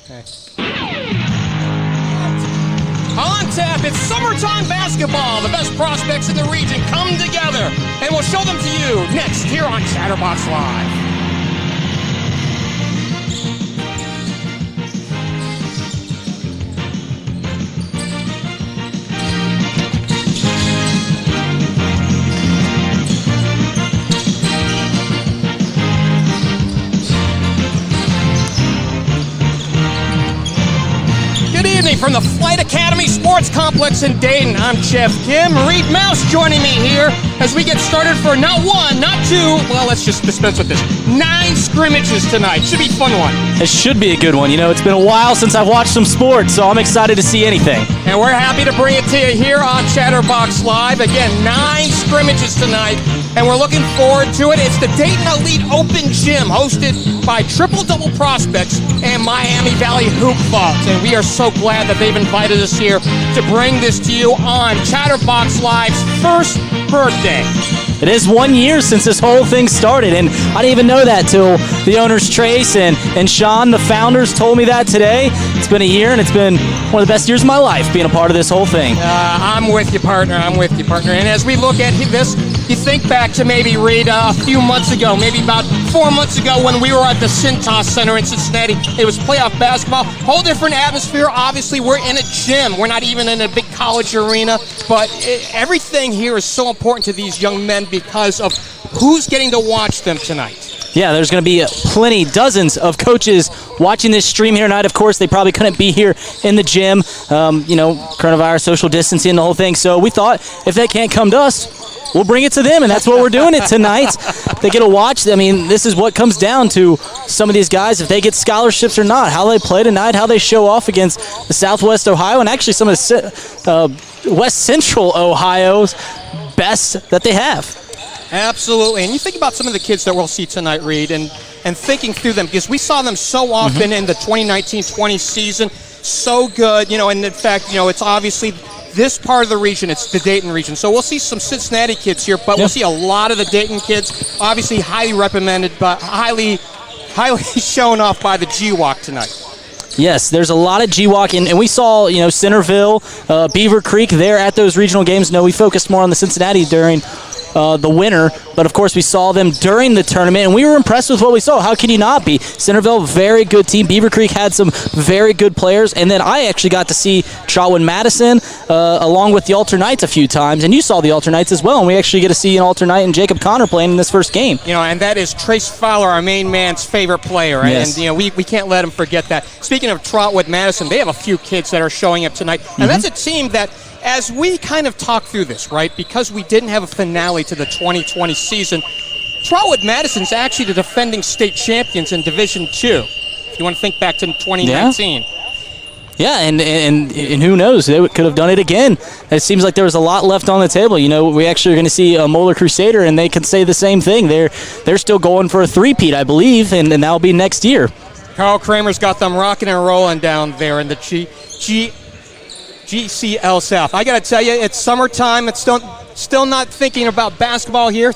Okay. On tap, it's summertime basketball. The best prospects in the region come together, and we'll show them to you next here on Chatterbox Live. From the Flight Academy Sports Complex in Dayton, I'm Jeff Kim. Reed Mouse joining me here as we get started for not one, not two, well, let's just dispense with this, 9 scrimmages tonight. Should be a fun one. It should be a good one. You know, it's been a while since I've watched some sports, so I'm excited to see anything. And we're happy to bring it to you here on Chatterbox Live. Again, 9 scrimmages tonight, and we're looking forward to it. It's the Dayton Elite Open Gym, hosted by triple-double prospects and Miami Valley Hoop Fogs. And we are so glad that they've invited us here to bring this to you on Chatterbox Live's first birthday. It is 1 year since this whole thing started, and I didn't even know that till the owners Trace and Sean, the founders, told me that today. It's been a year, and it's been one of the best years of my life being a part of this whole thing. I'm with you, partner. I'm with you, partner. And as we look at this, you think back to maybe, Reed, a few months ago, maybe about 4 months ago when we were at the Cintas Center in Cincinnati. It was playoff basketball, whole different atmosphere. Obviously, we're in a gym. We're not even in a big college arena, but everything here is so important to these young men because of who's getting to watch them tonight. Yeah, there's going to be plenty, dozens of coaches watching this stream here tonight. Of course, they probably couldn't be here in the gym, coronavirus, social distancing, the whole thing. So we thought if they can't come to us, we'll bring it to them, and that's what we're doing it tonight. They get to watch. I mean, this is what comes down to some of these guys, if they get scholarships or not, how they play tonight, how they show off against the Southwest Ohio, and actually some of the West Central Ohio's best that they have. Absolutely. And you think about some of the kids that we'll see tonight, Reed, and thinking through them, because we saw them so often in the 2019-20 season, so good, and in fact, it's obviously this part of the region, it's the Dayton region. So we'll see some Cincinnati kids here, but we'll see a lot of the Dayton kids, obviously highly recommended, but highly shown off by the GWAC tonight. Yes, there's a lot of GWAC, and we saw, Centerville, Beaver Creek there at those regional games. No, we focused more on the Cincinnati during the winter, but of course we saw them during the tournament, and we were impressed with what we saw. How can you not be? Centerville, very good team. Beaver Creek had some very good players, and then I actually got to see Trotwood Madison along with the Alternites a few times, and you saw the Alternites as well, and we actually get to see an Alternite and Jacob Connor playing in this first game. And that is Trace Fowler, our main man's favorite player, right? Yes. And we can't let him forget that. Speaking of Trotwood Madison, they have a few kids that are showing up tonight, and that's a team that, as we kind of talk through this, right, because we didn't have a finale to the 2020 season, Trotwood Madison's actually the defending state champions in Division II, if you want to think back to 2019. Yeah, and who knows? They could have done it again. It seems like there was a lot left on the table. We actually are going to see a Moeller Crusader, and they can say the same thing. They're still going for a three-peat, I believe, and that'll be next year. Carl Kramer's got them rocking and rolling down there in the GCL South. I got to tell you, it's summertime. It's still not thinking about basketball here,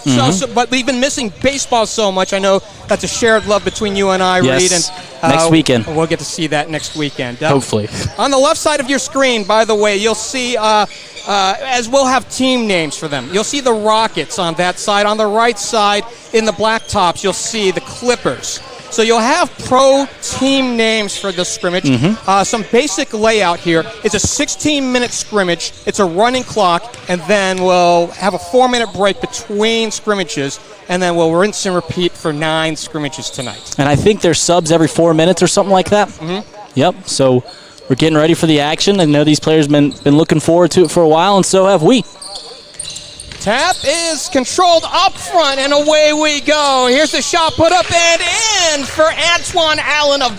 but we've been missing baseball so much. I know that's a shared love between you and I, yes. Reed. And next weekend. We'll get to see that next weekend. Hopefully. On the left side of your screen, by the way, you'll see, as we'll have team names for them, you'll see the Rockets on that side. On the right side, in the black tops, you'll see the Clippers. So you'll have pro team names for this scrimmage. Some basic layout here. It's a 16-minute scrimmage. It's a running clock, and then we'll have a 4-minute break between scrimmages, and then we'll rinse and repeat for 9 scrimmages tonight. And I think there's subs every 4 minutes or something like that. Yep, so we're getting ready for the action. I know these players have been looking forward to it for a while, and so have we. Tap is controlled up front, and away we go. Here's the shot put up and in for Antoine Allen of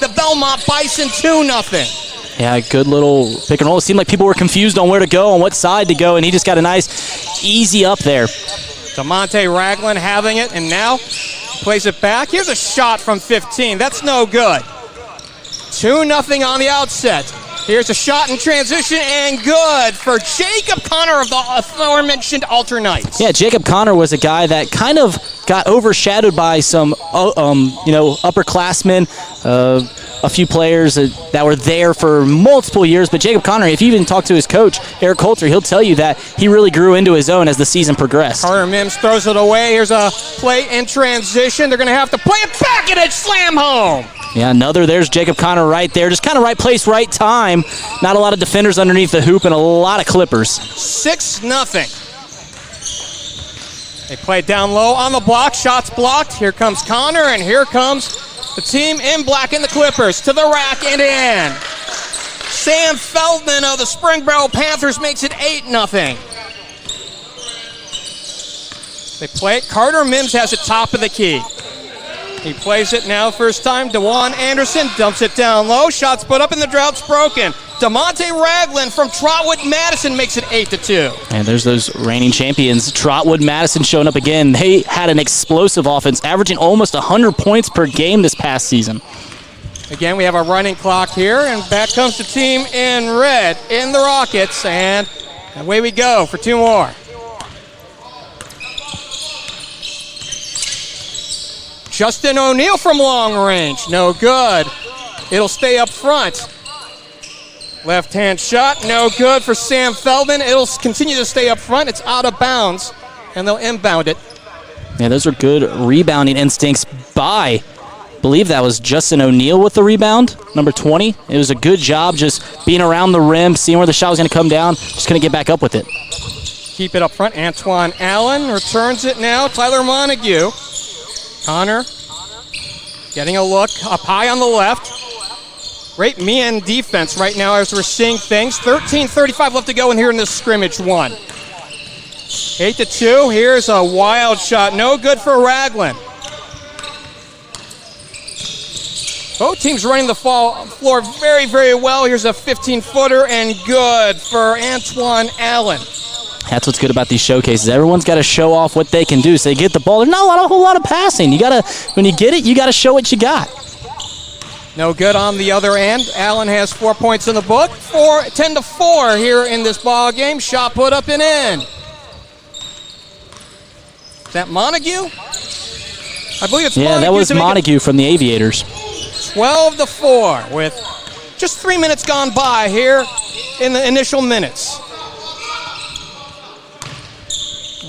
the Belmont Bison, 2-0. Yeah, good little pick and roll. It seemed like people were confused on where to go, on what side to go, and he just got a nice, easy up there. DeMonte Ragland having it, and now plays it back. Here's a shot from 15. That's no good. 2-0 on the outset. Here's a shot in transition, and good for Jacob Connor of the aforementioned Alternites. Yeah, Jacob Connor was a guy that kind of got overshadowed by some, upperclassmen a few players that were there for multiple years. But Jacob Connery, if you even talk to his coach, Eric Coulter, he'll tell you that he really grew into his own as the season progressed. Carter Mims throws it away. Here's a play in transition. They're going to have to play it back, and it's slam home. Yeah, there's Jacob Conner right there. Just kind of right place, right time. Not a lot of defenders underneath the hoop and a lot of clippers. 6-0. They play it down low on the block. Shots blocked. Here comes Conner, and here comes the team in black and the Clippers to the rack and in. Sam Feldman of the Spring Barrel Panthers makes it 8-0. They play it. Carter Mims has it top of the key. He plays it now first time. DeJuan Anderson dumps it down low. Shots put up and the drought's broken. DeMonte Ragland from Trotwood Madison makes it 8-2. And there's those reigning champions. Trotwood Madison showing up again. They had an explosive offense, averaging almost 100 points per game this past season. Again, we have a running clock here, and back comes the team in red in the Rockets, and away we go for 2 more. Justin O'Neal from long range, no good. It'll stay up front. Left-hand shot, no good for Sam Feldman. It'll continue to stay up front. It's out of bounds, and they'll inbound it. Yeah, those are good rebounding instincts by, I believe that was Justin O'Neal with the rebound, number 20. It was a good job just being around the rim, seeing where the shot was going to come down, just going to get back up with it. Keep it up front. Antoine Allen returns it now. Tyler Montague. Conner getting a look up high on the left. Great man defense right now as we're seeing things. 13:35 left to go in here in this scrimmage one. 8-2. Here's a wild shot. No good for Ragland. Both teams running the floor very, very well. Here's a 15-footer and good for Antoine Allen. That's what's good about these showcases. Everyone's got to show off what they can do. So they get the ball. There's not a whole lot of passing. You gotta, when you get it, you got to show what you got. No good on the other end. Allen has 4 points in the book. 10-4 here in this ball game. Shot put up and in. Is that Montague? I believe it's Montague. Yeah, that was Montague from the Aviators. 12-4 with just 3 minutes gone by here in the initial minutes.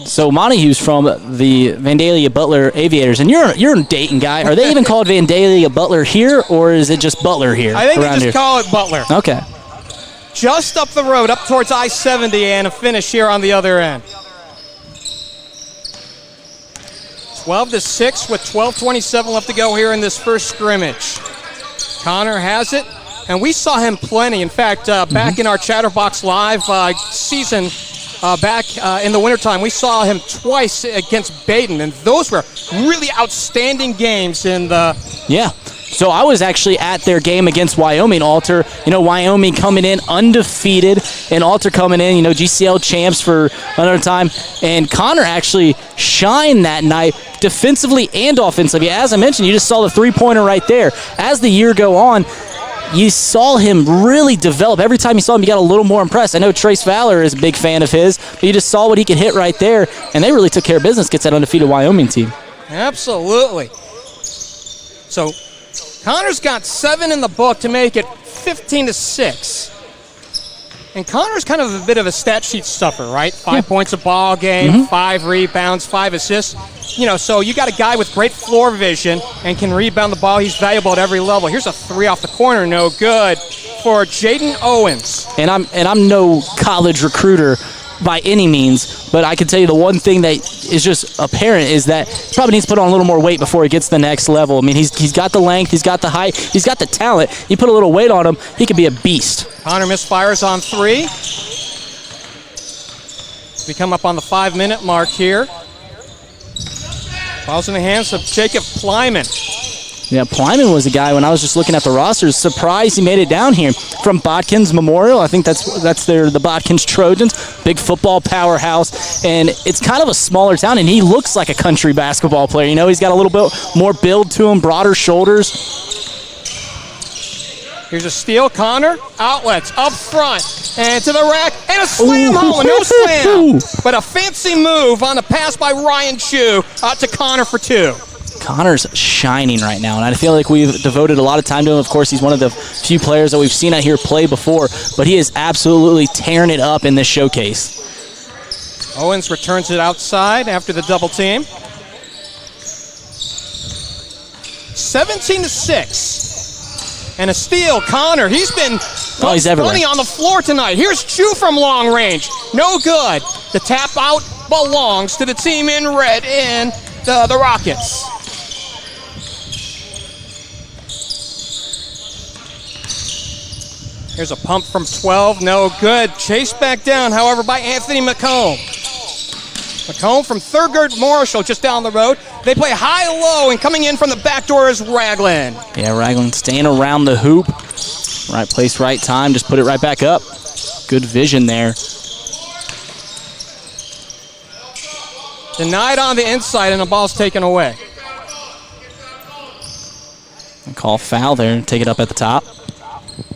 So Montague's from the Vandalia Butler Aviators, and you're a Dayton guy. Are they even called Vandalia Butler here, or is it just Butler here? I think they just call it Butler. Okay. Just up the road, up towards I-70, and a finish here on the other end. 12-6 with 12:27 left to go here in this first scrimmage. Conner has it, and we saw him plenty. In fact, back in our Chatterbox Live season, back in the wintertime, we saw him twice against Dayton, and those were really outstanding games in the... Yeah. So I was actually at their game against Wyoming, Alter. You know, Wyoming coming in undefeated, and Alter coming in, GCL champs for another time. And Conner actually shined that night defensively and offensively. As I mentioned, you just saw the three-pointer right there. As the year go on, you saw him really develop. Every time you saw him, you got a little more impressed. I know Trace Fowler is a big fan of his, but you just saw what he could hit right there, and they really took care of business against that undefeated Wyoming team. Absolutely. So Conner's got 7 in the book to make it 15-6. And Conner's kind of a bit of a stat sheet stuffer, right? 5 points a ball game, 5 rebounds, 5 assists. So you got a guy with great floor vision and can rebound the ball. He's valuable at every level. Here's a 3 off the corner, no good for Jaden Owens. And I'm no college recruiter by any means, but I can tell you the one thing that is just apparent is that he probably needs to put on a little more weight before he gets to the next level. I mean, he's got the length, he's got the height, he's got the talent. You put a little weight on him, he could be a beast. Conner misfires on 3. We come up on the 5-minute mark here. Ball's in the hands of Jacob Plyman. Yeah, Plyman was a guy, when I was just looking at the rosters, surprised he made it down here from Botkins Memorial. I think that's the Botkins Trojans, big football powerhouse, and it's kind of a smaller town, and he looks like a country basketball player. He's got a little bit more build to him, broader shoulders. Here's a steal, Conner, outlets, up front, and to the rack, and a slam home, no slam, but a fancy move on a pass by Ryan Chu out to Conner for 2. Connor's shining right now, and I feel like we've devoted a lot of time to him. Of course, he's one of the few players that we've seen out here play before, but he is absolutely tearing it up in this showcase. Owens returns it outside after the double team. 17-6. And a steal. Connor, he's been he's everywhere. running on the floor tonight. Here's Chu from long range. No good. The tap out belongs to the team in red in the Rockets. Here's a pump from 12. No good. Chased back down, however, by Anthony McComb. McComb from Thurgood Marshall just down the road. They play high-low, and coming in from the back door is Ragland. Yeah, Ragland staying around the hoop. Right place, right time. Just put it right back up. Good vision there. Denied on the inside, and the ball's taken away. Call foul there. Take it up at the top.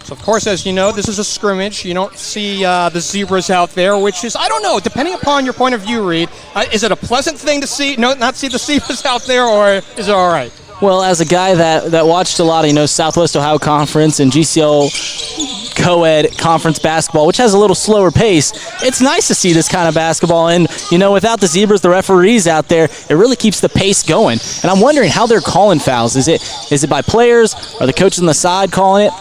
So, of course, as you know, this is a scrimmage. You don't see the Zebras out there, which is, I don't know, depending upon your point of view, Reed, is it a pleasant thing to see, not see the Zebras out there, or is it all right? Well, as a guy that watched a lot of, Southwest Ohio Conference and GCL co-ed conference basketball, which has a little slower pace, it's nice to see this kind of basketball. And, without the Zebras, the referees out there, it really keeps the pace going. And I'm wondering how they're calling fouls. Is it by players? Are the coaches on the side calling it?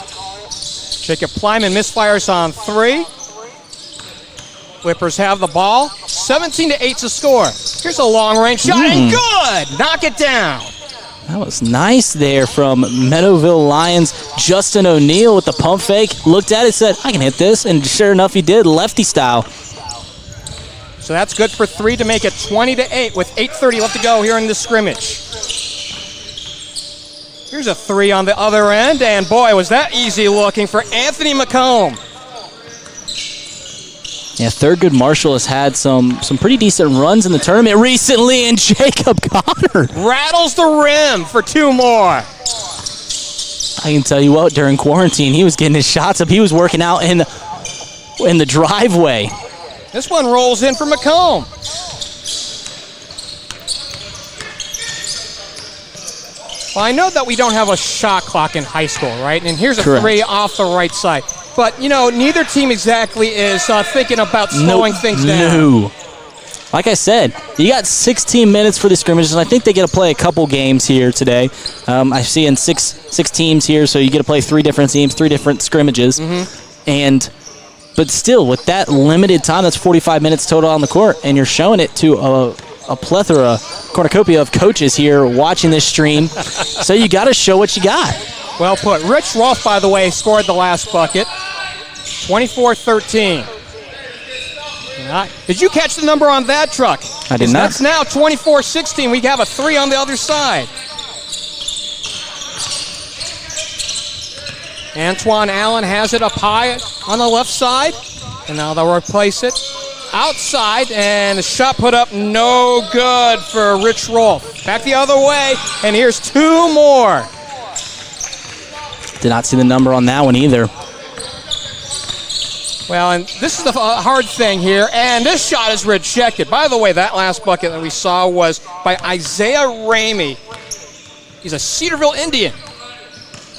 Jacob Plyman misfires on 3. Clippers have the ball. 17-8 to score. Here's a long-range shot, and good! Knock it down. That was nice there from Meadowville Lions. Justin O'Neill with the pump fake. Looked at it, said, I can hit this. And sure enough, he did, lefty style. So that's good for 3 to make it 20-8 with 8:30 left to go here in this scrimmage. Here's a 3 on the other end, and boy, was that easy looking for Anthony McComb. Yeah, Thurgood Marshall has had some pretty decent runs in the tournament recently, and Jacob Connor rattles the rim for 2 more. I can tell you what, during quarantine, he was getting his shots up. He was working out in the driveway. This one rolls in for McComb. Well, I know that we don't have a shot clock in high school, right? And here's a Correct. 3 off the right side. But, neither team exactly is thinking about slowing things down. No. Like I said, you got 16 minutes for the scrimmages, and I think they get to play a couple games here today. I see in six teams here, so you get to play 3 different teams, 3 different scrimmages. But still, with that limited time, that's 45 minutes total on the court, and you're showing it to a plethora, cornucopia of coaches here watching this stream. So you got to show what you got. Well put. Rich Rolfe, by the way, scored the last bucket. 24-13. Did you catch the number on that truck? I did not. That's now 24-16. We have a 3 on the other side. Antoine Allen has it up high on the left side. And now they'll replace it outside. And the shot put up no good for Rich Rolfe. Back the other way. And here's 2 more. Did not see the number on that one either. Well, and this is the hard thing here, and this shot is rejected. By the way, that last bucket that we saw was by Isaiah Ramey. He's a Cedarville Indian.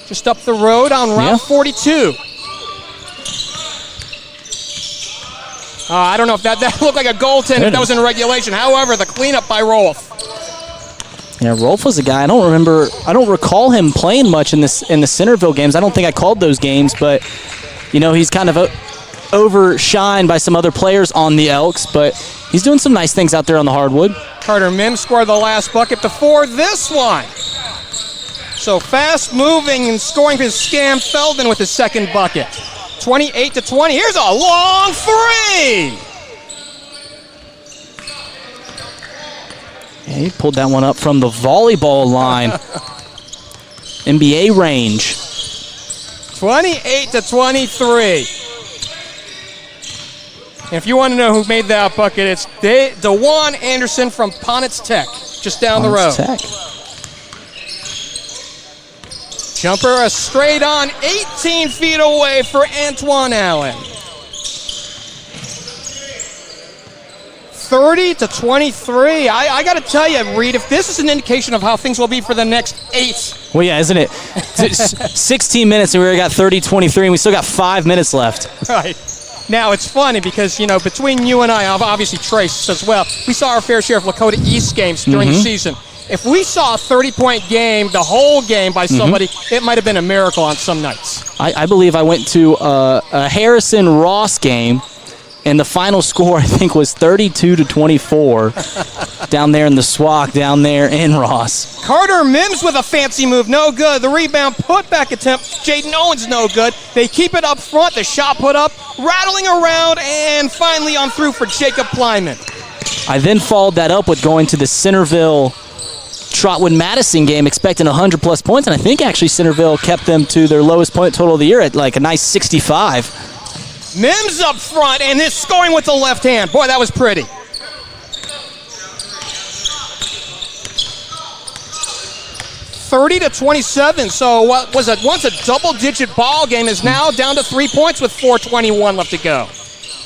Just up the road on Route 42. I don't know if that looked like a goaltender. That was in regulation. However, the cleanup by Rolfe. Yeah, Rolfe was a guy, I don't recall him playing much in the Centerville games. I don't think I called those games, but, he's kind of overshined by some other players on the Elks, but he's doing some nice things out there on the hardwood. Carter Mims scored the last bucket before this one. So fast moving and scoring for Scam Feldman with his second bucket. 28-20. Here's a long 3. Yeah, he pulled that one up from the volleyball line. NBA range. 28-23. And if you want to know who made that bucket, it's DeJuan Anderson from Ponitz Tech, just down the road. Tech. Jumper straight on, 18 feet away for Antoine Allen. 30-23. I got to tell you, Reed, if this is an indication of how things will be for the next 8. Well, yeah, isn't it? 16 minutes and we already got 30-23, and we still got 5 minutes left. Right. Now, it's funny because, between you and I, obviously Trace as well, we saw our fair share of Lakota East games during the season. If we saw a 30-point game, the whole game by somebody, it might have been a miracle on some nights. I believe I went to a Harrison-Ross game, and the final score, I think, was 32-24 down there in the SWAC, down there in Ross. Carter Mims with a fancy move, no good. The rebound putback attempt, Jaden Owens, no good. They keep it up front, the shot put up, rattling around, and finally on through for Jacob Plyman. I then followed that up with going to the Centerville Trotwood-Madison game, expecting 100-plus points, and I think actually Centerville kept them to their lowest point total of the year at like a nice 65. Mims up front, and is scoring with the left hand. Boy, that was pretty. (30-27). So what was it? Once a double-digit ball game is now down to 3 points with 4:21 left to go.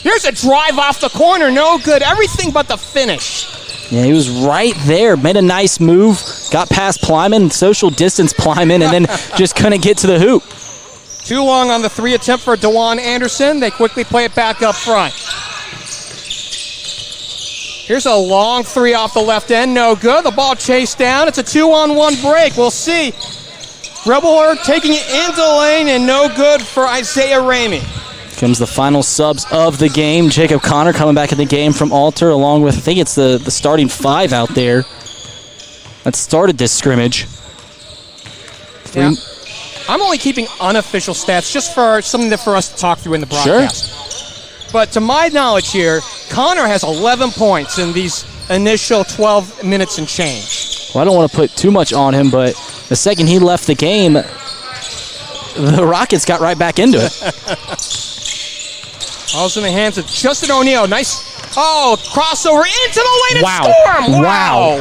Here's a drive off the corner, no good. Everything but the finish. Yeah, he was right there. Made a nice move, got past Plyman, social distance Plyman, and then just couldn't get to the hoop. Too long on the 3 attempt for DeJuan Anderson. They quickly play it back up front. Here's a long 3 off the left end. No good. The ball chased down. It's a 2-on-1 break. We'll see. Rebel taking it into the lane, and no good for Isaiah Ramey. Comes the final subs of the game. Jacob Connor coming back in the game from Alter, along with, I think it's the starting 5 out there that started this scrimmage. Yeah. I'm only keeping unofficial stats just for something for us to talk through in the broadcast. Sure. But to my knowledge here, Connor has 11 points in these initial 12 minutes and change. Well, I don't want to put too much on him, but the second he left the game, the Rockets got right back into it. All's in the hands of Justin O'Neill. Nice, crossover into the lane and storm. Wow.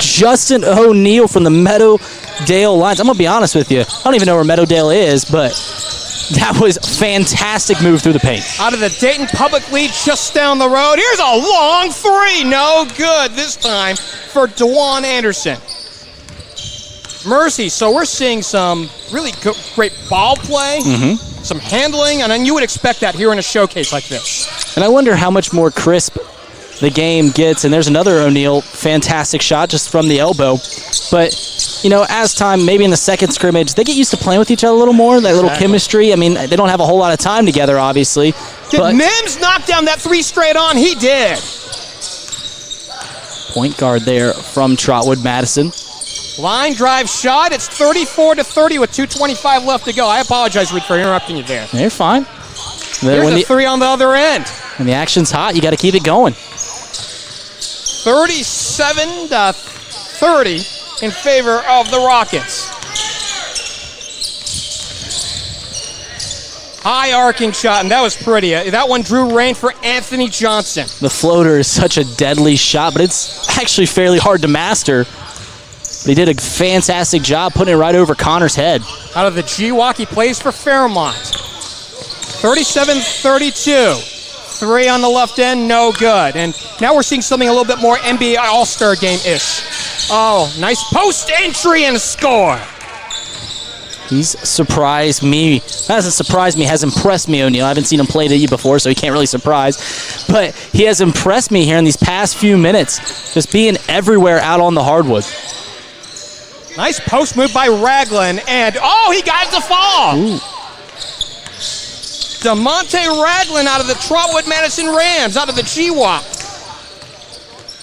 Justin O'Neill from the Meadowdale Lions. I'm going to be honest with you. I don't even know where Meadowdale is, but that was a fantastic move through the paint. Out of the Dayton public lead just down the road. Here's a long 3. No good this time for DeJuan Anderson. Mercy. So we're seeing some really great ball play, some handling, and then you would expect that here in a showcase like this. And I wonder how much more crisp the game gets. And there's another O'Neal, fantastic shot just from the elbow. But, as time, maybe in the second scrimmage, they get used to playing with each other a little more, that little chemistry. I mean, they don't have a whole lot of time together, obviously. Did Mims knock down that 3 straight on? He did. Point guard there from Trotwood Madison. Line drive shot. It's 34-30 with 2:25 left to go. I apologize, Reed, for interrupting you there. You're fine. There's a 3 on the other end. When the action's hot, you got to keep it going. 37-30 in favor of the Rockets. High arcing shot, and that was pretty. That one drew rain for Anthony Johnson. The floater is such a deadly shot, but it's actually fairly hard to master. But he did a fantastic job putting it right over Connor's head. Out of the GWAC, he plays for Fairmont. 37-32. 3 on the left end, no good. And now we're seeing something a little bit more NBA All-Star Game-ish. Oh, nice post entry and score. He's surprised me. That hasn't surprised me, has impressed me, O'Neal. I haven't seen him play to you before, so he can't really surprise. But he has impressed me here in these past few minutes, just being everywhere out on the hardwood. Nice post move by Ragland, and he got it to fall. Ooh. DeMonte Ragland out of the Trotwood Madison Rams, out of the GWAC.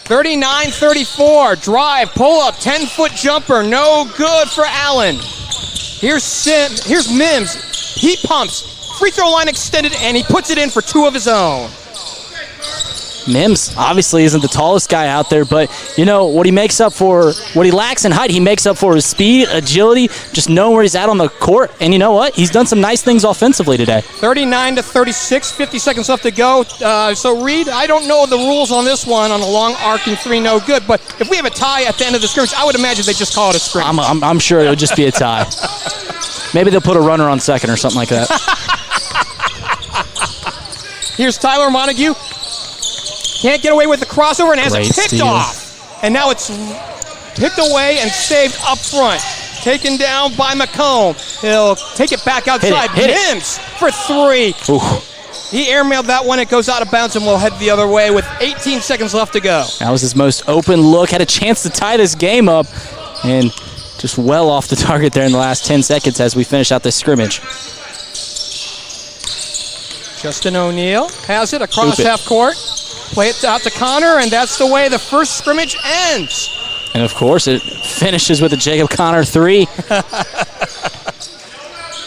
39-34, drive, pull up, 10-foot jumper, no good for Allen. Here's Mims, he pumps, free throw line extended, and he puts it in for 2 of his own. Mims obviously isn't the tallest guy out there, but what he makes up for, what he lacks in height, he makes up for his speed, agility, just knowing where he's at on the court. And you know what? He's done some nice things offensively today. 39-36, 50 seconds left to go. So Reed, I don't know the rules on this one on a long arcing 3, no good. But if we have a tie at the end of the scrimmage, I would imagine they just call it a scrimmage. I'm sure it would just be a tie. Maybe they'll put a runner on second or something like that. Here's Tyler Montague. Can't get away with the crossover and has Great it picked steal. off. And now it's picked away and saved up front. Taken down by McComb. He'll take it back outside. Hit it. Mims for 3. Ooh. He airmailed that one. It goes out of bounds and will head the other way with 18 seconds left to go. That was his most open look. Had a chance to tie this game up. And just well off the target there in the last 10 seconds as we finish out this scrimmage. Justin O'Neill has it across Oop it. half court. Play it out to Connor, and that's the way the first scrimmage ends. And, of course, it finishes with a Jacob Connor 3.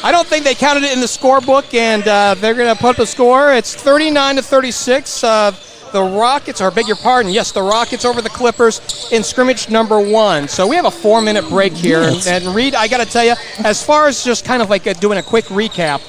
I don't think they counted it in the scorebook, and they're going to put up a score. It's 39-36. The Rockets, or beg your pardon, yes, the Rockets over the Clippers in scrimmage number 1. So we have a 4-minute break here. Yes. And Reed, I got to tell you, as far as just kind of like doing a quick recap,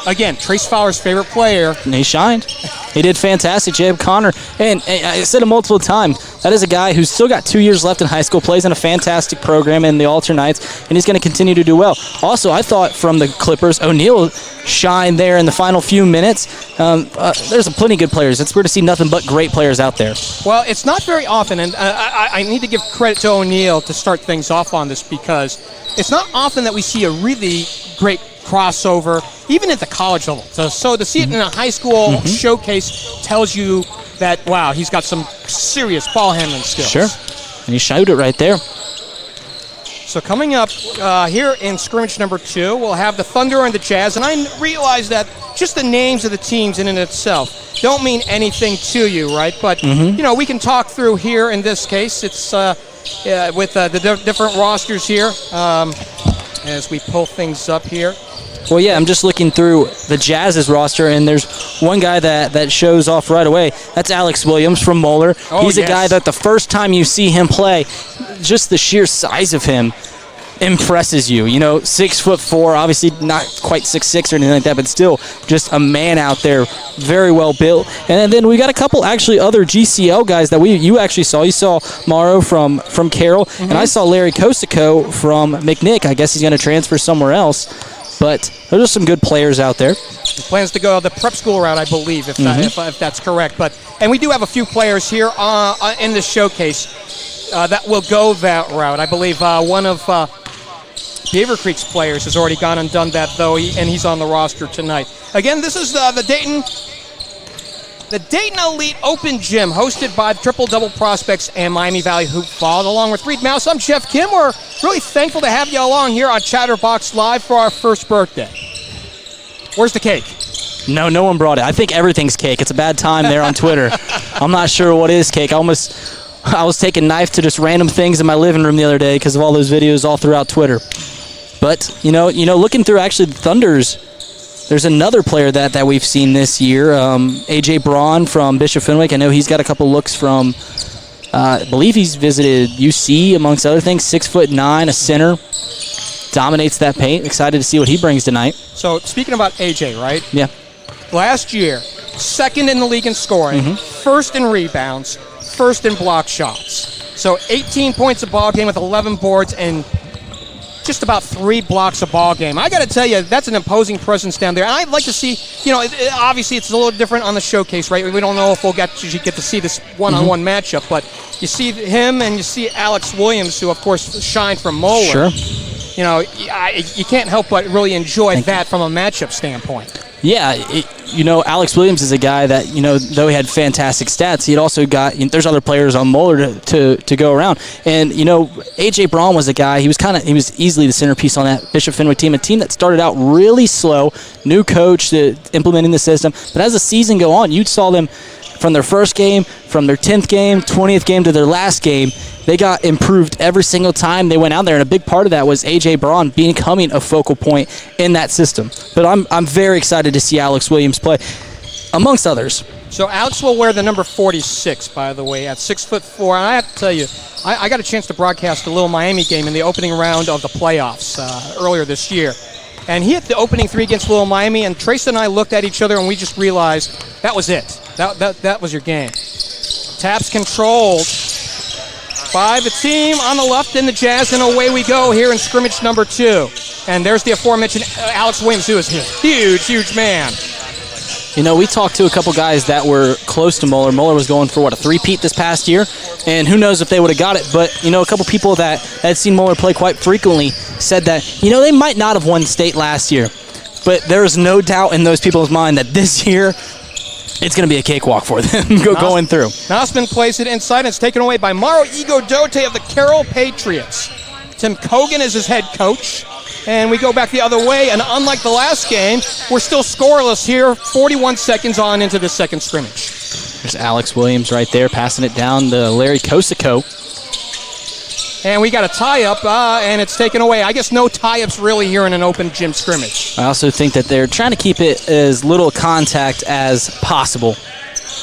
again, Trace Fowler's favorite player. And he shined. He did fantastic, Jacob Connor. And I said it multiple times, that is a guy who's still got 2 years left in high school, plays in a fantastic program in the Alternites, and he's going to continue to do well. Also, I thought from the Clippers, O'Neal shined there in the final few minutes. There's plenty good players. We're to see nothing but great players out there. Well, it's not very often, and I need to give credit to O'Neal to start things off on this, because it's not often that we see a really great crossover, even at the college level. So to see it in a high school showcase tells you that, wow, he's got some serious ball handling skills. Sure. And he showed it right there. So coming up here in scrimmage number 2, we'll have the Thunder and the Jazz. And I realize that just the names of the teams in and of itself don't mean anything to you, right? But, you know, we can talk through here in this case. It's with the different rosters here as we pull things up here. Well, yeah, I'm just looking through the Jazz's roster, and there's one guy that shows off right away. That's Alex Williams from Moeller. He's a guy that the first time you see him play, just the sheer size of him impresses you. You know, 6'4", obviously not quite 6'6" or anything like that, but still just a man out there, very well built. And then we got a couple actually other GCL guys that you actually saw. You saw Morrow from Carroll, and I saw Larry Kosico from McNick. I guess he's going to transfer somewhere else. But those are some good players out there. He plans to go the prep school route, I believe, if that's correct. And we do have a few players here in the showcase that will go that route. I believe one of Beaver Creek's players has already gone and done that, though, and he's on the roster tonight. Again, this is the Dayton Elite Open Gym, hosted by the Triple Double Prospects and Miami Valley Hoop Ball. Along with Reed Mouse, I'm Jeff Kim. We're really thankful to have you along here on Chatterbox Live for our first birthday. Where's the cake? No one brought it. I think everything's cake. It's a bad time there on Twitter. I'm not sure what is cake. I was taking knife to just random things in my living room the other day because of all those videos all throughout Twitter. But, you know, looking through actually the Thunders, there's another player that we've seen this year, A.J. Braun from Bishop Fenwick. I know he's got a couple looks from, I believe he's visited UC, amongst other things. 6'9", a center. Dominates that paint. Excited to see what he brings tonight. So, speaking about A.J., right? Yeah. Last year, second in the league in scoring, first in rebounds, first in block shots. So, 18 points a ball game with 11 boards and just about 3 blocks a ball game. I got to tell you, that's an imposing presence down there. And I'd like to see, you know, obviously it's a little different on the showcase, right? We don't know if we'll get to see this one-on-one matchup, but you see him and you see Alex Williams, who, of course, shined from Moeller. Sure. You know, you can't help but really enjoy that from a matchup standpoint. Yeah, Alex Williams is a guy that, though he had fantastic stats, he'd also got, there's other players on Moeller to go around. And, A.J. Braun was a guy, he was easily the centerpiece on that Bishop Fenwick team, a team that started out really slow, new coach implementing the system. But as the season go on, you saw them from their first game, from their 10th game, 20th game to their last game, they got improved every single time they went out there, and a big part of that was A.J. Braun becoming a focal point in that system. But I'm very excited to see Alex Williams play, amongst others. So Alex will wear the number 46, by the way, at 6'4". And I have to tell you, I got a chance to broadcast a little Miami game in the opening round of the playoffs earlier this year. And he hit the opening 3 against Little Miami, and Trace and I looked at each other, and we just realized that was it. That was your game. Taps controlled by the team on the left in the Jazz, and away we go here in scrimmage number 2. And there's the aforementioned Alex Williams, who is a huge man. You know, we talked to a couple guys that were close to Moeller. Moeller was going for, a three-peat this past year, and who knows if they would have got it. But, you know, a couple people that had seen Moeller play quite frequently said that, you know, they might not have won state last year, but there is no doubt in those people's mind that this year it's going to be a cakewalk for them going through. Nosman plays it inside, and it's taken away by Mauro Igodote of the Carroll Patriots. Tim Cogan is his head coach. And we go back the other way, and unlike the last game, we're still scoreless here, 41 seconds on into the second scrimmage. There's Alex Williams right there, passing it down to Larry Kosico. And we got a tie-up, and it's taken away. I guess no tie-ups really here in an open gym scrimmage. I also think that they're trying to keep it as little contact as possible.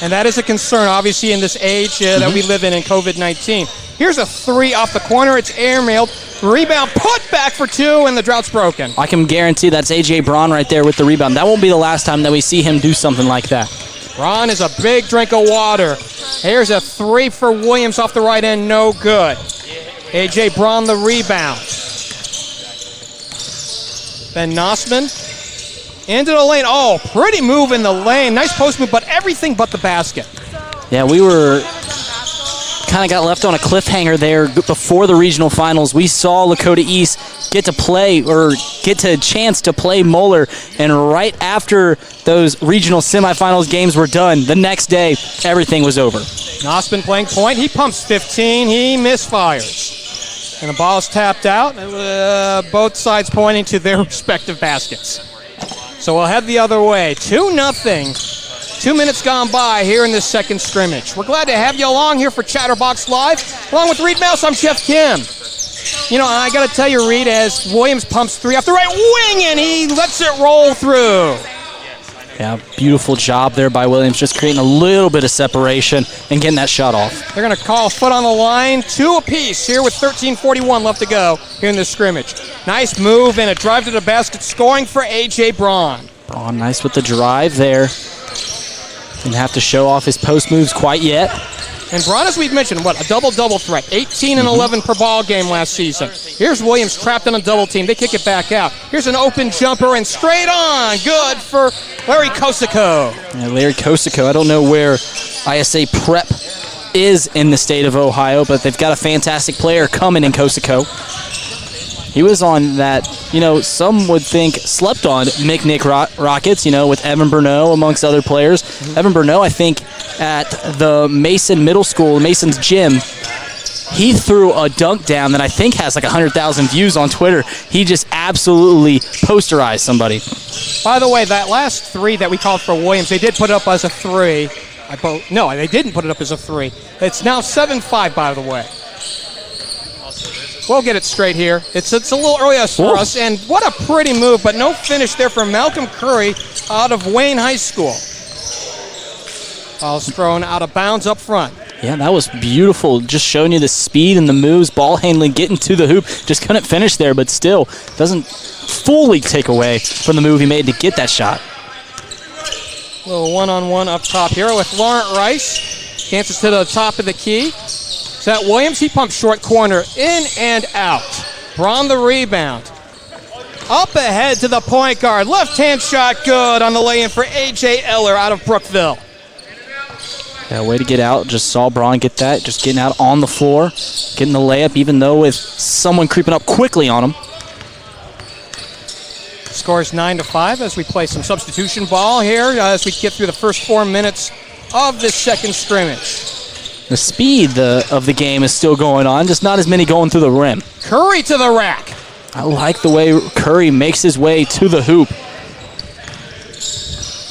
And that is a concern, obviously, in this age that we live in COVID-19. Here's a three off the corner. It's airmailed. Rebound put back for two, and the drought's broken. I can guarantee that's A.J. Braun right there with the rebound. That won't be the last time that we see him do something like that. Braun is a big drink of water. Here's a three for Williams off the right end. No good. A.J. Braun the rebound. Ben Nosman into the lane. Oh, pretty move in the lane. Nice post move, but everything but the basket. Yeah, we were kind of got left on a cliffhanger there before the regional finals. We saw Lakota East get to a chance to play Moeller, and right after those regional semifinals games were done, the next day, everything was over. Nosman playing point. He pumps 15. He misfires. And the ball is tapped out. Both sides pointing to their respective baskets. So we'll head the other way. 2-0. 2 minutes gone by here in this second scrimmage. We're glad to have you along here for Chatterbox Live. Along with Reed Mouse, I'm Jeff Kim. You know, I got to tell you, Reed, as Williams pumps three off the right wing, and he lets it roll through. Yeah, beautiful job there by Williams, just creating a little bit of separation and getting that shot off. They're going to call foot on the line, two apiece here with 13:41 left to go here in this scrimmage. Nice move and a drive to the basket, scoring for A.J. Braun. Braun, nice with the drive there. Didn't have to show off his post moves quite yet. And Braun, as we've mentioned, a double-double threat. 18 and 11 per ball game last season. Here's Williams trapped on a double team. They kick it back out. Here's an open jumper and straight on. Good for Larry Kosico. Yeah, Larry Kosico, I don't know where ISA Prep is in the state of Ohio, but they've got a fantastic player coming in Kosico. He was on that, some would think slept on McNick Rockets, with Evan Burnett amongst other players. Evan Burnett, I think, at the Mason Middle School, Mason's gym, he threw a dunk down that I think has like 100,000 views on Twitter. He just absolutely posterized somebody. By the way, that last three that we called for Williams, they did put it up as a three. No, they didn't put it up as a three. It's now 7-5, by the way. We'll get it straight here. It's a little early for us, and what a pretty move, but no finish there from Malcolm Curry out of Wayne High School. Ball's thrown out of bounds up front. Yeah, that was beautiful. Just showing you the speed and the moves, ball handling, getting to the hoop. Just couldn't finish there, but still doesn't fully take away from the move he made to get that shot. A little one-on-one up top here with Laurent Rice. Dances to the top of the key. Is that Williams? He pumps short corner, in and out. Braun the rebound. Up ahead to the point guard. Left-hand shot good on the lay-in for A.J. Eller out of Brookville. Yeah, way to get out. Just saw Braun get that. Just getting out on the floor. Getting the layup, even though with someone creeping up quickly on him. Scores 9-5 as we play some substitution ball here as we get through the first 4 minutes of this second scrimmage. The speed of the game is still going on, just not as many going through the rim. Curry to the rack. I like the way Curry makes his way to the hoop.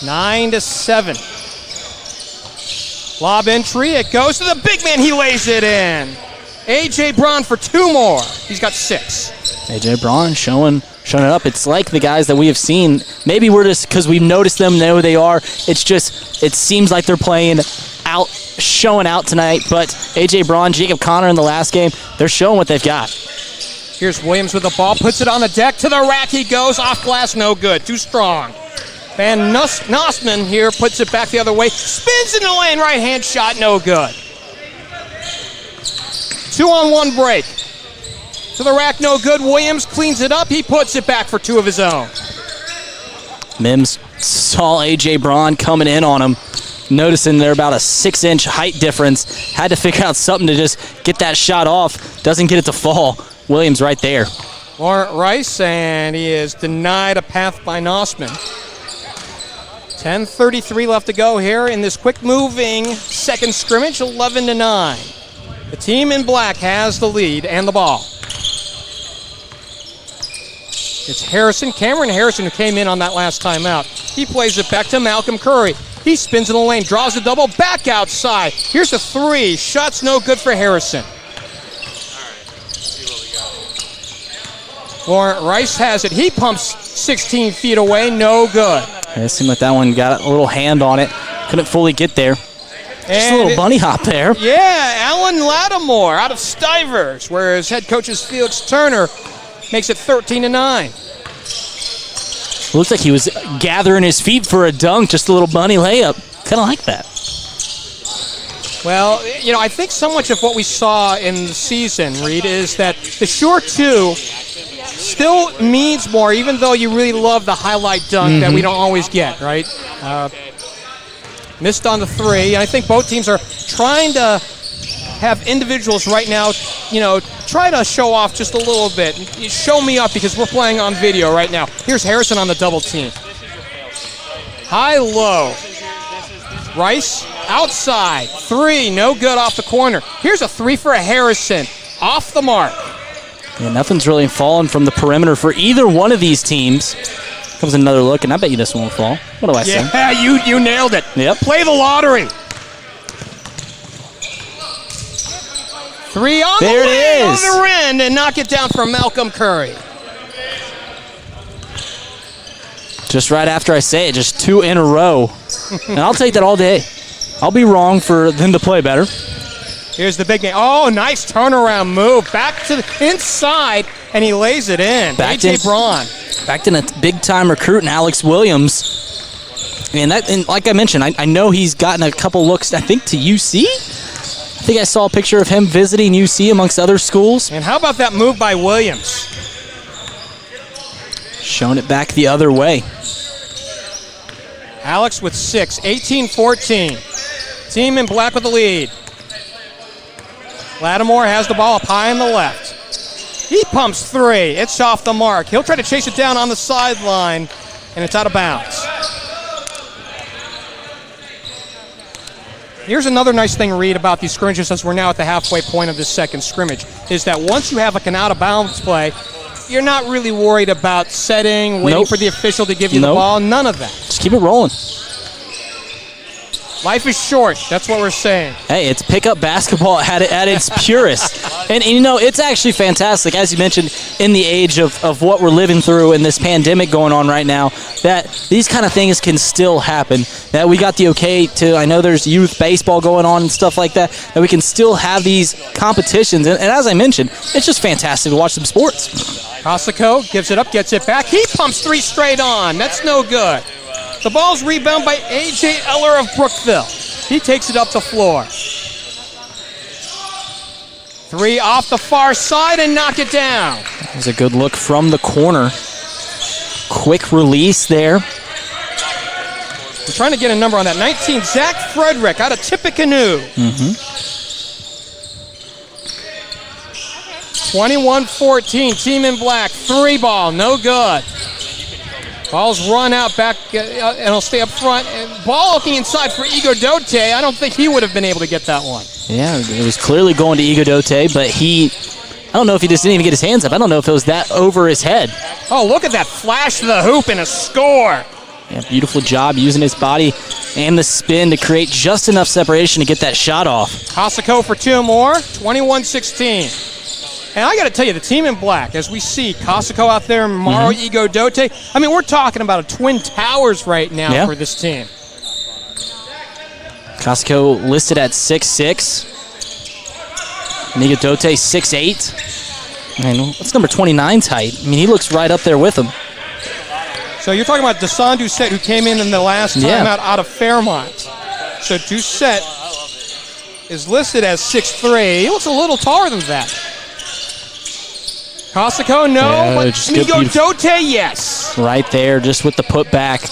9-7. Lob entry, it goes to the big man, he lays it in. A.J. Braun for two more. He's got 6. A.J. Braun showing it up. It's like the guys that we have seen. Maybe we're just, because we've noticed them, know who they are. It's just, it seems like they're playing out, showing out tonight. But A.J. Braun, Jacob Connor in the last game, they're showing what they've got. Here's Williams with the ball, puts it on the deck, to the rack he goes, off glass, no good, too strong. Van Nosman here puts it back the other way, spins in the lane, right-hand shot, no good. 2-on-1 break. To the rack, no good. Williams cleans it up. He puts it back for two of his own. Mims Saw A.J. Braun coming in on him, noticing they're about a 6-inch height difference. Had to figure out something to just get that shot off. Doesn't get it to fall. Williams right there. Warren Rice, and he is denied a path by Nossman. 10:33 left to go here in this quick-moving second scrimmage, 11-9. The team in black has the lead and the ball. It's Harrison, Cameron Harrison, who came in on that last timeout. He plays it back to Malcolm Curry. He spins in the lane, draws the double, back outside. Here's a three. Shot's no good for Harrison. Warren Rice has it. He pumps 16 feet away, no good. It seemed like that one got a little hand on it. Couldn't fully get there. Just a little bunny hop there. Yeah, Alan Lattimore out of Stivers, whereas head coach is Felix Turner, makes it 13-9. Looks like he was gathering his feet for a dunk, just a little bunny layup. Kind of like that. Well, I think so much of what we saw in the season, Reed, is that the short two still means more, even though you really love the highlight dunk that we don't always get, right? Missed on the three. And I think both teams are trying to have individuals right now, try to show off just a little bit. Show me up because we're playing on video right now. Here's Harrison on the double team. High-low. Rice outside. Three, no good off the corner. Here's a three for Harrison. Off the mark. Yeah, nothing's really fallen from the perimeter for either one of these teams. Comes another look, and I bet you this one will fall. What do I say? Yeah, you nailed it. Yep. Play the lottery. Three on there the way, it is. on the end, and knock it down for Malcolm Curry. Just right after I say it, just two in a row. And I'll take that all day. I'll be wrong for them to play better. Here's the big game. Oh, nice turnaround move. Back to the inside, and he lays it in. A.J. Braun. Backed in a big-time recruit in Alex Williams. And like I mentioned, I know he's gotten a couple looks, I think, to UC. I think I saw a picture of him visiting UC amongst other schools. And how about that move by Williams? Showing it back the other way. Alex with 6, 18-14. Team in black with the lead. Lattimore has the ball up high on the left. He pumps three. It's off the mark. He'll try to chase it down on the sideline, and it's out of bounds. Here's another nice thing to read about these scrimmages, as we're now at the halfway point of this second scrimmage, is that once you have an out-of-bounds play, you're not really worried about setting, waiting for the official to give you the ball, none of that. Just keep it rolling. Life is short. That's what we're saying. Hey, it's pickup basketball at its purest. And it's actually fantastic, as you mentioned, in the age of what we're living through in this pandemic going on right now, that these kind of things can still happen. That we got the okay to, I know there's youth baseball going on and stuff like that we can still have these competitions. And as I mentioned, it's just fantastic to watch some sports. Cosico gives it up, gets it back. He pumps three straight on. That's no good. The ball's rebounded by A.J. Eller of Brookville. He takes it up the floor. Three off the far side and knock it down. That was a good look from the corner. Quick release there. We're trying to get a number on that. 19, Zach Frederick out of Tippecanoe. 21-14, team in black. Three ball, no good. Ball's run out back, and it'll stay up front. And ball looking inside for Igodote. I don't think he would have been able to get that one. Yeah, it was clearly going to Igodote, but I don't know if he just didn't even get his hands up. I don't know if it was that over his head. Oh, look at that flash to the hoop and a score. Yeah, beautiful job using his body and the spin to create just enough separation to get that shot off. Cosico for two more, 21-16. And I got to tell you, the team in black, as we see Cosico out there, Maro Igodote, I mean, we're talking about a Twin Towers right now for this team. Cosico listed at 6'6". Igodote 6'8". I mean, what's number 29's height? I mean, he looks right up there with him. So you're talking about Desan Doucette, who came in the last time out of Fairmont. So Doucette is listed as 6'3". He looks a little taller than that. Cosico, no, but Igodote, yes. Right there, just with the putback.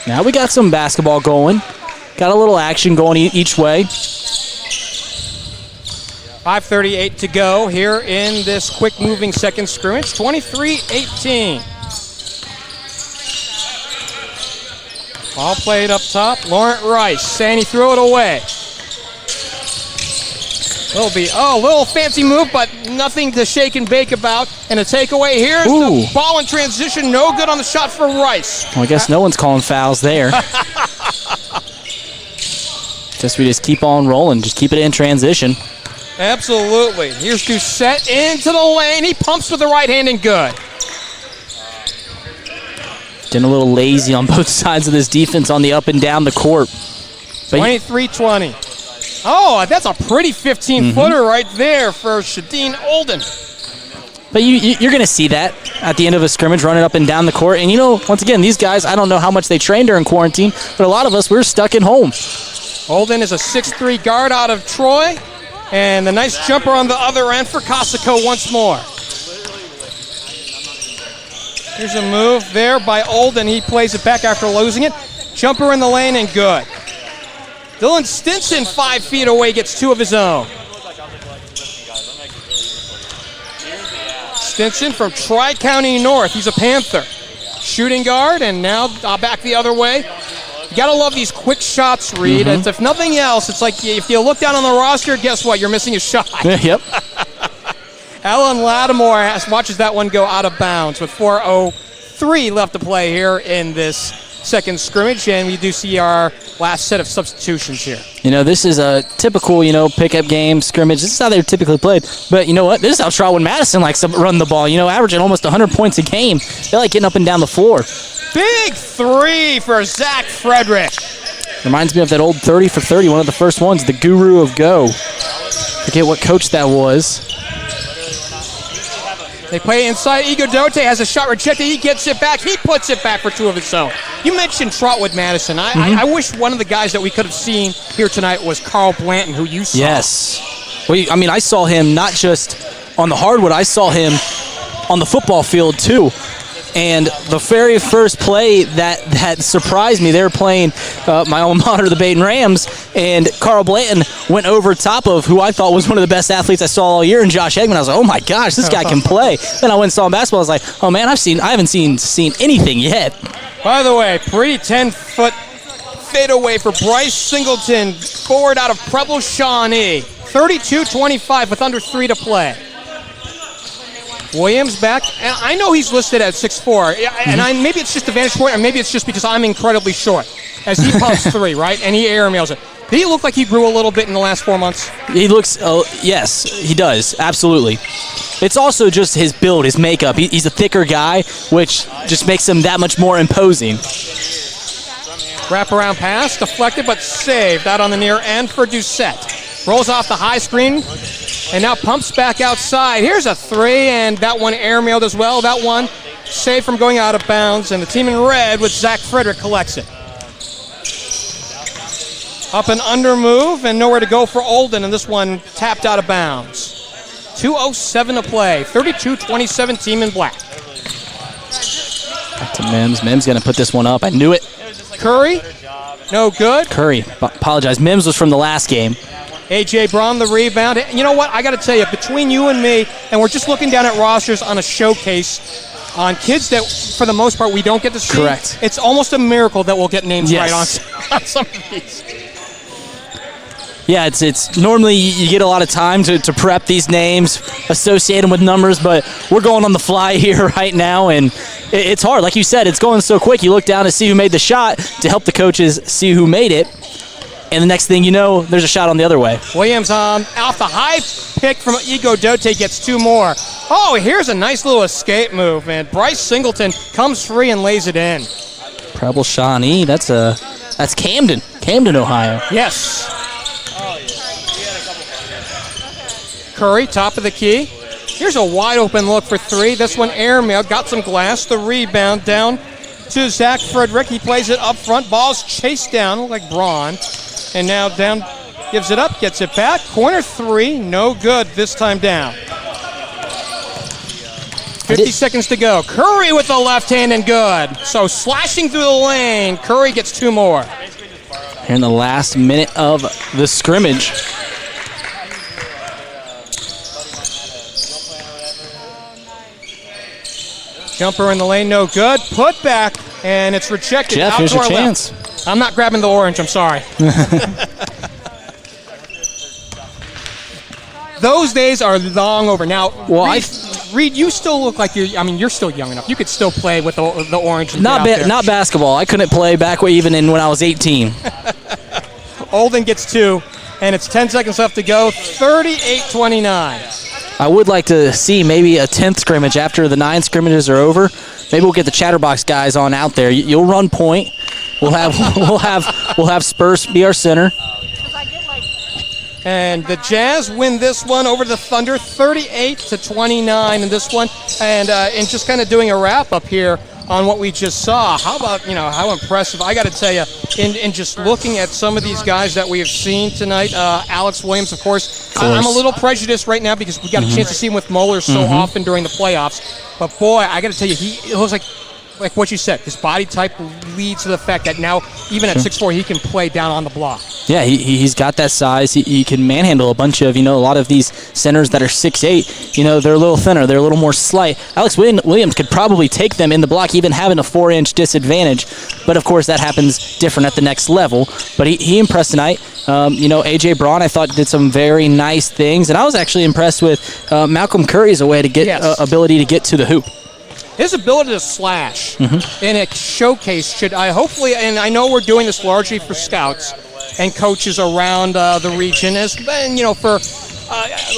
Now we got some basketball going. Got a little action going each way. 5:38 to go here in this quick-moving second scrimmage. 23-18. Ball played up top. Laurent Rice saying he threw it away. Little fancy move, but nothing to shake and bake about. And a takeaway here is the ball in transition. No good on the shot for Rice. Well, I guess no one's calling fouls there. Guess we just keep on rolling. Just keep it in transition. Absolutely. Here's Doucette into the lane. He pumps with the right hand and good. Getting a little lazy on both sides of this defense on the up and down the court. 23-20. Oh, that's a pretty 15-footer right there for Shadeen Olden. But you're going to see that at the end of a scrimmage, running up and down the court. And, once again, these guys, I don't know how much they trained during quarantine, but a lot of us, we're stuck at home. Olden is a 6'3 guard out of Troy. And the nice jumper on the other end for Cosico once more. Here's a move there by Olden. He plays it back after losing it. Jumper in the lane and good. Dylan Stinson 5 feet away gets 2 of his own. Stinson from Tri-County North. He's a Panther. Shooting guard, and now back the other way. You got to love these quick shots, Reed. It's, if nothing else, it's like if you look down on the roster, guess what? You're missing a shot. Yep. Alan Lattimore watches that one go out of bounds with 4:03 left to play here in this second scrimmage, and we do see our last set of substitutions here. This is a typical, pickup game, scrimmage. This is how they're typically played. But you know what? This is how Trotwood Madison likes to run the ball. Averaging almost 100 points a game. They like getting up and down the floor. Big three for Zach Frederick. Reminds me of that old 30 for 30, one of the first ones, the guru of go. Forget what coach that was. They play inside. Igodote has a shot rejected. He gets it back. He puts it back for 2 of his own. You mentioned Trotwood Madison. I wish one of the guys that we could have seen here tonight was Carl Blanton, who you saw. Yes. Well, I saw him not just on the hardwood. I saw him on the football field, too. And the very first play that surprised me, they were playing my alma mater, the Dayton Rams, and Carl Blanton went over top of who I thought was one of the best athletes I saw all year, and Josh Eggman. I was like, oh my gosh, this guy can play. Then I went and saw him basketball. I was like, oh man, I haven't seen anything yet. By the way, pretty 10-foot fadeaway for Bryce Singleton, forward out of Preble Shawnee. 32-25 with under 3 to play. Williams back, and I know he's listed at 6'4", and maybe it's just a vantage point, or maybe it's just because I'm incredibly short, as he pumps 3, right, and he airmails it. Did he look like he grew a little bit in the last 4 months? He looks, yes, he does, absolutely. It's also just his build, his makeup. He's a thicker guy, which just makes him that much more imposing. Wraparound pass, deflected but saved out on the near end for Doucette. Rolls off the high screen. And now pumps back outside. Here's a 3, and that one airmailed as well. That one saved from going out of bounds, and the team in red with Zach Frederick collects it. Up and under move, and nowhere to go for Olden, and this one tapped out of bounds. 2:07 to play. 32-27 team in black. Back to Mims. Mims going to put this one up. I knew it. Curry, no good. Curry, apologize. Mims was from the last game. A.J. Braun, the rebound. You know what? I got to tell you, between you and me, and we're just looking down at rosters on a showcase on kids that, for the most part, we don't get to see. Correct. It's almost a miracle that we'll get names right on some of these. Yeah, it's normally you get a lot of time to prep these names, associate them with numbers, but we're going on the fly here right now, and it's hard. Like you said, it's going so quick. You look down to see who made the shot to help the coaches see who made it. And the next thing you know, there's a shot on the other way. Williams off the high pick from Igodote gets 2 more. Oh, here's a nice little escape move, and Bryce Singleton comes free and lays it in. Preble Shawnee, that's Camden, Ohio. Yes. Curry, top of the key. Here's a wide open look for 3. This one airmail, got some glass. The rebound down to Zach Frederick. He plays it up front. Ball's chased down like Braun. And now down, gives it up, gets it back. Corner 3, no good this time down. 50 seconds to go. Curry with the left hand and good. So slashing through the lane. Curry gets 2 more. Here in the last minute of the scrimmage. Jumper in the lane, no good. Put back, and it's rejected. Jeff, out here's to your our chance. left. I'm not grabbing the orange, I'm sorry. Those days are long over. Now, Well, Reed, you still look like you're still young enough. You could still play with the orange. And not basketball. I couldn't play back even when I was 18. Olden gets 2, and it's 10 seconds left to go. 38-29. I would like to see maybe a 10th scrimmage after the 9 scrimmages are over. Maybe we'll get the Chatterbox guys on out there. You'll run point. We'll have Spurs be our center. And the Jazz win this one over the Thunder, 38-29 in this one. And just kind of doing a wrap up here on what we just saw. How about, how impressive. I got to tell you, in just looking at some of these guys that we have seen tonight, Alex Williams, of course. I'm a little prejudiced right now because we got a chance to see him with Moeller so often during the playoffs. But, boy, I got to tell you, it was like what you said, his body type leads to the fact that now, even at 6'4", he can play down on the block. Yeah, he's got that size. He can manhandle a bunch of, a lot of these centers that are 6'8", they're a little thinner. They're a little more slight. Alex Williams could probably take them in the block, even having a 4-inch disadvantage. But, of course, that happens different at the next level. But he impressed tonight. A.J. Braun, I thought, did some very nice things. And I was actually impressed with Malcolm Curry's way to get ability to get to the hoop. His ability to slash in a showcase should hopefully, and I know we're doing this largely for scouts and coaches around the region, as for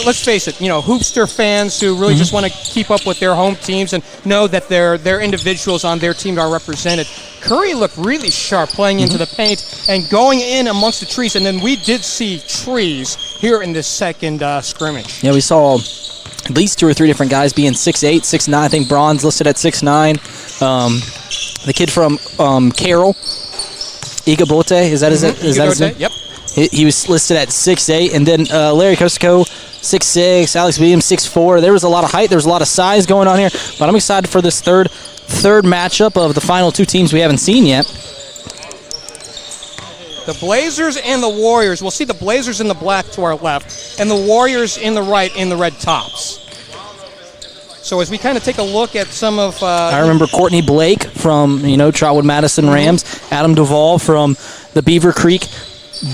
let's face it, hoopster fans who really just want to keep up with their home teams and know that their individuals on their team are represented. Curry looked really sharp playing into the paint and going in amongst the trees, and then we did see trees here in this second scrimmage. Yeah, we saw at least 2 or 3 different guys being 6'8", 6'9". I think Braun's listed at 6'9". The kid from Carroll, Igabote, is that his name? Yep. He was listed at 6'8", and then Larry Kosako, 6'6", Alex Williams, 6'4". There was a lot of height, there was a lot of size going on here, but I'm excited for this third matchup of the final 2 teams we haven't seen yet. The Blazers and the Warriors. We'll see the Blazers in the black to our left and the Warriors in the right in the red tops. So as we kind of take a look at some of... I remember Courtney Blake from, Trotwood Madison Rams, Adam Duvall from the Beaver Creek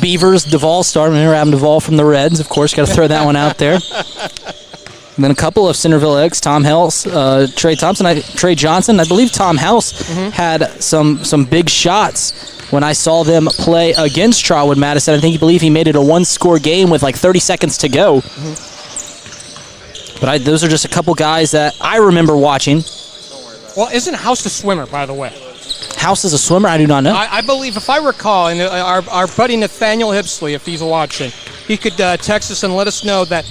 Beavers, Duvall Star. Remember Adam Duvall from the Reds, of course. Got to throw that one out there. And then a couple of Centerville X, Tom House, Trey Johnson. I believe Tom House had some big shots when I saw them play against Trotwood Madison. I believe he made it a 1-score game with like 30 seconds to go. But those are just a couple guys that I remember watching. Well, isn't House a swimmer, by the way? House is a swimmer? I do not know. I believe, if I recall, and our buddy Nathaniel Hipsley, if he's watching, he could text us and let us know that,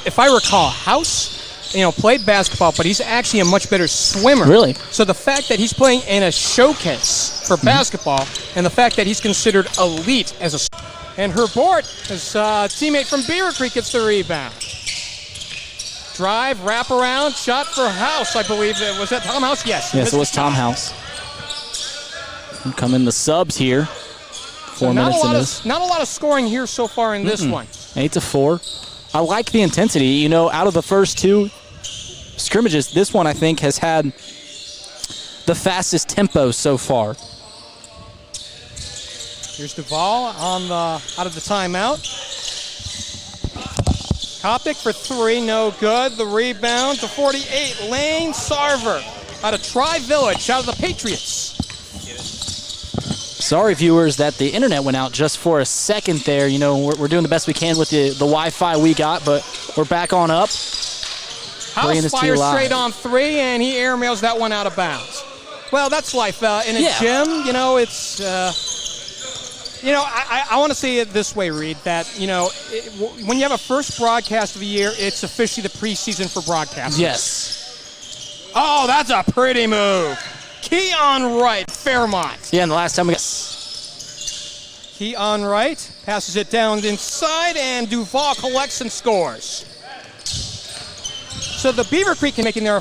if I recall, House... played basketball, but he's actually a much better swimmer. Really? So the fact that he's playing in a showcase for basketball and the fact that he's considered elite as a... And Herbort, his teammate from Beaver Creek, gets the rebound. Drive, wrap around, shot for House, I believe. Was that Tom House? Yes. Yes, it was Tom House. Come in the subs here. 4 minutes in this. Not a lot of scoring here so far in this one. 8-4. I like the intensity. Out of the first 2 scrimmages, this one I think has had the fastest tempo so far. Here's Duvall out of the timeout. Koptic for 3, no good. The rebound to 48, Lane Sarver out of Tri-Village, out of the Patriots. Sorry, viewers, that the internet went out just for a second there. We're doing the best we can with the Wi-Fi we got, but we're back on up. House fires straight on 3, and he airmails that one out of bounds. Well, that's life. In a gym, it's... I want to say it this way, Reed, that, when you have a first broadcast of the year, it's officially the preseason for broadcasters. Yes. Oh, that's a pretty move. Keon Wright, Fairmont. Yeah, and the last time we got... Keon Wright passes it down inside, and Duvall collects and scores. So the Beaver Creek can making their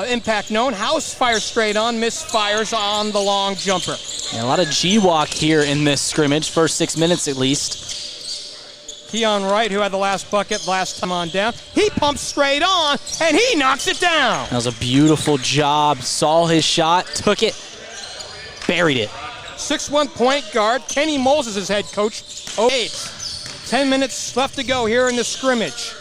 impact known. House fires straight on, misfires on the long jumper. Yeah, a lot of G-walk here in this scrimmage, first 6 minutes at least. Keon Wright, who had the last bucket last time on down, he pumps straight on, and he knocks it down. That was a beautiful job. Saw his shot, took it, buried it. 6'1" point guard. Kenny Moles is his head coach. 8. 10 minutes left to go here in the scrimmage.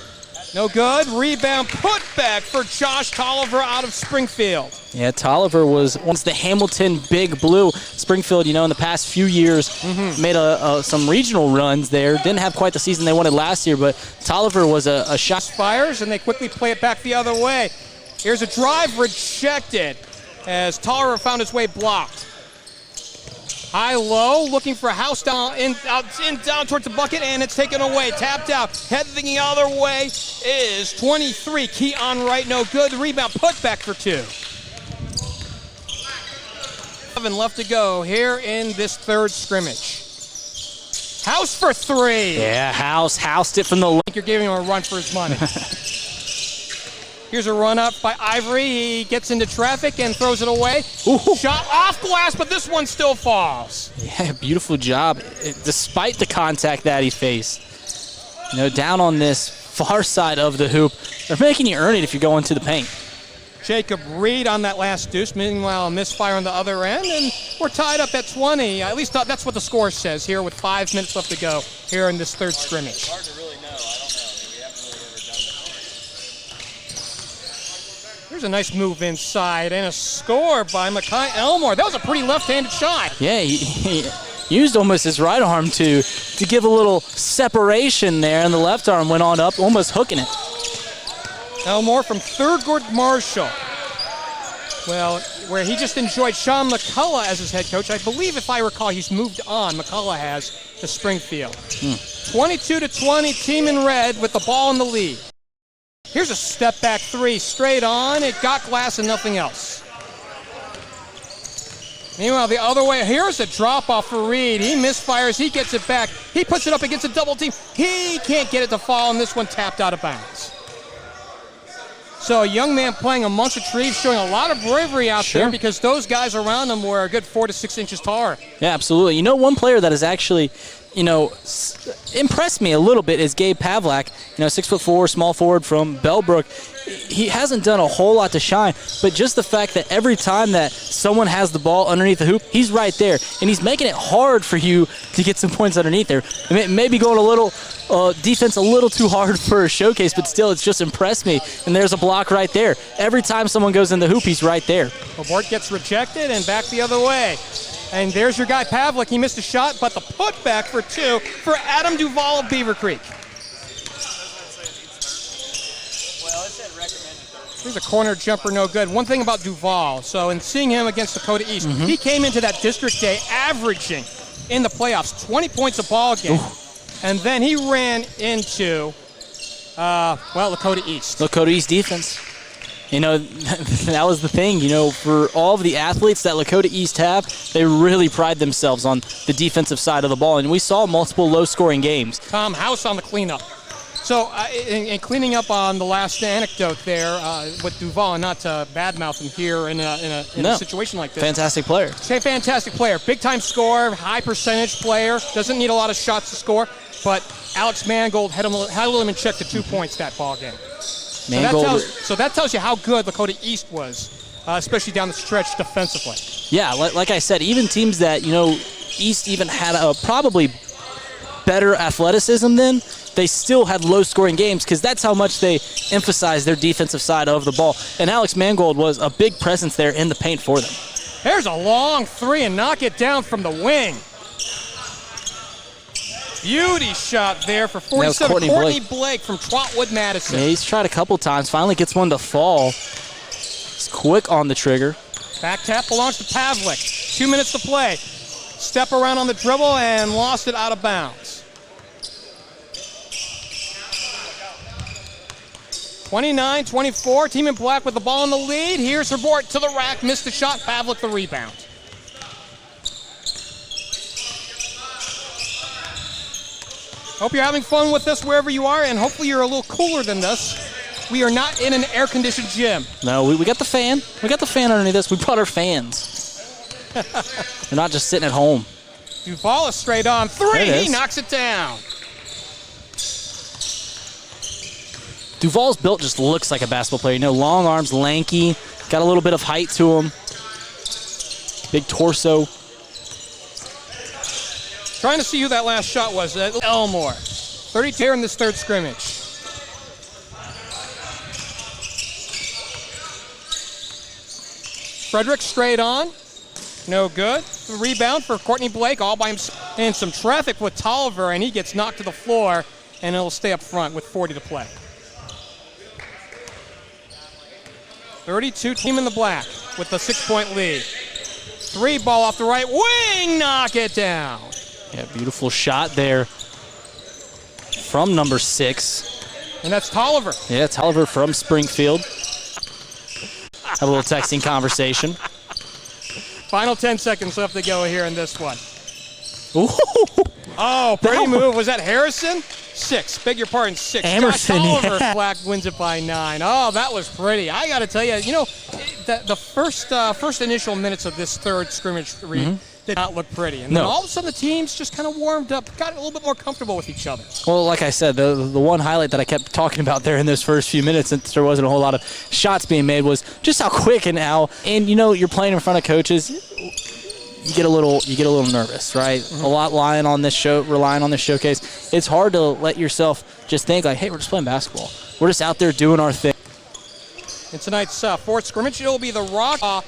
No good. Rebound put back for Josh Tolliver out of Springfield. Yeah, Tolliver was once the Hamilton Big Blue. Springfield, in the past few years, made some regional runs there. Didn't have quite the season they wanted last year, but Tolliver was a shot. Fires, and they quickly play it back the other way. Here's a drive rejected as Tolliver found his way blocked. High-low, looking for House down towards the bucket, and it's taken away. Tapped out. Heading the other way is 23. Keon Wright, no good. The rebound put back for 2. 7 left to go here in this third scrimmage. House for 3. Yeah, housed it from the left. I think you're giving him a run for his money. Here's a run up by Ivory. He gets into traffic and throws it away. Ooh. Shot off glass, but this one still falls. Yeah, beautiful job. Despite the contact that he faced. Down on this far side of the hoop, they're making you earn it if you go into the paint. Jacob Reed on that last deuce. Meanwhile, a misfire on the other end, and we're tied up at 20. At least that's what the score says here with 5 minutes left to go here in this third scrimmage. Hard to really know. I don't know. We haven't really ever done that. Here's a nice move inside and a score by Mekhi Elmore. That was a pretty left-handed shot. Yeah, he used almost his right arm to give a little separation there, and the left arm went on up, almost hooking it. Elmore from Thurgood Marshall. Well, where he just enjoyed Sean McCullough as his head coach. I believe, if I recall, he's moved on. McCullough has to Springfield. 22-20, team in red with the ball in the lead. Here's a step-back 3, straight on. It got glass and nothing else. Meanwhile, the other way, here's a drop-off for Reed. He misfires, he gets it back. He puts it up against a double team. He can't get it to fall, and this one tapped out of bounds. So a young man playing amongst the trees, showing a lot of bravery out there because those guys around him were a good 4 to 6 inches taller. Yeah, absolutely. One player that has actually, impressed me a little bit is Gabe Pavlak, 6'4", small forward from Bellbrook. He hasn't done a whole lot to shine, but just the fact that every time that someone has the ball underneath the hoop, he's right there, and he's making it hard for you to get some points underneath there. Maybe going a little defense a little too hard for a showcase, but still, it's just impressed me. And there's a block right there. Every time someone goes in the hoop, he's right there. Labort gets rejected and back the other way. And there's your guy, Pavlik. He missed a shot, but the putback for 2 for Adam Duvall of Beaver Creek. Here's a corner jumper, no good. One thing about Duvall, so in seeing him against Dakota East, he came into that district day averaging in the playoffs 20 points a ball game. And then he ran into, Dakota East. Dakota East defense. That was the thing, for all of the athletes that Lakota East have, they really pride themselves on the defensive side of the ball. And we saw multiple low-scoring games. Tom House on the cleanup. So, in cleaning up on the last anecdote there with Duvall, and not to badmouth him here in a situation like this. Fantastic player. Fantastic player. Big-time scorer, high-percentage player. Doesn't need a lot of shots to score. But Alex Mangold had him in check to 2 points that ball game. So that tells you how good Lakota East was, especially down the stretch defensively. Yeah, like I said, even teams that, East even had a probably better athleticism than, they still had low-scoring games because that's how much they emphasize their defensive side of the ball. And Alex Mangold was a big presence there in the paint for them. There's a long 3 and knock it down from the wing. Beauty shot there for 47. Courtney Blake from Trotwood Madison. Yeah, he's tried a couple times. Finally gets one to fall. He's quick on the trigger. Back tap belongs to Pavlik. 2 minutes to play. Step around on the dribble and lost it out of bounds. 29-24. Team in black with the ball in the lead. Here's Herbort to the rack. Missed the shot. Pavlik the rebound. Hope you're having fun with this wherever you are, and hopefully you're a little cooler than this We are not in an air-conditioned gym. No, we got the fan. We got the fan underneath us. We brought our fans. We're not just sitting at home. Duval is straight on three. He knocks it down. Duval's built just looks like a basketball player. You know, long arms, lanky, got a little bit of height to him. Big torso. Trying to see who that last shot was. Elmore. 32 here in this third scrimmage. Frederick straight on. No good. The rebound for Courtney Blake all by himself. And some traffic with Tolliver, and he gets knocked to the floor, and it'll stay up front with 40 to play. 32, team in the black with the 6-point lead. Three ball off the right wing, knock it down. Yeah, beautiful shot there from number 6. And that's Tolliver. Yeah, Tolliver from Springfield. Have a little texting conversation. Final 10 seconds left to go here in this one. Ooh. Oh, pretty move. Was that Harrison? 6. Beg your pardon, 6. Emerson, Josh Tolliver yeah. Black wins it by 9. Oh, that was pretty. I got to tell you, the first initial minutes of this third scrimmage did not look pretty. And then all of a sudden the teams just kind of warmed up, got a little bit more comfortable with each other. Well, like I said, the one highlight that I kept talking about there in those first few minutes, since there wasn't a whole lot of shots being made, was just how quick and you're playing in front of coaches. You get a little nervous, right? A lot relying on this showcase. It's hard to let yourself just think like, hey, we're just playing basketball. We're just out there doing our thing. In tonight's fourth scrimmage, it will be the Rock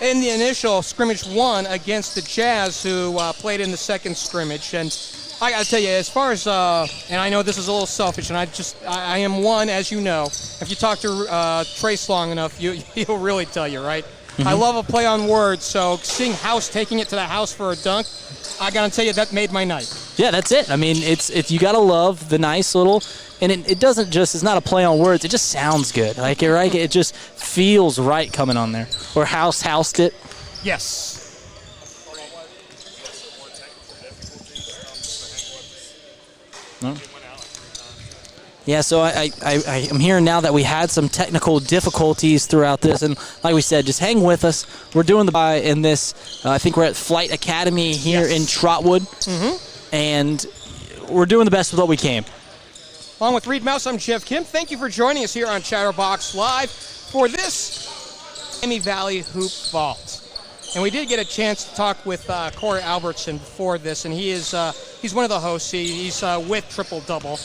in the initial scrimmage 1 against the Jazz, who played in the second scrimmage. And I got to tell you, as far as, and I know this is a little selfish, and I am one, as you know. If you talk to Trace long enough, he'll really tell you, right? I love a play on words, so seeing House taking it to the house for a dunk, I got to tell you, that made my night. Yeah, that's it. I mean, it's you got to love the nice little, and it doesn't just, it's not a play on words, it just sounds good. Like, right? It just feels right coming on there. Or housed it. Yes. No? Yeah, so I'm hearing now that we had some technical difficulties throughout this, and like we said, just hang with us. We're doing in this. I think we're at Flight Academy here in Trotwood, and we're doing the best with what we can. Along with Reed Mouse, I'm Jeff Kim. Thank you for joining us here on Chatterbox Live for this Miami Valley Hoop Vault. And we did get a chance to talk with Corey Albertson before this, and he's one of the hosts. He's with Triple Double.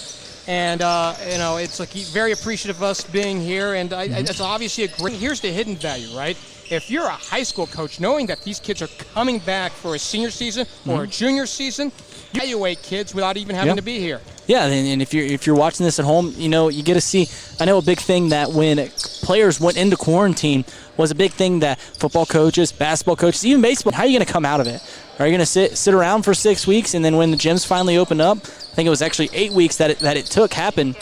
And, it's like very appreciative of us being here, and it's obviously a great. Here's the hidden value, right? If you're a high school coach, knowing that these kids are coming back for a senior season or a junior season, you evaluate kids without even having to be here. Yeah, and if you're watching this at home, you get to see. I know a big thing that when players went into quarantine was a big thing that football coaches, basketball coaches, even baseball. How are you going to come out of it? Are you going to sit around for 6 weeks, and then when the gyms finally open up, I think it was actually 8 weeks that it happened.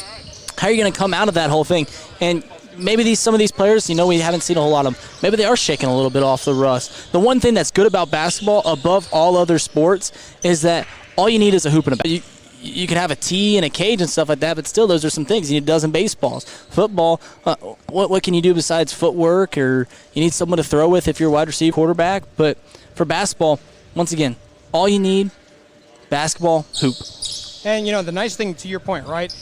How are you going to come out of that whole thing? And maybe some of these players, we haven't seen a whole lot of them. Maybe they are shaking a little bit off the rust. The one thing that's good about basketball above all other sports is that all you need is a hoop and a bat. You can have a tee and a cage and stuff like that, but still, those are some things. You need a dozen baseballs. Football, what can you do besides footwork? Or you need someone to throw with if you're a wide receiver quarterback. But for basketball, once again, all you need, basketball, hoop. And, the nice thing, to your point, right,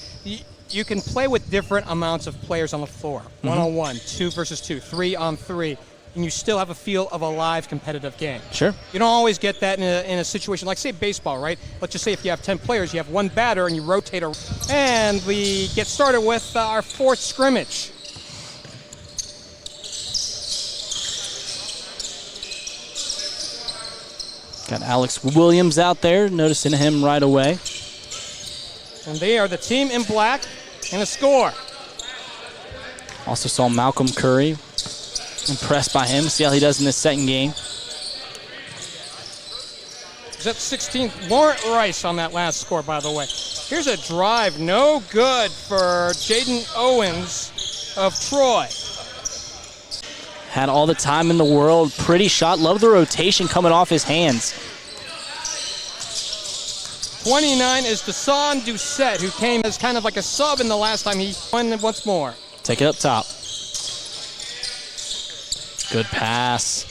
you can play with different amounts of players on the floor. 1-on-1, 2 versus 2, 3-on-3, and you still have a feel of a live competitive game. Sure. You don't always get that in a situation like, say, baseball, right? Let's just say if you have 10 players, you have one batter, and you rotate around. And we get started with our fourth scrimmage. Got Alex Williams out there, noticing him right away. And they are the team in black, and a score. Also saw Malcolm Curry. Impressed by him. See how he does in this second game. He's at 16th. Laurent Rice on that last score, by the way. Here's a drive. No good for Jaden Owens of Troy. Had all the time in the world. Pretty shot. Love the rotation coming off his hands. 29 is Desan Doucette, who came as kind of like a sub in the last time he won once more. Take it up top. Good pass.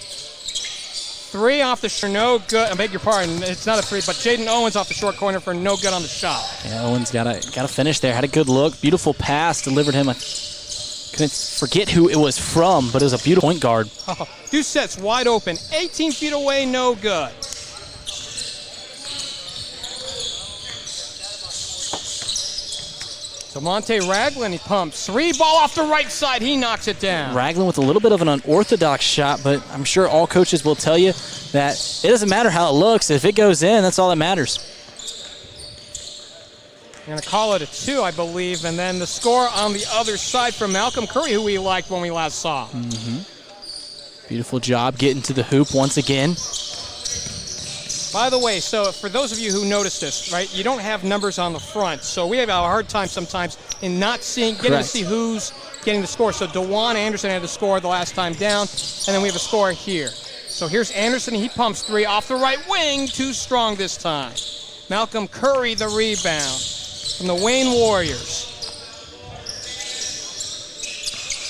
3 off the short, no good. I beg your pardon, it's not a 3, but Jaden Owens off the short corner for no good on the shot. Yeah, Owens got a finish there. Had a good look. Beautiful pass. Delivered him. I couldn't forget who it was from, but it was a beautiful point guard. Oh, Doucette's wide open. 18 feet away, no good. DeMonte Ragland, he pumps. 3, ball off the right side. He knocks it down. Ragland with a little bit of an unorthodox shot, but I'm sure all coaches will tell you that it doesn't matter how it looks. If it goes in, that's all that matters. They're going to call it a 2, I believe. And then the score on the other side from Malcolm Curry, who we liked when we last saw. Beautiful job getting to the hoop once again. By the way, so for those of you who noticed this, right, you don't have numbers on the front. So we have a hard time sometimes in not getting to see who's getting the score. So DeJuan Anderson had the score the last time down, and then we have a score here. So here's Anderson. He pumps 3 off the right wing. Too strong this time. Malcolm Curry the rebound from the Wayne Warriors.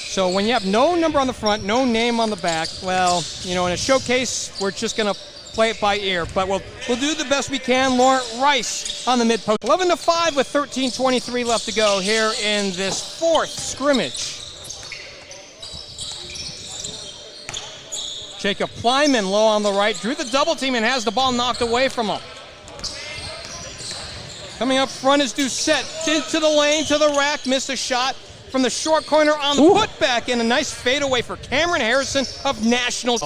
So when you have no number on the front, no name on the back, well, you know, in a showcase, we're just going to play it by ear, but we'll do the best we can. Laurent Rice on the mid post. 11-5 with 13:23 left to go here in this 4th scrimmage. Jacob Plyman low on the right, drew the double team and has the ball knocked away from him. Coming up front is Doucette, into the lane, to the rack, missed a shot from the short corner on the putback, and a nice fadeaway for Cameron Harrison of National.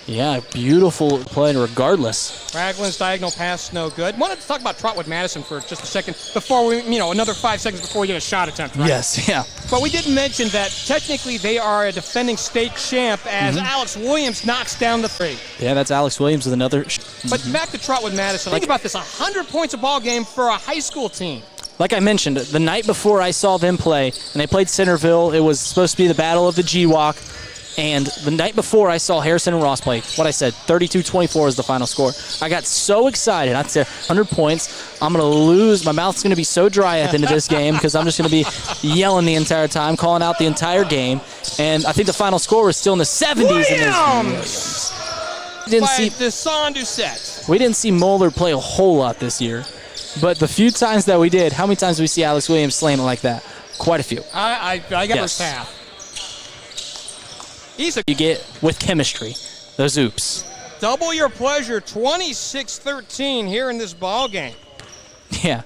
Yeah, beautiful play regardless. Ragland's diagonal pass, no good. Wanted to talk about Trotwood Madison for just a second before we, another 5 seconds before we get a shot attempt, right? Yes, yeah. But we did mention that technically they are a defending state champ as Alex Williams knocks down the 3. Yeah, that's Alex Williams with another. But back to Trotwood Madison. Think about this, 100 points a ball game for a high school team. Like I mentioned, the night before I saw them play, and they played Centerville, it was supposed to be the battle of the G-Walk. And the night before I saw Harrison and Ross play, what I said, 32-24 is the final score. I got so excited. I said, 100 points. I'm going to lose. My mouth's going to be so dry at the end of this game because I'm just going to be yelling the entire time, calling out the entire game. And I think the final score was still in the 70s. Williams! We didn't see Moeller play a whole lot this year. But the few times that we did, how many times did we see Alex Williams slam it like that? Quite a few. I got his half. You get with chemistry, those oops. Double your pleasure, 26-13 here in this ball game. Yeah.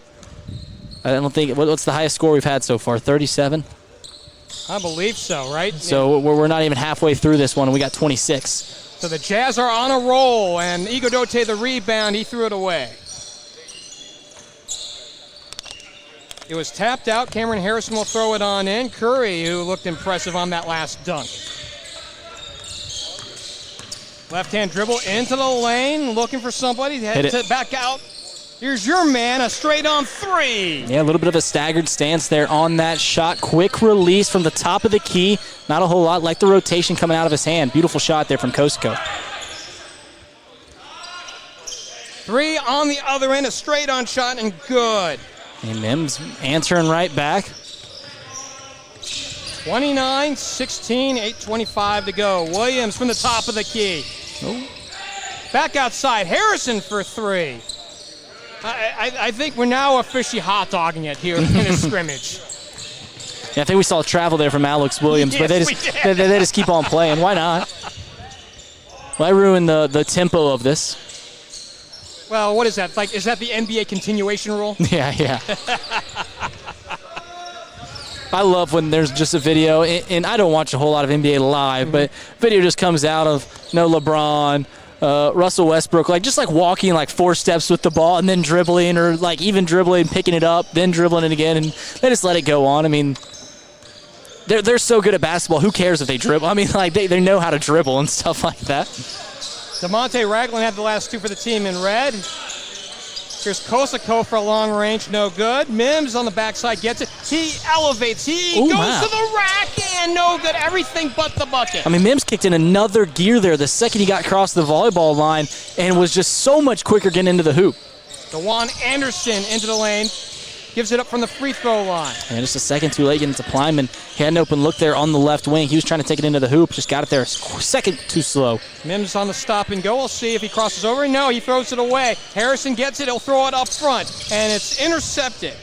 I don't think, what's the highest score we've had so far, 37? I believe so, right? So we're not even halfway through this one, and we got 26. So the Jazz are on a roll, and Igodote the rebound, he threw it away. It was tapped out. Cameron Harrison will throw it on in. Curry, who looked impressive on that last dunk. Left-hand dribble into the lane, looking for somebody. Head to back out. Here's your man, a straight-on 3. Yeah, a little bit of a staggered stance there on that shot. Quick release from the top of the key. Not a whole lot, like the rotation coming out of his hand. Beautiful shot there from coast to coast. 3 on the other end, a straight-on shot, and good. And Mims answering right back. 29-16, 8:25 to go. Williams from the top of the key. Back outside, Harrison for 3. I think we're now officially hot-dogging it here in this scrimmage. Yeah, I think we saw travel there from Alex Williams, Yes, but they just keep on playing. Why not? Why ruin the tempo of this? Well, what is that? Like, is that the NBA continuation rule? Yeah. I love when there's just a video, and I don't watch a whole lot of NBA live, but video just comes out of LeBron, Russell Westbrook, just walking 4 steps with the ball and then dribbling, or even dribbling, picking it up, then dribbling it again, and they just let it go on. I mean, they're so good at basketball. Who cares if they dribble? I mean, they know how to dribble and stuff like that. DeMonte Ragland had the last 2 for the team in red. Here's Kosako for a long range, no good. Mims on the backside gets it. He elevates. He goes to the rack, and no good. Everything but the bucket. I mean, Mims kicked in another gear there the second he got across the volleyball line and was just so much quicker getting into the hoop. DeJuan Anderson into the lane. gives it up from the free throw line. And just a second too late getting to Plyman. He had an open look there on the left wing. He was trying to take it into the hoop, just got it there a second too slow. Mims on the stop and go. We'll see if he crosses over. No, he throws it away. Harrison gets it. He'll throw it up front, and it's intercepted.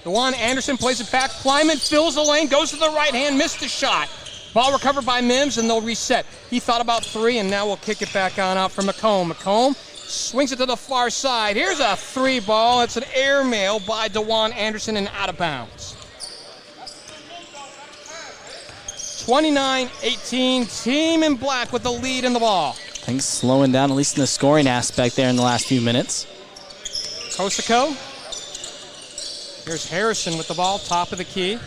DeJuan Anderson plays it back. Plyman fills the lane, goes to the right hand, missed the shot. Ball recovered by Mims, and they'll reset. He thought about three, and now we'll kick it back on out for McComb. McComb swings it to the far side. Here's a three ball. It's an airmail by DeJuan Anderson and out of bounds. 29-18, team in black with the lead in the ball. Things slowing down, at least in the scoring aspect there in the last few minutes. Kosako. Here's Harrison with the ball, top of the key.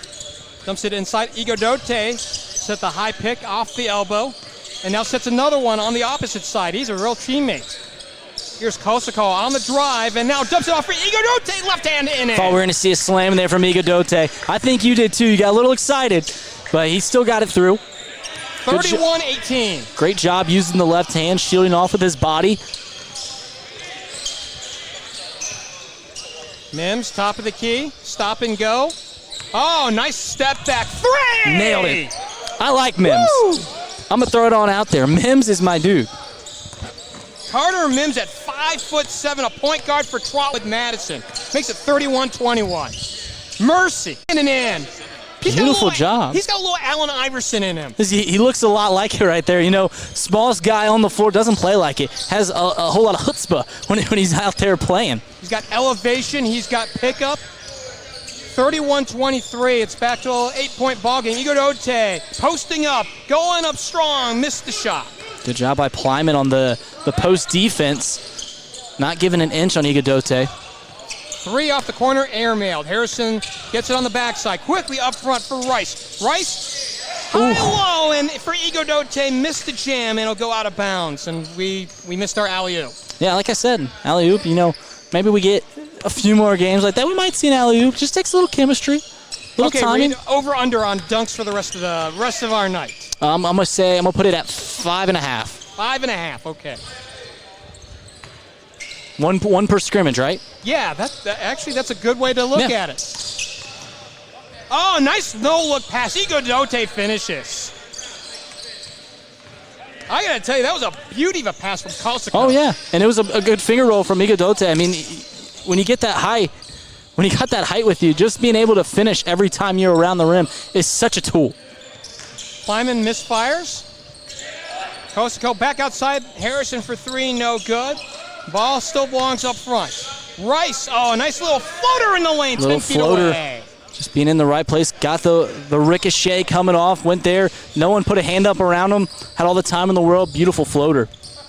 Dumps it inside. Iguodate set the high pick off the elbow. And now sets another one on the opposite side. He's a real teammate. Here's Kosako on the drive, and now dumps it off for Iguodate, left hand in it. Thought we were going to see a slam there from Iguodate. I think you did too. You got a little excited, but he still got it through. 31-18. Great job using the left hand, shielding off with his body. Mims, top of the key, stop and go. Oh, nice step back. Three! Nailed it. I like Mims. Woo! I'm going to throw it on out there. Mims is my dude. Carter Mims at 5'7", a point guard for Trotwood Madison. Makes it 31-21. Mercy. In and in. Beautiful job. He's got a little Allen Iverson in him. He looks a lot like it right there. You know, smallest guy on the floor, doesn't play like it. Has a whole lot of chutzpah when he's out there playing. He's got elevation. He's got pickup. 31-23. It's back to an 8-point ball game. Iguodate posting up, going up strong, missed the shot. Good job by Plyman on the post defense. Not giving an inch on Iguodate. Three off the corner, airmailed. Harrison gets it on the backside. Quickly up front for Rice. Rice, high low, and for Iguodate, missed the jam, and it'll go out of bounds. And we missed our alley-oop. Yeah, like I said, alley-oop, you know, maybe we get a few more games like that. We might see an alley-oop. Just takes a little chemistry, little timing. Reed, over-under on dunks for the rest of our night. I'm going to put it at 5.5. 5.5, okay. One per scrimmage, right? Yeah, actually that's a good way to look at it. Oh, nice no-look pass. Iguodate finishes. I got to tell you, that was a beauty of a pass from Kosako. Oh, yeah, and it was a good finger roll from Iguodate. I mean, when you get that height, when you got that height with you, just being able to finish every time you're around the rim is such a tool. Plyman misfires. Kosako back outside. Harrison for three, no good. Ball still belongs up front. Rice, oh, a nice little floater in the lane, 10 feet away. Just being in the right place, got the ricochet coming off, went there. No one put a hand up around him, had all the time in the world. Beautiful floater.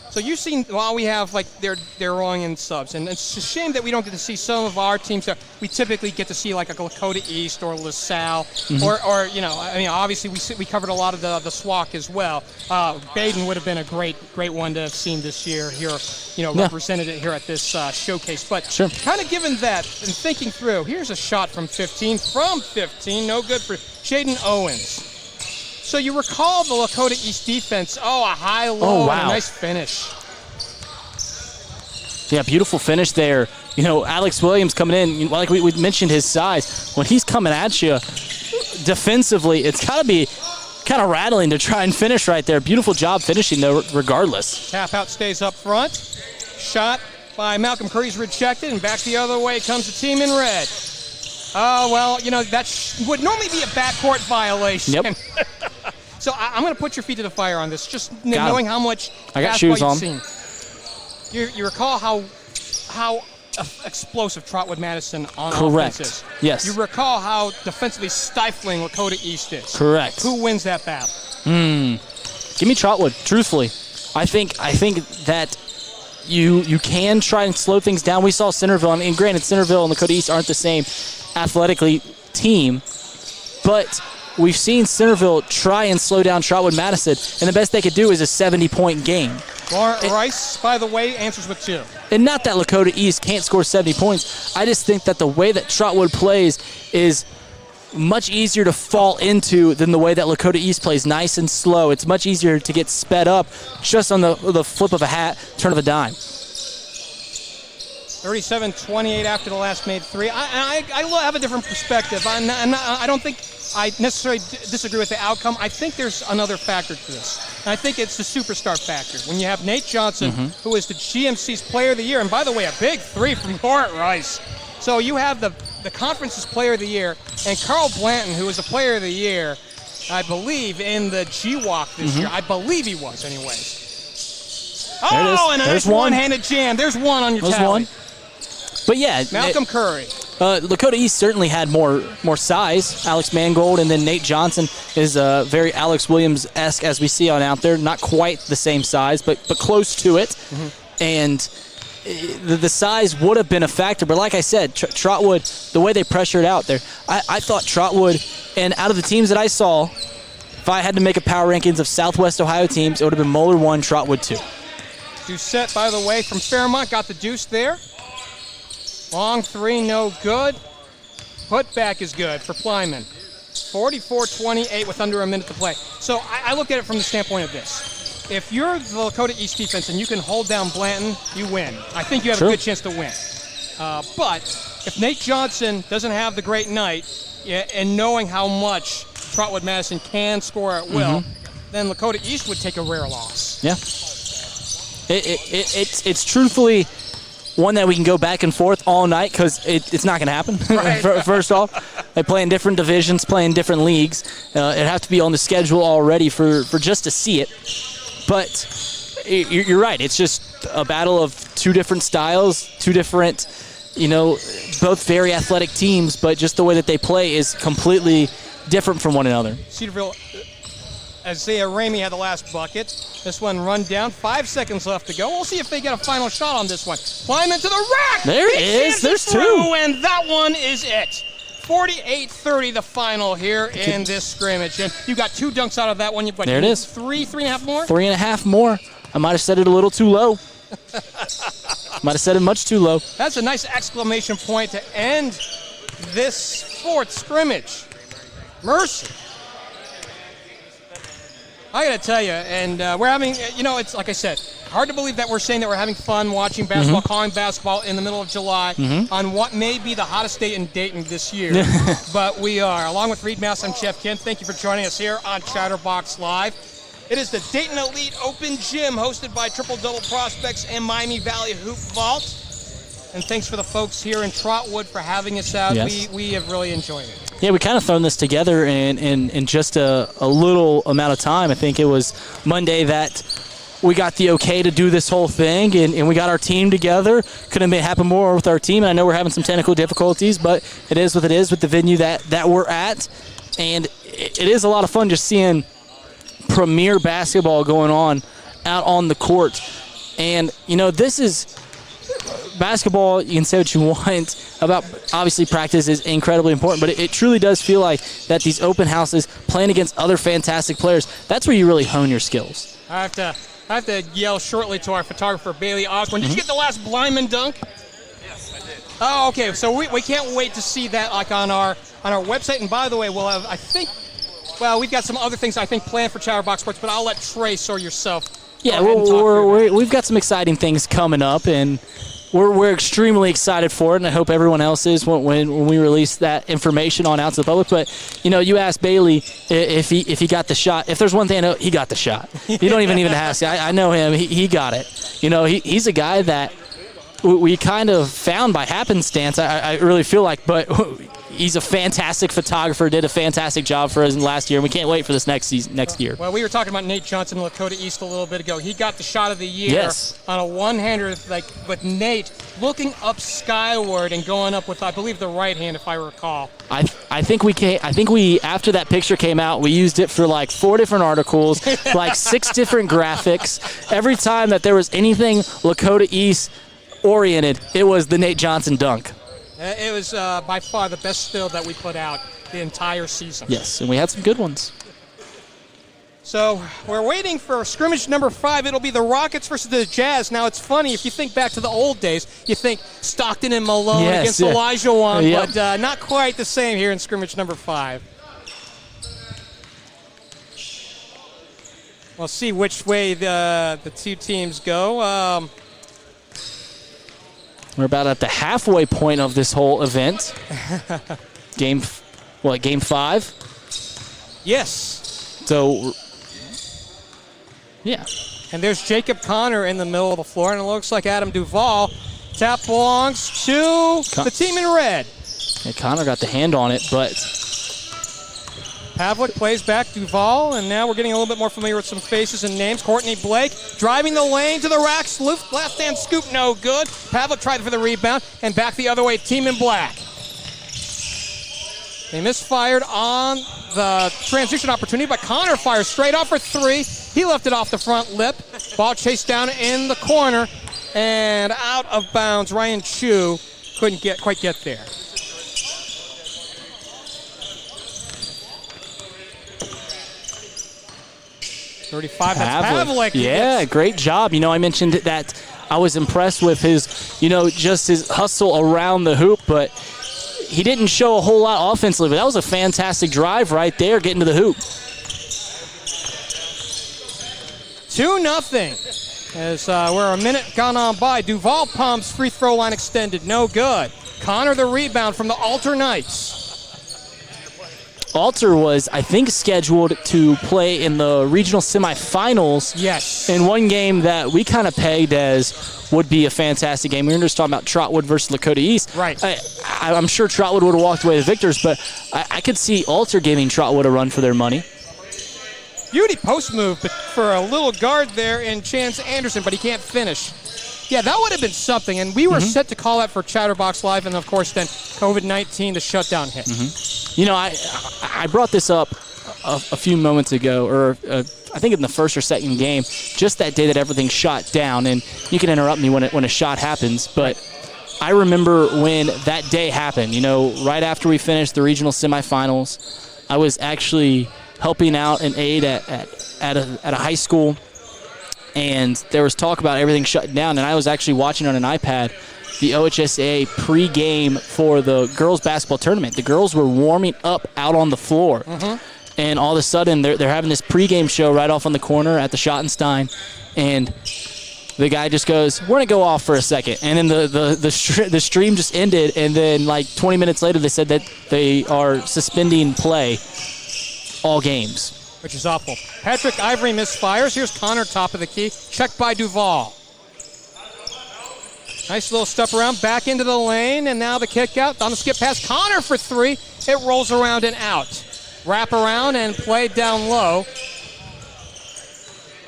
So you've seen, while we have like they're rolling in subs, and it's a shame that we don't get to see some of our teams that we typically get to see, like a Lakota East or LaSalle, or you know, I mean, obviously we covered a lot of the SWAC as well. Dayton would have been a great one to have seen this year here, you know, represented it here at this showcase. But kind of given that and thinking through, here's a shot from 15, no good for Jaden Owens. So you recall the Lakota East defense. Oh, a high-low and a nice finish. Yeah, beautiful finish there. You know, Alex Williams coming in, like we mentioned his size. When he's coming at you defensively, it's got to be kind of rattling to try and finish right there. Beautiful job finishing, though, regardless. Tap out stays up front. Shot by Malcolm Curry's rejected, and back the other way comes the team in red. Oh, well, you know, that would normally be a backcourt violation. Yep. So I'm going to put your feet to the fire on this, just knowing how much I got shoes on. Seen. You recall how explosive Trotwood Madison on offense is. Yes. You recall how defensively stifling Lakota East is. Correct. Who wins that battle? Give me Trotwood, truthfully. I think that you can try and slow things down. We saw Centerville. I mean, granted, Centerville and Lakota East aren't the same athletically team, but we've seen Centerville try and slow down Trotwood Madison, and the best they could do is a 70-point game. Rice, by the way, answers with 2. And not that Lakota East can't score 70 points. I just think that the way that Trotwood plays is much easier to fall into than the way that Lakota East plays, nice and slow. It's much easier to get sped up just on the flip of a hat, turn of a dime. 37-28 after the last made three. I have a different perspective. I don't think I necessarily disagree with the outcome. I think there's another factor to this. And I think it's the superstar factor. When you have Nate Johnson, who is the GMC's Player of the Year, and by the way, a big three from Court Rice. So you have the conference's Player of the Year, and Carl Blanton, who was the Player of the Year, I believe, in the G-Walk this year. I believe he was, anyways. Oh, and a nice one-handed jam. There's one on your tally. But yeah, Malcolm Curry. Lakota East certainly had more size. Alex Mangold, and then Nate Johnson is very Alex Williams-esque, as we see on out there. Not quite the same size, but close to it. And the size would have been a factor. But like I said, Trotwood, the way they pressured out there, I thought Trotwood, and out of the teams that I saw, if I had to make a power rankings of Southwest Ohio teams, it would have been Moeller 1, Trotwood 2. Doucette, by the way, from Fairmont, got the deuce there. Long three, no good. Putback is good for Plyman. 44-28 with under a minute to play. So I look at it from the standpoint of this. If you're the Lakota East defense and you can hold down Blanton, you win. I think you have a good chance to win. But if Nate Johnson doesn't have the great night, and knowing how much Trotwood Madison can score at will, then Lakota East would take a rare loss. Yeah. It's truthfully one that we can go back and forth all night because it's not going to happen. Right. First off, they play in different divisions, play in different leagues. It'd have to be on the schedule already for just to see it. But you're right. It's just a battle of two different styles, two different, both very athletic teams, but just the way that they play is completely different from one another. Cedarville, Isaiah Ramey had the last bucket. This one run down. 5 seconds left to go. We'll see if they get a final shot on this one. Climb into the rack. There it is. There's two. And that one is it. 48-30 the final here in this scrimmage. And you got two dunks out of that one. You've got there it is. Three and a half more? 3.5 more. I might have said it a little too low. Might have said it much too low. That's a nice exclamation point to end this fourth scrimmage. Mercy. I got to tell you, and we're having, it's like I said, hard to believe that we're saying that we're having fun watching basketball, calling basketball in the middle of July on what may be the hottest day in Dayton this year. But we are. Along with Reed Mouse, I'm Jeff Kent. Thank you for joining us here on Chatterbox Live. It is the Dayton Elite Open Gym hosted by Triple Double Prospects and Miami Valley Hoop Vault. And thanks for the folks here in Trotwood for having us out. Yes. We have really enjoyed it. Yeah, we kind of thrown this together in just a little amount of time. I think it was Monday that we got the okay to do this whole thing, and we got our team together. Couldn't happen more with our team, and I know we're having some technical difficulties, but it is what it is with the venue that we're at. And it is a lot of fun just seeing premier basketball going on out on the court. And, this is basketball. You can say what you want about, obviously practice is incredibly important, but it truly does feel like that these open houses, playing against other fantastic players, that's where you really hone your skills. I have to yell shortly to our photographer, Bailey Osborne. Did you get the last Blyman dunk? Yes, I did. Oh, okay. So we can't wait to see that on our website. And by the way, we'll have, we've got some other things I think planned for Chatterbox Sports, but I'll let Trace or yourself. Yeah, we've got some exciting things coming up, and we're extremely excited for it, and I hope everyone else is when we release that information on out to the public. But you asked Bailey if he got the shot. If there's one thing I know, he got the shot. You don't even ask. I know him. He got it. He's a guy that we kind of found by happenstance. I really feel like, but he's a fantastic photographer. Did a fantastic job for us last year, and we can't wait for this next year. Well, we were talking about Nate Johnson, Lakota East, a little bit ago. He got the shot of the year on a one-hander, with Nate looking up skyward and going up with, I believe, the right hand, if I recall. I think we after that picture came out, we used it for like 4 different articles, like 6 different graphics. Every time that there was anything Lakota East oriented, it was the Nate Johnson dunk. It was by far the best still that we put out the entire season. Yes, and we had some good ones. So we're waiting for scrimmage number 5. It'll be the Rockets versus the Jazz. Now, it's funny, if you think back to the old days, you think Stockton and Malone against Elijah Wan, but not quite the same here in scrimmage number 5. We'll see which way the two teams go. We're about at the halfway point of this whole event. Game 5? Yes. So, yeah. And there's Jacob Connor in the middle of the floor, and it looks like Adam Duvall. Tap belongs to the team in red. Yeah, Connor got the hand on it, but Pavlik plays back Duvall, and now we're getting a little bit more familiar with some faces and names. Courtney Blake driving the lane to the rack, left-hand scoop, no good. Pavlik tried for the rebound, and back the other way, team in black. They misfired on the transition opportunity, but Connor fires straight off for 3. He left it off the front lip. Ball chased down in the corner, and out of bounds. Ryan Chu couldn't quite get there. .35, that's Pavlik. Yeah, great job. I mentioned that I was impressed with his, just his hustle around the hoop, but he didn't show a whole lot offensively, but that was a fantastic drive right there, getting to the hoop. 2-0 as we're a minute gone on by. Duvall pumps, free throw line extended, no good. Connor the rebound from the Alter Knights. Alter was, I think, scheduled to play in the regional semifinals. Yes. In one game that we kind of pegged as would be a fantastic game. We were just talking about Trotwood versus Lakota East. Right. I'm sure Trotwood would have walked away the victors, but I could see Alter giving Trotwood a run for their money. Beauty post move but for a little guard there in Chance Anderson, but he can't finish. Yeah, that would have been something, and we were set to call that for Chatterbox Live, and of course then COVID-19, the shutdown hit. I brought this up a few moments ago, or I think in the first or second game, just that day that everything shot down, and you can interrupt me when a shot happens, but I remember when that day happened, right after we finished the regional semifinals, I was actually helping out an aide at a high school, and there was talk about everything shutting down, and I was actually watching on an iPad the OHSAA pregame for the girls basketball tournament. The girls were warming up out on the floor, and all of a sudden they're having this pregame show right off on the corner at the Schottenstein, and the guy just goes, "We're gonna go off for a second," and then the stream just ended, and then like 20 minutes later they said that they are suspending play all games. Which is awful. Patrick Ivory misfires. Here's Connor, top of the key. Checked by Duvall. Nice little step around, back into the lane, and now the kick out. On the skip pass, Connor for 3. It rolls around and out. Wrap around and play down low.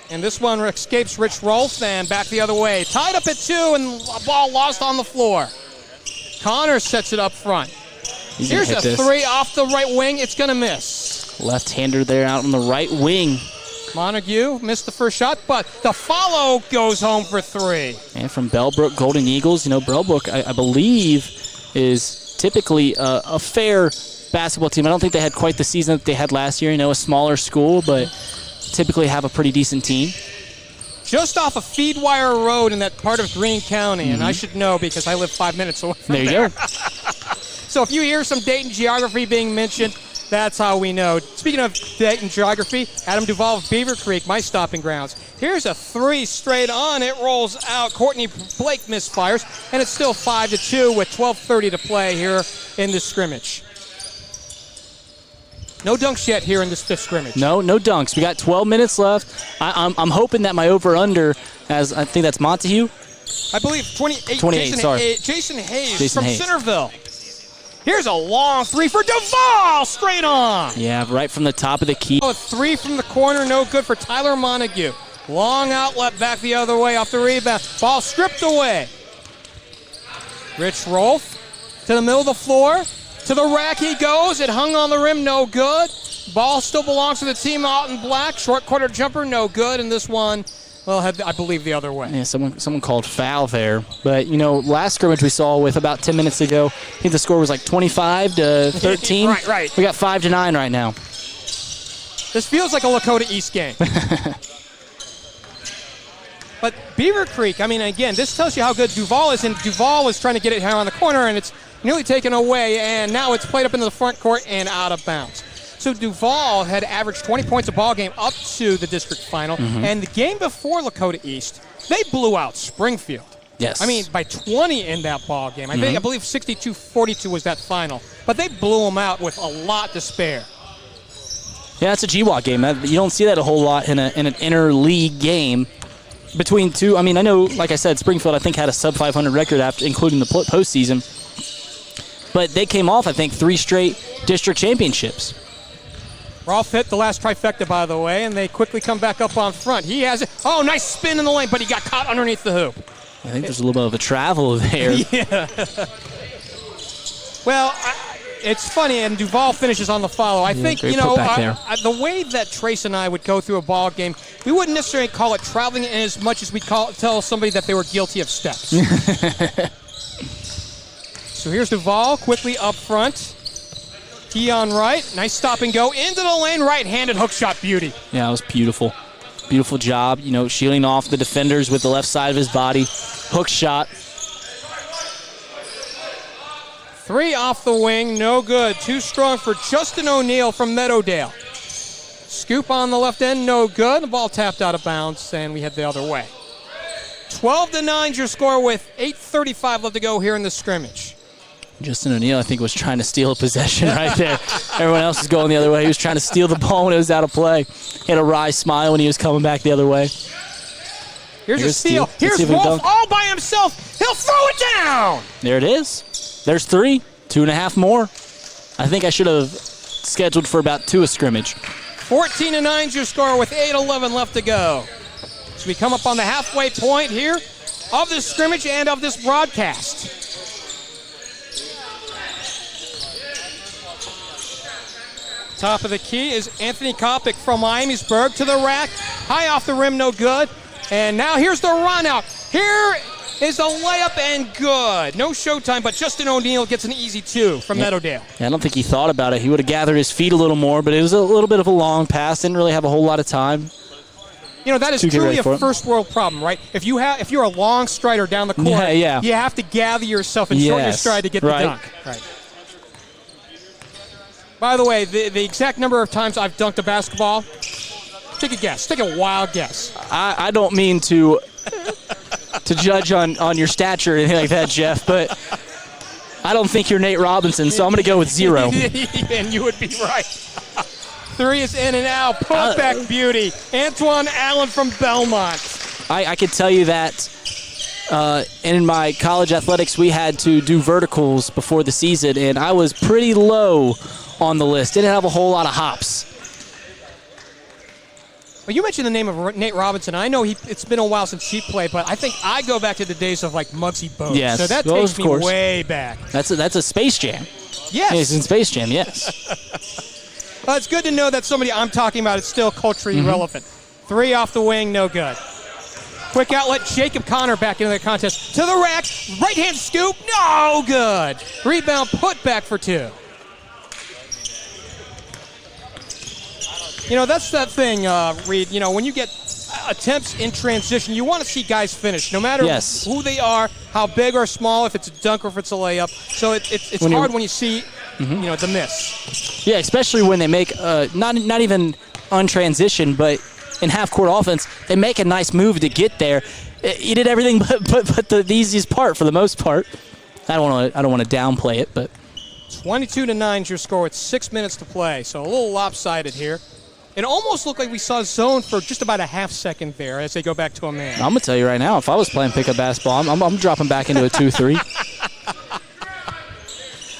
And this one escapes Rich Rolfe, and back the other way. Tied up at 2, and a ball lost on the floor. Connor sets it up front. Here's a 3 off the right wing. It's going to miss. Left-hander there out on the right wing. Montague missed the first shot, but the follow goes home for 3. And from Bellbrook Golden Eagles, Bellbrook, I believe, is typically a fair basketball team. I don't think they had quite the season that they had last year. A smaller school, but typically have a pretty decent team. Just off of Feedwire Road in that part of Greene County, and I should know because I live 5 minutes away from there. There you go. So if you hear some Dayton geography being mentioned, that's how we know. Speaking of Dayton geography, Adam Duvall of Beaver Creek, my stopping grounds. Here's a 3 straight on. It rolls out. Courtney Blake misfires, and it's still 5-2 with 12:30 to play here in this scrimmage. No dunks yet here in this fifth scrimmage. No dunks. We got 12 minutes left. I'm hoping that my over-under, as I think that's Montague. I believe 28 Jason Hayes from Centerville. Here's a long 3 for Duvall, straight on. Yeah, right from the top of the key. A 3 from the corner, no good for Tyler Montague. Long outlet back the other way off the rebound. Ball stripped away. Rich Rolfe to the middle of the floor. To the rack he goes. It hung on the rim, no good. Ball still belongs to the team out in black. Short corner jumper, no good. And this one, I believe the other way. Yeah, someone called foul there. But, last scrimmage we saw with about 10 minutes ago, I think the score was like 25-13. Right. We got 5-9 right now. This feels like a Lakota East game. But Beaver Creek, again, this tells you how good Duvall is. And Duvall is trying to get it here on the corner, and it's nearly taken away. And now it's played up into the front court and out of bounds. So Duvall had averaged 20 points a ball game up to the district final. And the game before Lakota East, they blew out Springfield. Yes. I mean, by 20 in that ball game. I believe 62-42 was that final. But they blew them out with a lot to spare. Yeah, it's a GWAT game. You don't see that a whole lot in an inter-league game between two. I mean, I know, like I said, Springfield, I think, had a sub-500 record after, including the postseason. But they came off, I think, 3 straight district championships. Rolf hit the last trifecta, by the way, and they quickly come back up on front. He has it. Oh, nice spin in the lane, but he got caught underneath the hoop. I think there's a little bit of a travel there. Yeah. Well, it's funny, and Duval finishes on the follow. I think, the way that Trace and I would go through a ball game, we wouldn't necessarily call it traveling as much as we tell somebody that they were guilty of steps. So here's Duval quickly up front. Keon right. Nice stop and go into the lane. Right-handed hook shot beauty. Yeah, it was beautiful. Beautiful job, shielding off the defenders with the left side of his body. Hook shot. 3 off the wing, no good. Too strong for Justin O'Neill from Meadowdale. Scoop on the left end, no good. The ball tapped out of bounds, and we head the other way. 12-9 your score with 8:35 left to go here in the scrimmage. Justin O'Neill, I think, was trying to steal a possession right there. Everyone else was going the other way. He was trying to steal the ball when it was out of play. He had a wry smile when he was coming back the other way. Here's a steal. Here's Wolf all by himself. He'll throw it down. There it is. There's 3. 2.5 more. I think I should have scheduled for about 2 a scrimmage. 14-9 your score with 8:11 left to go. So we come up on the halfway point here of this scrimmage and of this broadcast. Top of the key is Anthony Kopic from Miamisburg to the rack. High off the rim, no good. And now here's the run out. Here is a layup and good. No showtime, but Justin O'Neill gets an easy 2 from Meadowdale. Yeah, I don't think he thought about it. He would have gathered his feet a little more, but it was a little bit of a long pass. Didn't really have a whole lot of time. That is truly a first world problem, right? If you're a long strider down the court, you have to gather yourself and shorten your stride to get the dunk. Right. By the way, the exact number of times I've dunked a basketball, take a guess. Take a wild guess. I don't mean to judge on your stature or anything like that, Jeff, but I don't think you're Nate Robinson, so I'm going to go with 0. And you would be right. 3 is in and out. Putback beauty. Antoine Allen from Belmont. I could tell you that in my college athletics, we had to do verticals before the season, and I was pretty low on the list. Didn't have a whole lot of hops. Well, you mentioned the name of Nate Robinson. I know it's been a while since he played, but I think I go back to the days of like Muggsy Bogues. Yes, so that takes me way back. That's a Space Jam. Yes. It's in Space Jam, yes. Well, it's good to know that somebody I'm talking about is still culturally relevant. 3 off the wing, no good. Quick outlet, Jacob Connor back into the contest. To the rack, right-hand scoop, no good. Rebound, put back for 2. That's that thing, Reed. When you get attempts in transition, you want to see guys finish, no matter who they are, how big or small, if it's a dunk or if it's a layup. So it's hard when you see, the miss. Yeah, especially when they make not even on transition, but in half-court offense, they make a nice move to get there. He did everything but the easiest part for the most part. I don't want to downplay it, but 22-9 is your score with 6 minutes to play, so a little lopsided here. It almost looked like we saw zone for just about a half second there as they go back to a man. I'm going to tell you right now, if I was playing pickup basketball, I'm dropping back into a 2-3.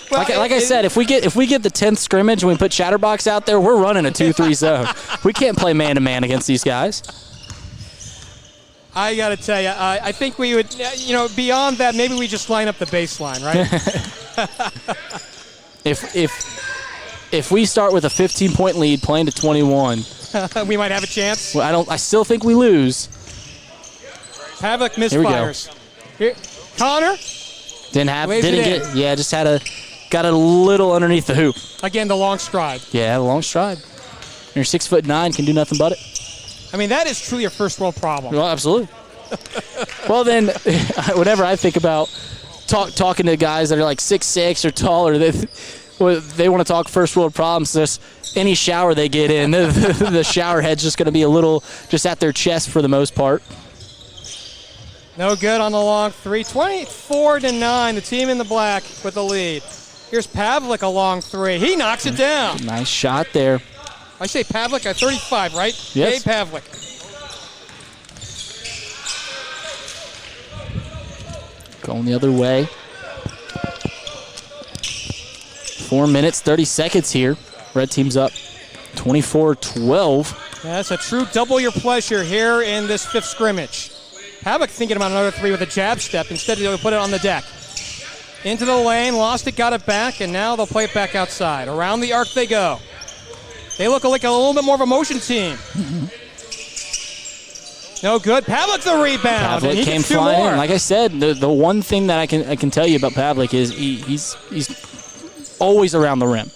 Well, like I said, if we get the 10th scrimmage and we put Chatterbox out there, we're running a 2-3 zone. We can't play man-to-man against these guys. I got to tell you, I think we would, beyond that, maybe we just line up the baseline, right? If we start with a 15-point lead, playing to 21, we might have a chance. Well, I still think we lose. Havoc misfires. Here, Connor just got a little underneath the hoop. Again, the long stride. Yeah, the long stride. You're 6'9", can do nothing but it. I mean, that is truly a first world problem. Well, absolutely. Well, then, whenever I think about talking to guys that are like 6'6" or taller, they want to talk first world problems. Just any shower they get in, the shower head's just going to be a little just at their chest for the most part. No good on the long three. 24-9, the team in the black with the lead. Here's Pavlik, a long three. He knocks it down. Nice shot there. I say Pavlik at 35, right? Yes. Hey, Pavlik. Going the other way. 4 minutes, 30 seconds here. Red team's up 24-12. Yeah, that's a true double your pleasure here in this fifth scrimmage. Pavlik thinking about another three with a jab step. Instead, they'll put it on the deck. Into the lane, lost it, got it back, and now they'll play it back outside. Around the arc they go. They look like a little bit more of a motion team. No good. Pavlik the rebound. Pavlik and he came gets two flying more. in. Like I said, the one thing that I can tell you about Pavlik is he's always around the rim.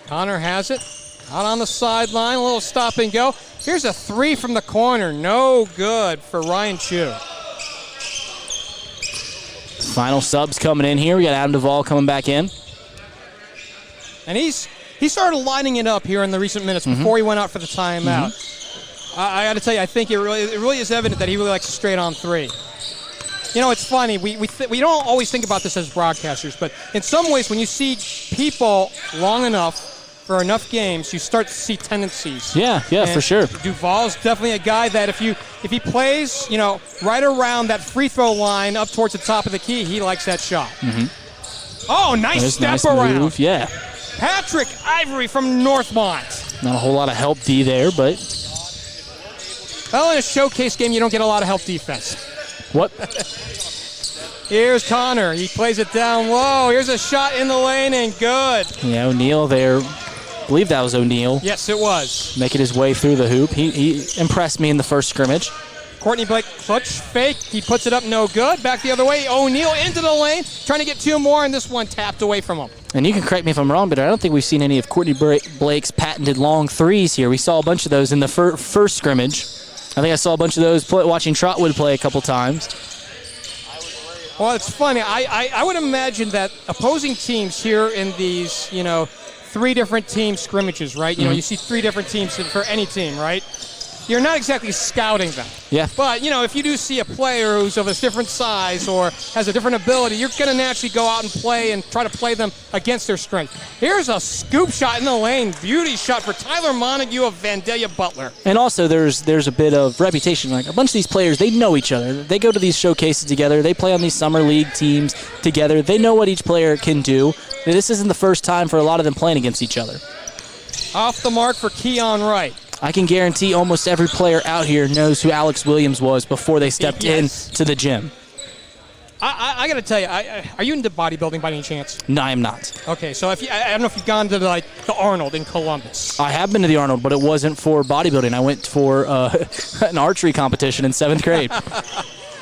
Connor has it. Out on the sideline, a little stop and go. Here's a three from the corner. No good for Ryan Chu. Final subs coming in here. We got Adam Duvall coming back in. And he started lining it up here in the recent minutes before he went out for the timeout. I got to tell you, I think it really is evident that he really likes a straight-on three. You know, it's funny. We don't always think about this as broadcasters, but in some ways, when you see people long enough for enough games, you start to see tendencies. Yeah, And for sure. Duvall's definitely a guy that if he plays, you know, right around that free throw line up towards the top of the key, he likes that shot. Oh, nice step Nice around. move, yeah. Patrick Ivory from Northmont. Not a whole lot of help D there, but Well, in a showcase game, you don't get a lot of help defense. what? Here's Connor. He plays it down low. Here's a shot in the lane and good. Yeah, O'Neal there. I believe that was O'Neal. Yes, it was. Making his way through the hoop. He impressed me in the first scrimmage. Courtney Blake clutch fake. He puts it up, no good. Back the other way. O'Neal into the lane, trying to get two more, and this one tapped away from him. And you can correct me if I'm wrong, but I don't think we've seen any of Courtney Blake's patented long threes here. We saw a bunch of those in the first scrimmage. I think I saw a bunch of those watching Trotwood play a couple times. Well, it's funny. I would imagine that opposing teams here in these, you know, three different team scrimmages, right? You know, you see three different teams for any team, right? You're not exactly scouting them. Yeah. But, you know, if you do see a player who's of a different size or has a different ability, you're going to naturally go out and play and try to play them against their strength. Here's a scoop shot in the lane. Beauty shot for Tyler Montague of Vandalia Butler. And also there's a bit of reputation. Like a bunch of these players, they know each other. They go to these showcases together. They play on these summer league teams together. They know what each player can do. This isn't the first time for a lot of them playing against each other. Off the mark for Keon Wright. I can guarantee almost every player out here knows who Alex Williams was before they stepped in to the gym. I got to tell you, are you into bodybuilding by any chance? No, I am not. Okay, so I don't know if you've gone to the Arnold in Columbus. I have been to the Arnold, but it wasn't for bodybuilding. I went for an archery competition in 7th grade.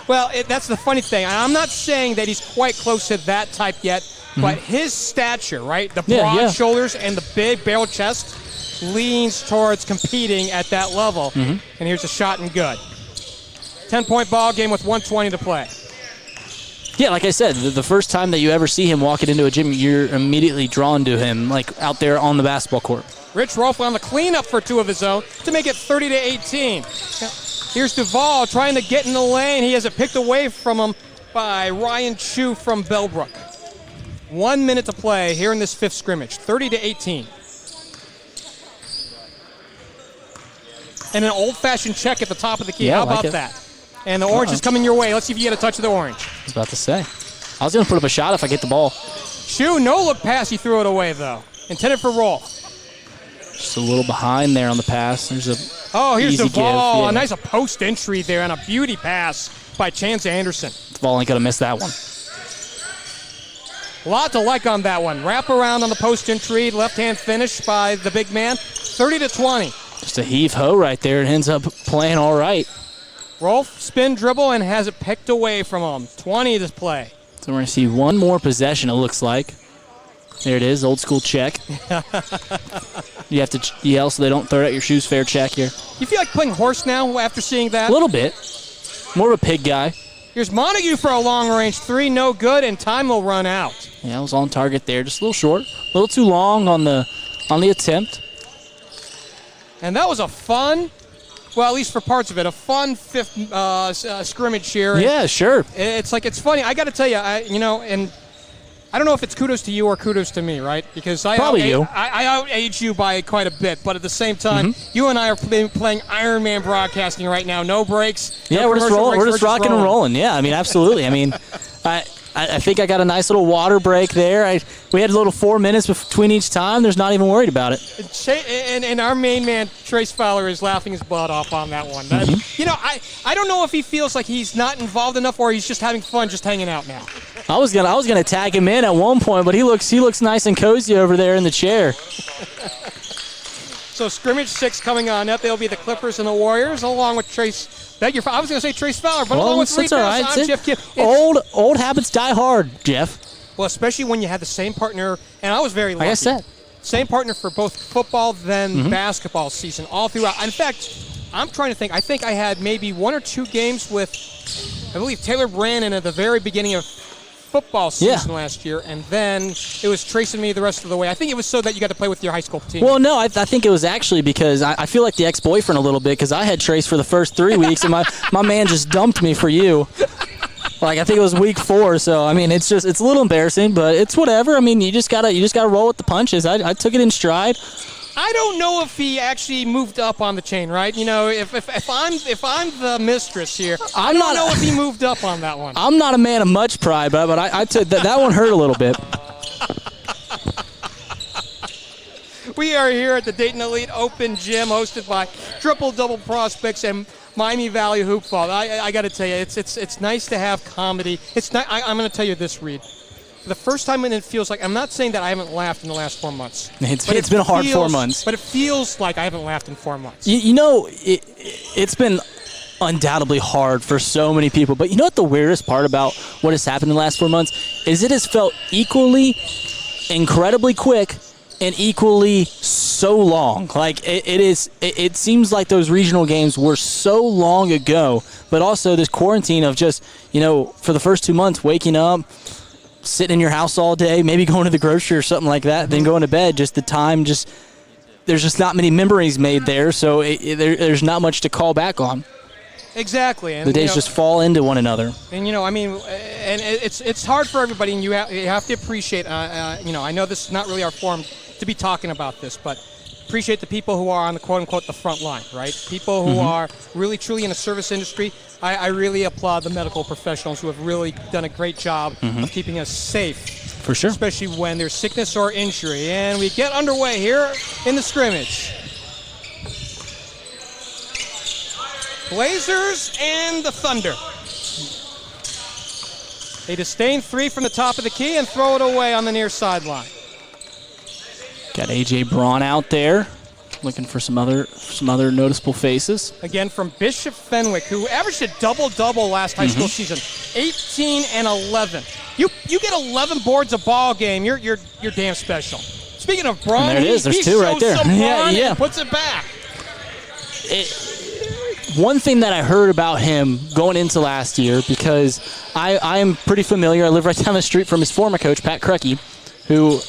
Well, that's the funny thing. I'm not saying that he's quite close to that type yet, but his stature, right, the broad shoulders and the big barrel chest, leans towards competing at that level. And here's a shot and good. 10-point ball game with 1:20 to play. Yeah, like I said, the first time that you ever see him walking into a gym, you're immediately drawn to him, like out there on the basketball court. Rich Rolfe on the cleanup for two of his own to make it 30-18. Here's Duvall trying to get in the lane. He has it picked away from him by Ryan Chu from Bellbrook. 1 minute to play here in this fifth scrimmage, 30-18. And an old-fashioned check at the top of the key. Yeah, How I like about it. that? And the orange is coming your way. Let's see if you get a touch of the orange. I was about to say. I was going to put up a shot if I get the ball. Chu, no-look pass. He threw it away, though. Intended for Rolfe. Just a little behind there on the pass. There's a Here's easy Duvall. give, yeah. A nice post entry there and a beauty pass by Chance Anderson. Duvall ain't going to miss that one. A lot to like on that one. Wrap around on the post entry. Left-hand finish by the big man. 30-20. Just a heave-ho right there. It ends up playing all right. Rolfe spin dribble and has it picked away from him. 20 to play. So we're going to see one more possession, it looks like. There it is, old school check. You have to yell so they don't throw out your shoes. Fair check here. You feel like playing horse now after seeing that? A little bit. More of a pig guy. Here's Montague for a long-range three. No good, and time will run out. Yeah, I was on target there. Just a little short. A little too long on the attempt. And that was a fun well, at least for parts of it, a fun fifth scrimmage here. Yeah, sure. It's funny. I got to tell you, and I don't know if it's kudos to you or kudos to me, right? Because I outage you by quite a bit, but at the same time, you and I are playing Iron Man broadcasting right now. No breaks. Yeah, no we're just rolling. We're just rocking rolling. and rolling. Yeah, I mean, absolutely. I mean, I think I got a nice little water break there. We had a little 4 minutes between each time. There's not even worried about it. And our main man, Trace Fowler, is laughing his butt off on that one. I don't know if he feels like he's not involved enough or he's just having fun just hanging out now. I was gonna tag him in at one point, but he looks nice and cozy over there in the chair. So scrimmage 6 coming on up. They'll be the Clippers and the Warriors, along with Trace. I was going to say Trace Fowler, but along with Reed Mouse, I'm Jeff Kim. Old habits die hard, Jeff. Well, especially when you had the same partner, and I was very lucky. Like I said. Same partner for both football then basketball season, all throughout. In fact, I'm trying to think. I think I had maybe 1 or 2 games with, I believe, Taylor Brannon at the very beginning of football season last year, and then it was Trace and me the rest of the way. I think it was so that you got to play with your high school team. Well, no, I think it was actually because I feel like the ex-boyfriend a little bit because I had Trace for the first 3 weeks, and my man just dumped me for you. Like, I think it was week 4, so, I mean, it's a little embarrassing, but it's whatever. I mean, you just gotta roll with the punches. I took it in stride. I don't know if he actually moved up on the chain, right? If I'm the mistress here, I don't know if he moved up on that one. I'm not a man of much pride, but I took that one hurt a little bit. We are here at the Dayton Elite Open Gym, hosted by Triple Double Prospects and Miami Valley Hoopball. I got to tell you, it's nice to have comedy. I'm going to tell you this, Reed. For the first time, and it feels like, I'm not saying that I haven't laughed in the last 4 months. It's been a hard 4 months. But it feels like I haven't laughed in 4 months. It's been undoubtedly hard for so many people. But you know what the weirdest part about what has happened in the last 4 months is it has felt equally incredibly quick and equally so long. Like it seems like those regional games were so long ago, but also this quarantine of just, for the first 2 months, waking up, sitting in your house all day, maybe going to the grocery or something like that, then going to bed, just the time, there's just not many memories made there, so there's not much to call back on. Exactly. And the days just fall into one another. And, and it's hard for everybody, and you have to appreciate, I know this is not really our forum to be talking about this, but appreciate the people who are on the quote-unquote the front line, right? People who are really, truly in the service industry. I really applaud the medical professionals who have really done a great job of keeping us safe. For sure. Especially when there's sickness or injury. And we get underway here in the scrimmage. Blazers and the Thunder. They disdain 3 from the top of the key and throw it away on the near sideline. Got A.J. Braun out there, looking for some other noticeable faces. Again, from Bishop Fenwick, who averaged a double-double last high school season, 18 and 11. You get 11 boards a ball game, you're damn special. Speaking of Braun, there it is. There's 2 right there. And puts it back. One thing that I heard about him going into last year, because I am pretty familiar. I live right down the street from his former coach, Pat Krucky, who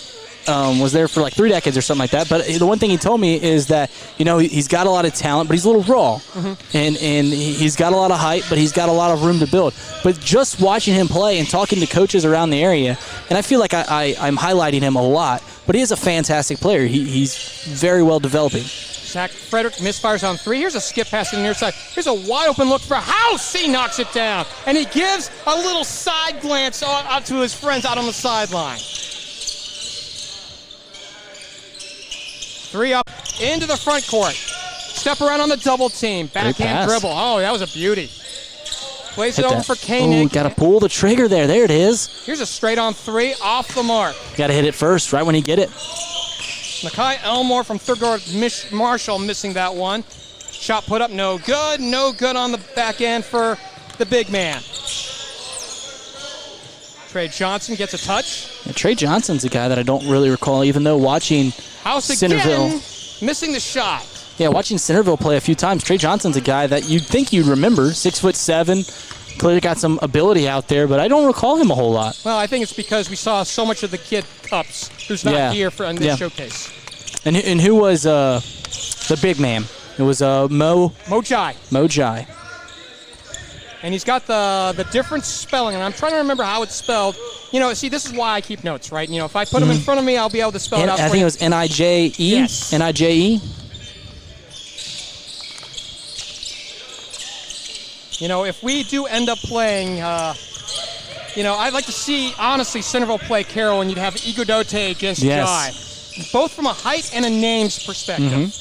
was there for like 3 decades or something like that. But the one thing he told me is that, he's got a lot of talent, but he's a little raw. And he's got a lot of height, but he's got a lot of room to build. But just watching him play and talking to coaches around the area, and I feel like I'm highlighting him a lot, but he is a fantastic player. He's very well developing. Zach Frederick misfires on 3. Here's a skip pass to the near side. Here's a wide open look for House. He knocks it down. And he gives a little side glance out to his friends out on the sideline. 3 up into the front court. Step around on the double team. Backhand dribble. Oh, that was a beauty. Plays it over for Koenig. Oh, got to pull the trigger there. There it is. Here's a straight on 3 off the mark. Got to hit it first, right when you get it. Nakai Elmore from third guard Marshall missing that one. Shot put up, no good. No good on the back end for the big man. Trey Johnson gets a touch. Yeah, Trey Johnson's a guy that I don't really recall, even though watching House Centerville. Again, missing the shot. Yeah, watching Centerville play a few times, Trey Johnson's a guy that you'd think you'd remember. 6'7", clearly got some ability out there, but I don't recall him a whole lot. Well, I think it's because we saw so much of the kid Cups, who's not here for in this showcase. And who was the big man? It was Mojai. Mojai. And he's got the different spelling, and I'm trying to remember how it's spelled. You know, see, this is why I keep notes, right? You know, if I put them in front of me, I'll be able to spell it out for I think you. it was N-I-J-E? Yes. N-I-J-E? You know, if we do end up playing, you know, I'd like to see, honestly, Centerville play Carroll, and you'd have Iguodate against Jai. Both from a height and a names perspective.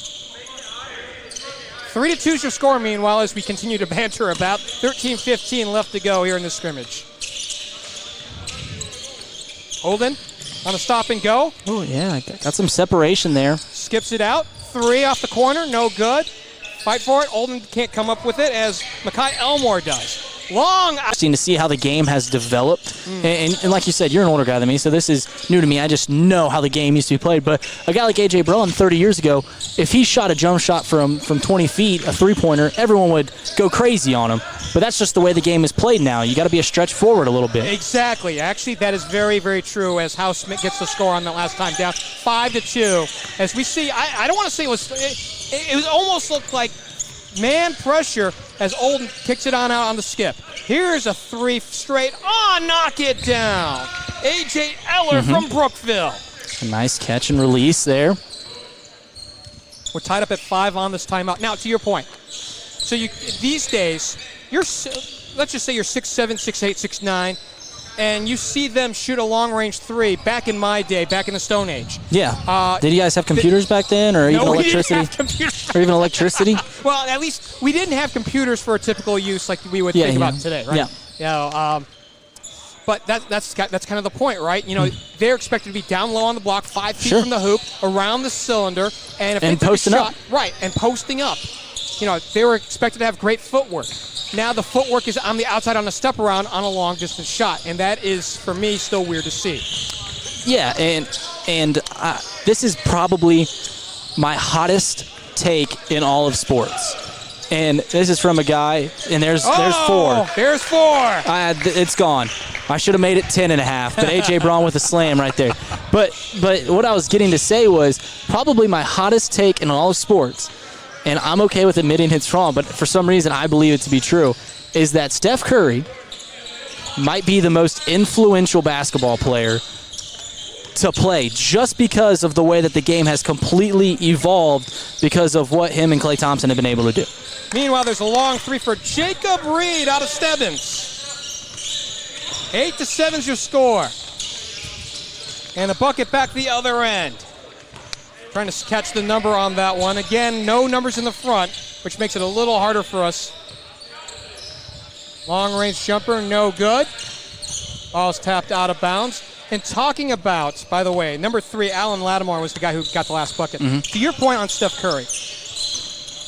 3-2 is your score, meanwhile, as we continue to banter about 13-15 left to go here in the scrimmage. Holden on a stop and go. Oh, yeah, got some separation there. Skips it out. 3 off the corner, no good. Fight for it. Holden can't come up with it, as Makai Elmore does. Long. Interesting to see how the game has developed. And like you said, you're an older guy than me, so this is new to me. I just know how the game used to be played. But a guy like A.J. Braun 30 years ago, if he shot a jump shot from 20 feet, a three-pointer, everyone would go crazy on him. But that's just the way the game is played now. You got to be a stretch forward a little bit. Exactly. Actually, that is very, very true, as House Smith gets the score on that last time down. 5-2. As we see, I don't want to say it was almost looked like man pressure as Olden kicks it on out on the skip. Here's a 3 straight. Knock it down. A.J. Eller from Brookville. A nice catch and release there. We're tied up at 5 on this timeout. Now, to your point. So these days, let's just say you're 6'7", 6'8", 6'9", and you see them shoot a long-range 3 back in my day, back in the Stone Age. Yeah. Did you guys have computers back then, or even electricity? We didn't have computers. Or even electricity? Well, at least we didn't have computers for a typical use like we would think about today, right? Yeah. You know, but that's kind of the point, right? You know, they're expected to be down low on the block, 5 feet from the hoop, around the cylinder, and if they took posting a shot, up. right, and posting up. You know, they were expected to have great footwork. Now the footwork is on the outside on a step around on a long distance shot, and that is, for me, still weird to see. Yeah, and this is probably my hottest take in all of sports. And this is from a guy, and there's 4. There's 4. It's gone. I should have made it 10.5, but A.J. Braun with a slam right there. But what I was getting to say was probably my hottest take in all of sports, and I'm okay with admitting it's wrong, but for some reason I believe it to be true, is that Steph Curry might be the most influential basketball player to play just because of the way that the game has completely evolved because of what him and Klay Thompson have been able to do. Meanwhile, there's a long 3 for Jacob Reed out of Stebbins. 8-7 is your score. And a bucket back the other end. Trying to catch the number on that one. Again, no numbers in the front, which makes it a little harder for us. Long-range jumper, no good. Ball's tapped out of bounds. And talking about, by the way, number 3, Alan Lattimore was the guy who got the last bucket. To your point on Steph Curry,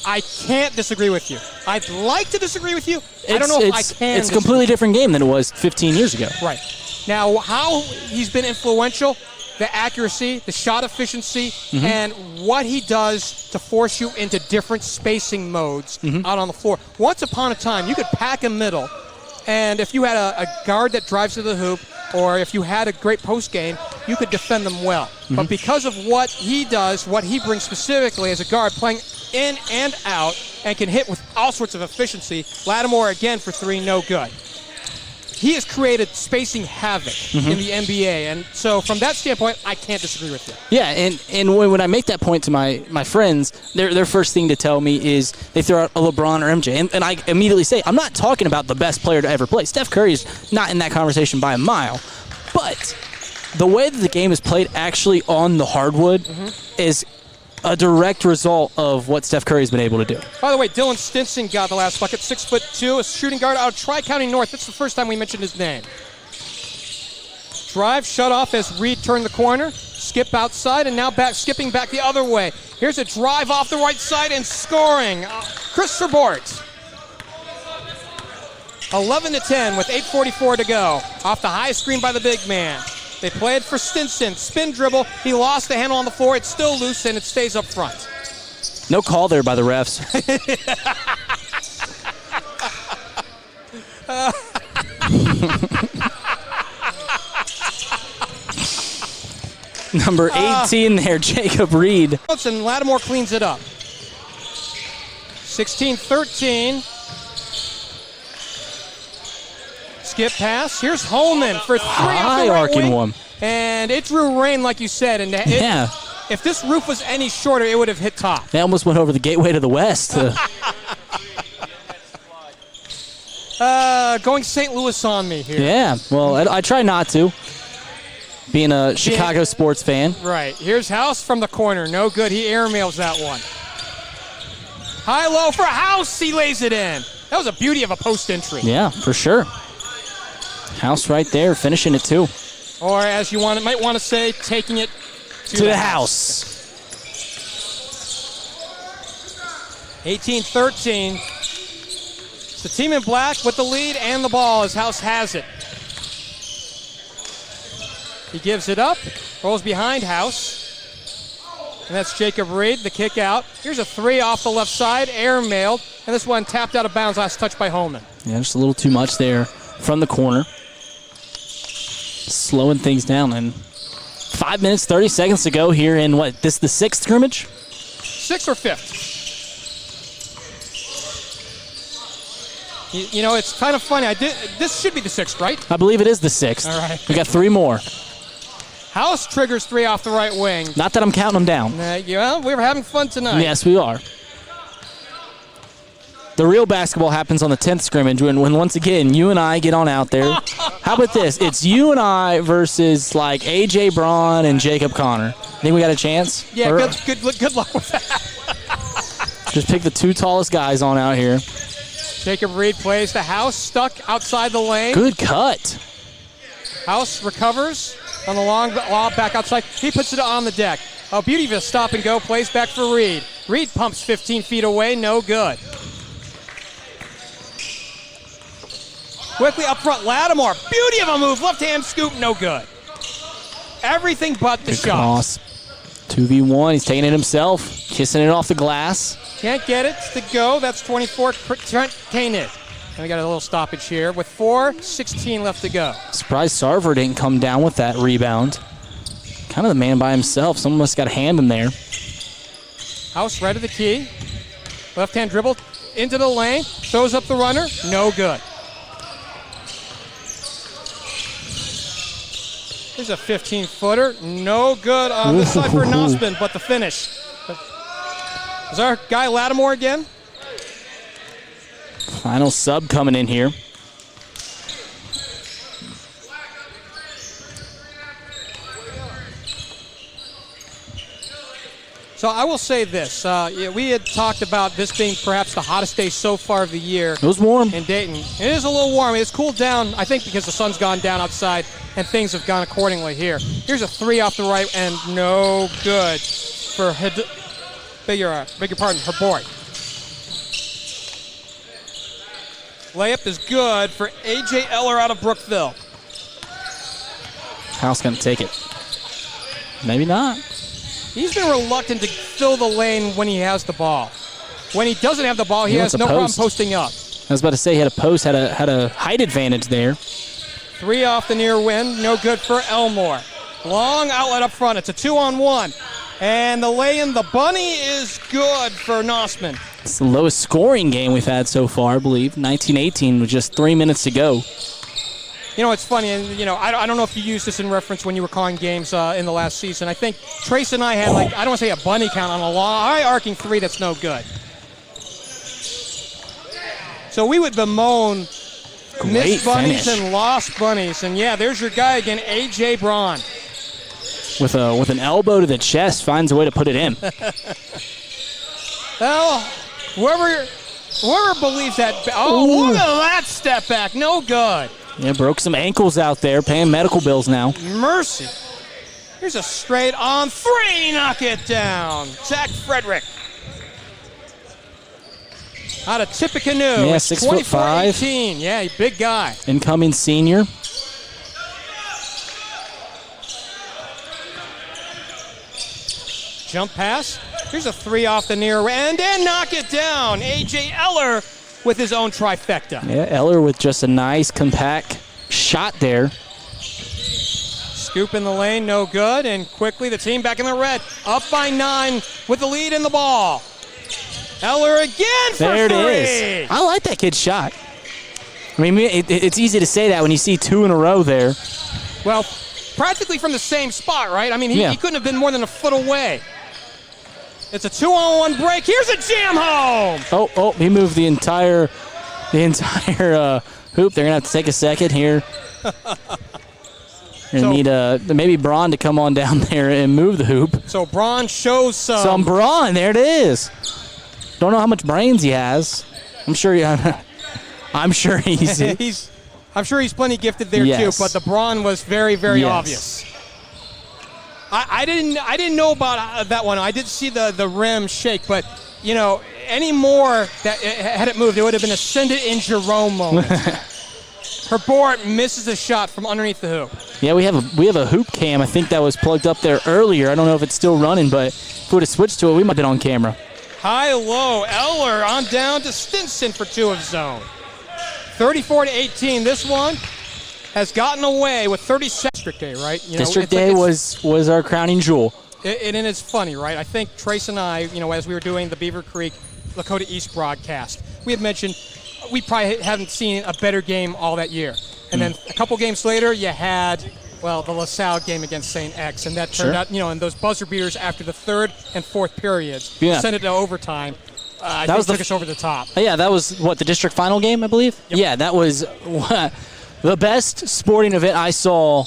I can't disagree with you. I'd like to disagree with you. I don't know if I can. It's a completely different game than it was 15 years ago. Right. Now, how he's been influential, the accuracy, the shot efficiency, and what he does to force you into different spacing modes out on the floor. Once upon a time, you could pack a middle, and if you had a guard that drives to the hoop, or if you had a great post game, you could defend them well. But because of what he does, what he brings specifically as a guard, playing in and out, and can hit with all sorts of efficiency, Lattimore again for 3, no good. He has created spacing havoc in the NBA, and so from that standpoint, I can't disagree with you. Yeah, and when I make that point to my friends, their first thing to tell me is they throw out a LeBron or MJ, and I immediately say, I'm not talking about the best player to ever play. Steph Curry is not in that conversation by a mile, but the way that the game is played actually on the hardwood is a direct result of what Steph Curry's been able to do. By the way, Dylan Stinson got the last bucket, 6'2", a shooting guard out of Tri-County North. That's the first time we mentioned his name. Drive shut off as Reed turned the corner, skip outside, and now skipping back the other way. Here's a drive off the right side and scoring. Christopher Bort. 11-10 with 8:44 to go. Off the high screen by the big man. They played for Stinson. Spin dribble. He lost the handle on the floor. It's still loose, and it stays up front. No call there by the refs. Number 18 there, Jacob Reed. And Lattimore cleans it up. 16-13. Skip pass. Here's Holman for three off the High right arcing wing. one. And it drew rain, like you said. And Yeah. if this roof was any shorter, it would have hit top. They almost went over the gateway to the west. Going St. Louis on me here. Yeah, well, I try not to, being a Chicago sports fan. Right. Here's House from the corner. No good. He airmails that one. High-low for House. He lays it in. That was a beauty of a post entry. Yeah, for sure. House right there, finishing it too. Or as you might want to say, taking it To the house. 18-13. It's the team in black with the lead and the ball as House has it. He gives it up, rolls behind House. And that's Jacob Reed, the kick out. Here's a three off the left side, airmailed. And this one tapped out of bounds, last touch by Holman. Yeah, just a little too much there from the corner. Slowing things down. And 5 minutes, 30 seconds to go here in the sixth scrimmage? Sixth or fifth? You know, it's kind of funny. This should be the sixth, right? I believe it is the sixth. All right. We got three more. House triggers three off the right wing. Not that I'm counting them down. Well, we were having fun tonight. Yes, we are. The real basketball happens on the 10th scrimmage when once again, you and I get on out there. How about this? It's you and I versus, like, A.J. Braun and Jacob Connor. Think we got a chance? Yeah, Or good luck with that. just pick the two tallest guys on out here. Jacob Reed plays to House, stuck outside the lane. Good cut. House recovers on the long lob back outside. He puts it on the deck. Oh, beauty of a stop and go. Plays back for Reed. Reed pumps 15 feet away. No good. Quickly up front, Lattimore. Beauty of a move. Left hand scoop. No good. Everything but the Good shot. cross. 2v1. He's taking it himself. Kissing it off the glass. Can't get it to go. That's 24. Trent Koenig. And we got a little stoppage here with 4:16 left to go. Surprised Sarver didn't come down with that rebound. Kind of the man by himself. Someone must have got a hand in there. House right of the key. Left hand dribble into the lane. Throws up the runner. No good. There's a 15-footer. No good on this side for Nosman, but the finish. Is our guy Lattimore again? Final sub coming in here. So I will say this. We had talked about this being perhaps the hottest day so far of the year. It was warm. In Dayton. It is a little warm. It's cooled down, I think, because the sun's gone down outside and things have gone accordingly here. Here's a three off the right and no good for beg your pardon, Herboy. Layup is good for A.J. Eller out of Brookville. House gonna take it. Maybe not. He's been reluctant to fill the lane when he has the ball. When he doesn't have the ball, he has no problem posting up. I was about to say he had a post, had a height advantage there. Three off the near wing, no good for Elmore. Long outlet up front. It's a 2-on-1. And the lay-in, the bunny is good for Nosman. It's the lowest scoring game we've had so far, I believe. 19-18 with just 3 minutes to go. You know, it's funny, and, you know, I don't know if you used this in reference when you were calling games in the last season. I think Trace and I had, I don't want to say a bunny count on a long, high arcing three that's no good. So we would bemoan missed bunnies finish. and lost bunnies. And, yeah, there's your guy again, A.J. Braun. With an elbow to the chest, finds a way to put it in. Well, whoever believes that. Oh, Ooh. look at that step back. No good. Yeah, broke some ankles out there, paying medical bills now. Mercy. Here's a straight on three. Knock it down. Zach Frederick. Out of Tippecanoe. Yeah, It's 6'5". 24-18. Yeah, big guy. Incoming senior. Jump pass. Here's a three off the near end and knock it down. A.J. Eller with his own trifecta. Yeah, Eller with just a nice compact shot there. Scoop in the lane, no good. And quickly the team back in the red. Up by 9 with the lead in the ball. Eller again for There it three. is. I like that kid's shot. I mean, it's easy to say that when you see 2 in a row there. Well, practically from the same spot, right? I mean, he couldn't have been more than a foot away. It's a 2-on-1 break. Here's a jam home. Oh, he moved the entire hoop. They're going to have to take a second here. They're going to need maybe Braun to come on down there and move the hoop. So Braun shows Some Braun. There it is. Don't know how much brains he has. I'm sure I'm sure he's I'm sure he's plenty gifted there Yes. too, but the Braun was very, very Yes. obvious. I didn't know about that one. I did see the rim shake, but any more that had it moved, it would have been a send it in Jerome moment. Herbort misses a shot from underneath the hoop. Yeah, we have a hoop cam. I think that was plugged up there earlier. I don't know if it's still running, but if we would have switched to it, we might have been on camera. High-low, Eller on down to Stinson for 2 of zone. 34-18. This one has gotten away with 30 seconds. District Day, right? District Day was our crowning jewel. And it's funny, right? I think Trace and I, as we were doing the Beaver Creek Lakota East broadcast, we had mentioned we probably haven't seen a better game all that year. And then a couple games later, you had, the LaSalle game against St. X, and that turned out, and those buzzer beaters after the 3rd and 4th periods sent it to overtime. I think took us over the top. Yeah, that was, the district final game, I believe? Yep. Yeah, that was the best sporting event I saw,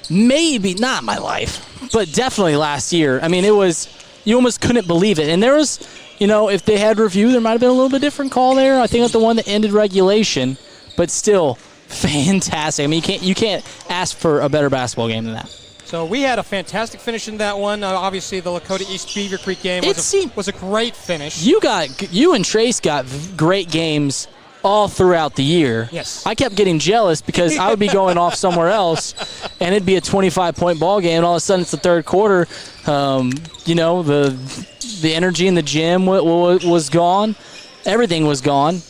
maybe, not in my life, but definitely last year. I mean, you almost couldn't believe it. And there was, if they had review, there might have been a little bit different call there. I think the one that ended regulation, but still fantastic. I mean, you can't ask for a better basketball game than that. So we had a fantastic finish in that one. Obviously, the Lakota East Beaver Creek game was a great finish. You and Trace got great games all throughout the year. Yes. I kept getting jealous because I would be going off somewhere else, and it'd be a 25-point ball game, and all of a sudden it's the third quarter. The energy in the gym was gone. Everything was gone.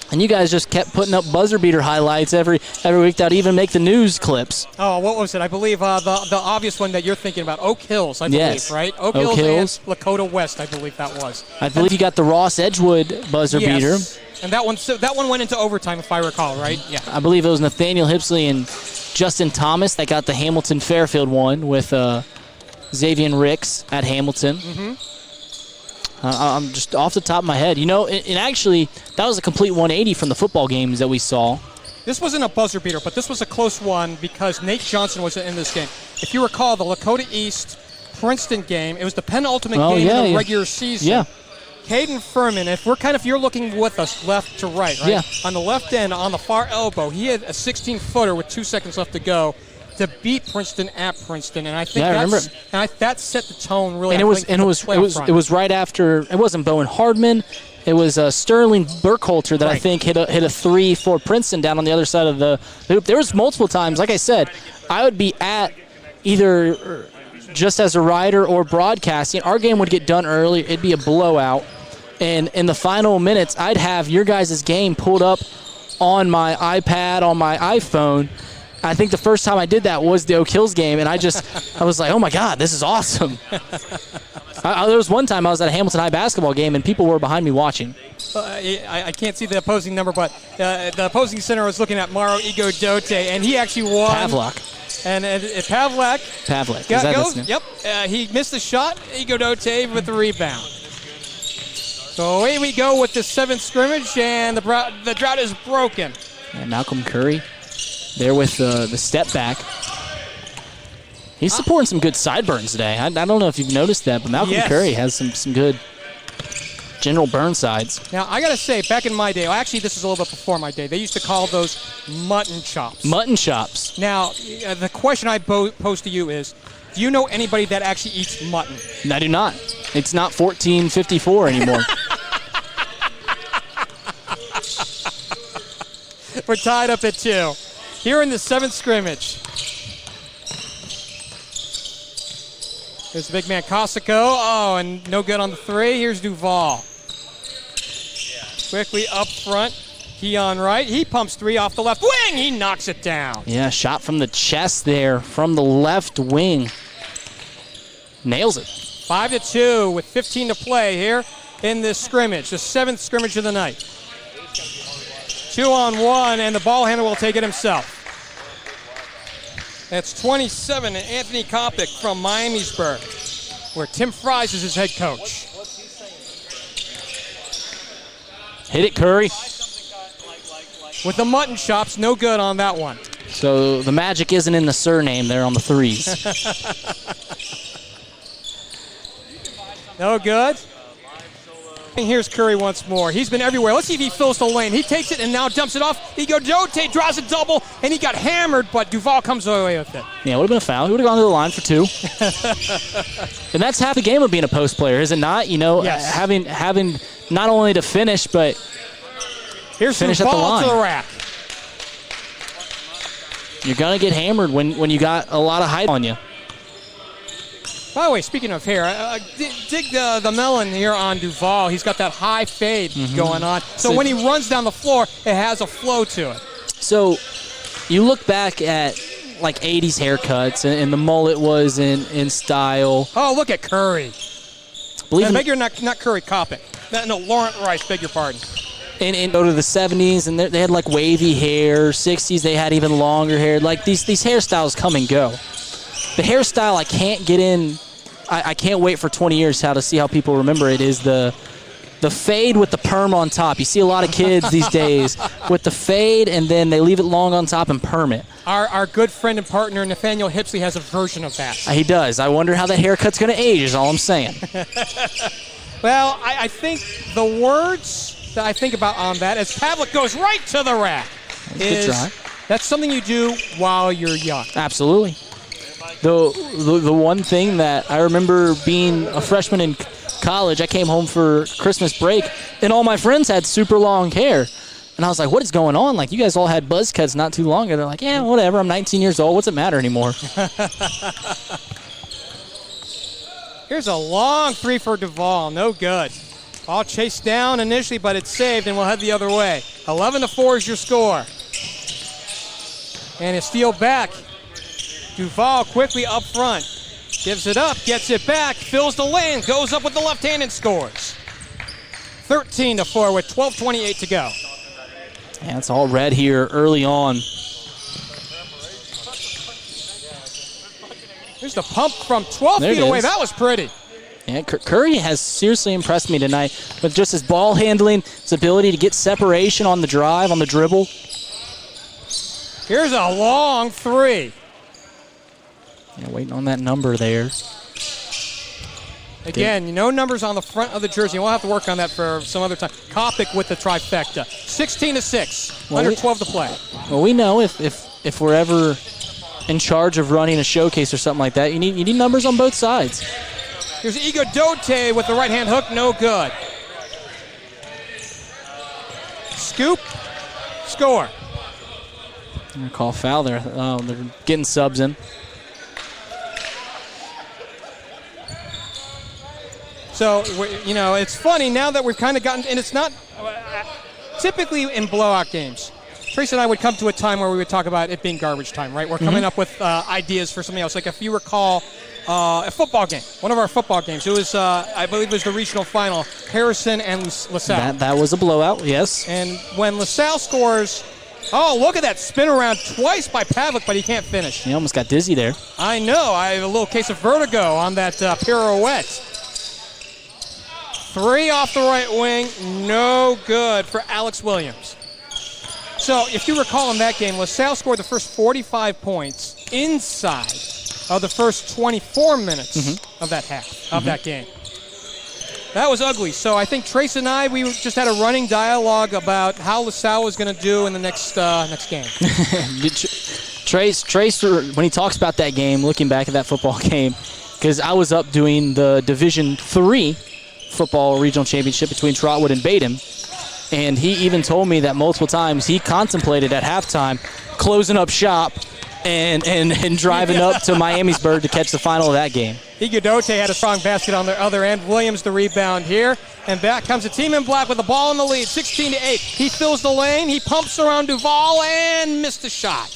And you guys just kept putting up buzzer beater highlights every week that even make the news clips. Oh, what was it? I believe the obvious one that you're thinking about, Oak Hills, I believe, Yes. right? Oak Hills and Lakota West, I believe that was. I believe you got the Ross Edgewood buzzer beater. And that one went into overtime, if I recall, right? Yeah. I believe it was Nathaniel Hipsley and Justin Thomas that got the Hamilton Fairfield one with Xavier Ricks at Hamilton. Mm-hmm. I'm just off the top of my head. And actually, that was a complete 180 from the football games that we saw. This wasn't a buzzer beater, but this was a close one because Nate Johnson was in this game. If you recall, the Lakota East Princeton game, it was the penultimate game of the regular season. Yeah. Caden Furman, if you're looking with us left to right? Yeah. On the left end, on the far elbow, he had a 16-footer with 2 seconds left to go to beat Princeton at Princeton, and I think that set the tone really. And it was right after. It wasn't Bowen Hardman. It was Sterling Burkholter that I think hit a 3 for Princeton down on the other side of the hoop. There was multiple times, like I said, I would be at either just as a writer or broadcasting. Our game would get done early. It'd be a blowout. And in the final minutes, I'd have your guys' game pulled up on my iPad, on my iPhone. I think the first time I did that was the Oak Hills game, and I was like, oh, my God, this is awesome. There was one time I was at a Hamilton High basketball game, and people were behind me watching. I can't see the opposing number, but the opposing center was looking at Mauro Igodote, and he actually won. Pavlak. And Pavlak. Is that his name? Yep. He missed the shot. Igodote with the rebound. So away we go with the 7th scrimmage, and the drought is broken. And Malcolm Curry there with the step back. He's supporting some good sideburns today. I don't know if you've noticed that, but Malcolm Curry has some good general burn sides. Now, I got to say, back in my day, actually this is a little bit before my day, they used to call those mutton chops. Mutton chops. Now, the question I pose to you is, do you know anybody that actually eats mutton? I do not. It's not 1454 anymore. We're tied up at 2. Here in the 7th scrimmage. There's the big man Cosico. Oh, and no good on the 3. Here's Duval. Quickly up front. Keon Wright. He pumps 3 off the left wing. He knocks it down. Yeah, shot from the chest there from the left wing. Nails it. 5-2 with 15 to play here in this scrimmage, the 7th scrimmage of the night. 2-on-1, and the ball handler will take it himself. That's 27, and Anthony Kopic from Miamisburg, where Tim Fries is his head coach. Hit it, Curry. With the mutton chops, no good on that one. So the magic isn't in the surname there on the threes. No good. And here's Curry once more. He's been everywhere. Let's see if he fills the lane. He takes it and now dumps it off. Dote draws a double, and he got hammered, but Duval comes away with it. Yeah, it would have been a foul. He would have gone to the line for 2. And that's half the game of being a post player, is it not? You know, yes. having not only to finish, but here's finish at the Duval line. to the rack. You're going to get hammered when you got a lot of height on you. By the way, speaking of hair, dig the melon here on Duval. He's got that high fade going on. So when he runs down the floor, it has a flow to it. So you look back at like 80s haircuts, and the mullet was in style. Oh, look at Curry. I beg your not Curry, Kopic. No, Laurent Rice, beg your pardon. And go to the 70s, and they had like wavy hair. 60s, they had even longer hair. Like these hairstyles come and go. The hairstyle I can't get in. I can't wait for 20 years to see how people remember it. Is the fade with the perm on top. You see a lot of kids these days with the fade, and then they leave it long on top and perm it. Our good friend and partner Nathaniel Hipsley has a version of that. He does. I wonder how that haircut's going to age. Is all I'm saying. Well, I think the words that I think about on that, as Pavlik goes right to the rack, Good try. That's something you do while you're young. Absolutely. The one thing that I remember being a freshman in college, I came home for Christmas break, and all my friends had super long hair. And I was like, what is going on? Like, you guys all had buzz cuts not too long ago. They're like, yeah, whatever. I'm 19 years old. What's it matter anymore? Here's a long 3 for Duval. No good. Ball chased down initially, but it's saved, and we'll head the other way. 11-4 is your score. And a steal back. Duval quickly up front. Gives it up, gets it back, fills the lane, goes up with the left hand and scores. 13-4 with 12:28 to go. Yeah, it's all red here early on. Here's the pump from 12 feet away. That was pretty. Yeah, Curry has seriously impressed me tonight with just his ball handling, his ability to get separation on the drive, on the dribble. Here's a long 3. Yeah, waiting on that number there. Again, no numbers on the front of the jersey. We'll have to work on that for some other time. Kopic with the trifecta. 16-6. Under 12 to play. Well, we know if we're ever in charge of running a showcase or something like that, you need numbers on both sides. Here's Dote with the right-hand hook. No good. Scoop. Score. I'm going to call foul there. Oh, they're getting subs in. So, it's funny now that we've kind of gotten, and it's not, typically in blowout games, Trace and I would come to a time where we would talk about it being garbage time, right? We're coming up with ideas for something else. Like if you recall a football game, one of our football games, it was, I believe it was the regional final, Harrison and LaSalle. That was a blowout, yes. And when LaSalle scores, oh, look at that spin around twice by Pavlik, but he can't finish. He almost got dizzy there. I know. I have a little case of vertigo on that pirouette. 3 off the right wing, no good for Alex Williams. So if you recall in that game, LaSalle scored the first 45 points inside of the first 24 minutes of that half, of that game. That was ugly. So I think Trace and I, we just had a running dialogue about how LaSalle was going to do in the next game. Trace, when he talks about that game, looking back at that football game, because I was up doing the Division III football regional championship between Trotwood and Dayton, and he even told me that multiple times he contemplated at halftime closing up shop and driving up to Miamisburg to catch the final of that game. Dote had a strong basket on the other end. Williams the rebound here, and back comes a team in black with the ball in the lead, 16-8. He fills the lane, he pumps around Duval and missed the shot.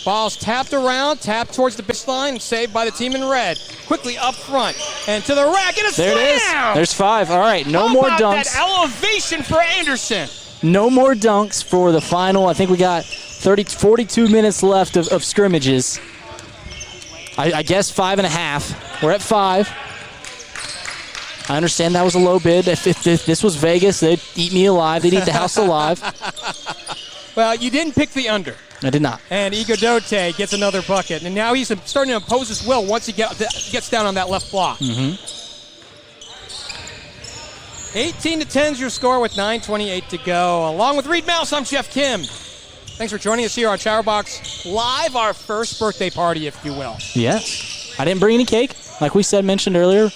Ball's tapped around, tapped towards the baseline, and saved by the team in red. Quickly up front, and to the rack, and a There it is. slam! There's 5. All right, no How more about dunks. that elevation for Anderson? No more dunks for the final. I think we got 42 minutes left of scrimmages. I guess 5.5. We're at 5. I understand that was a low bid. If this was Vegas, they'd eat me alive. They'd eat the house alive. Well, you didn't pick the under. I did not. And Iguodate gets another bucket. And now he's starting to impose his will once he gets down on that left block. 18-10 is your score with 9:28 to go. Along with Reed Mouse, I'm Jeff Kim. Thanks for joining us here on Chatterbox Live, our first birthday party, if you will. Yes. I didn't bring any cake, like we mentioned earlier.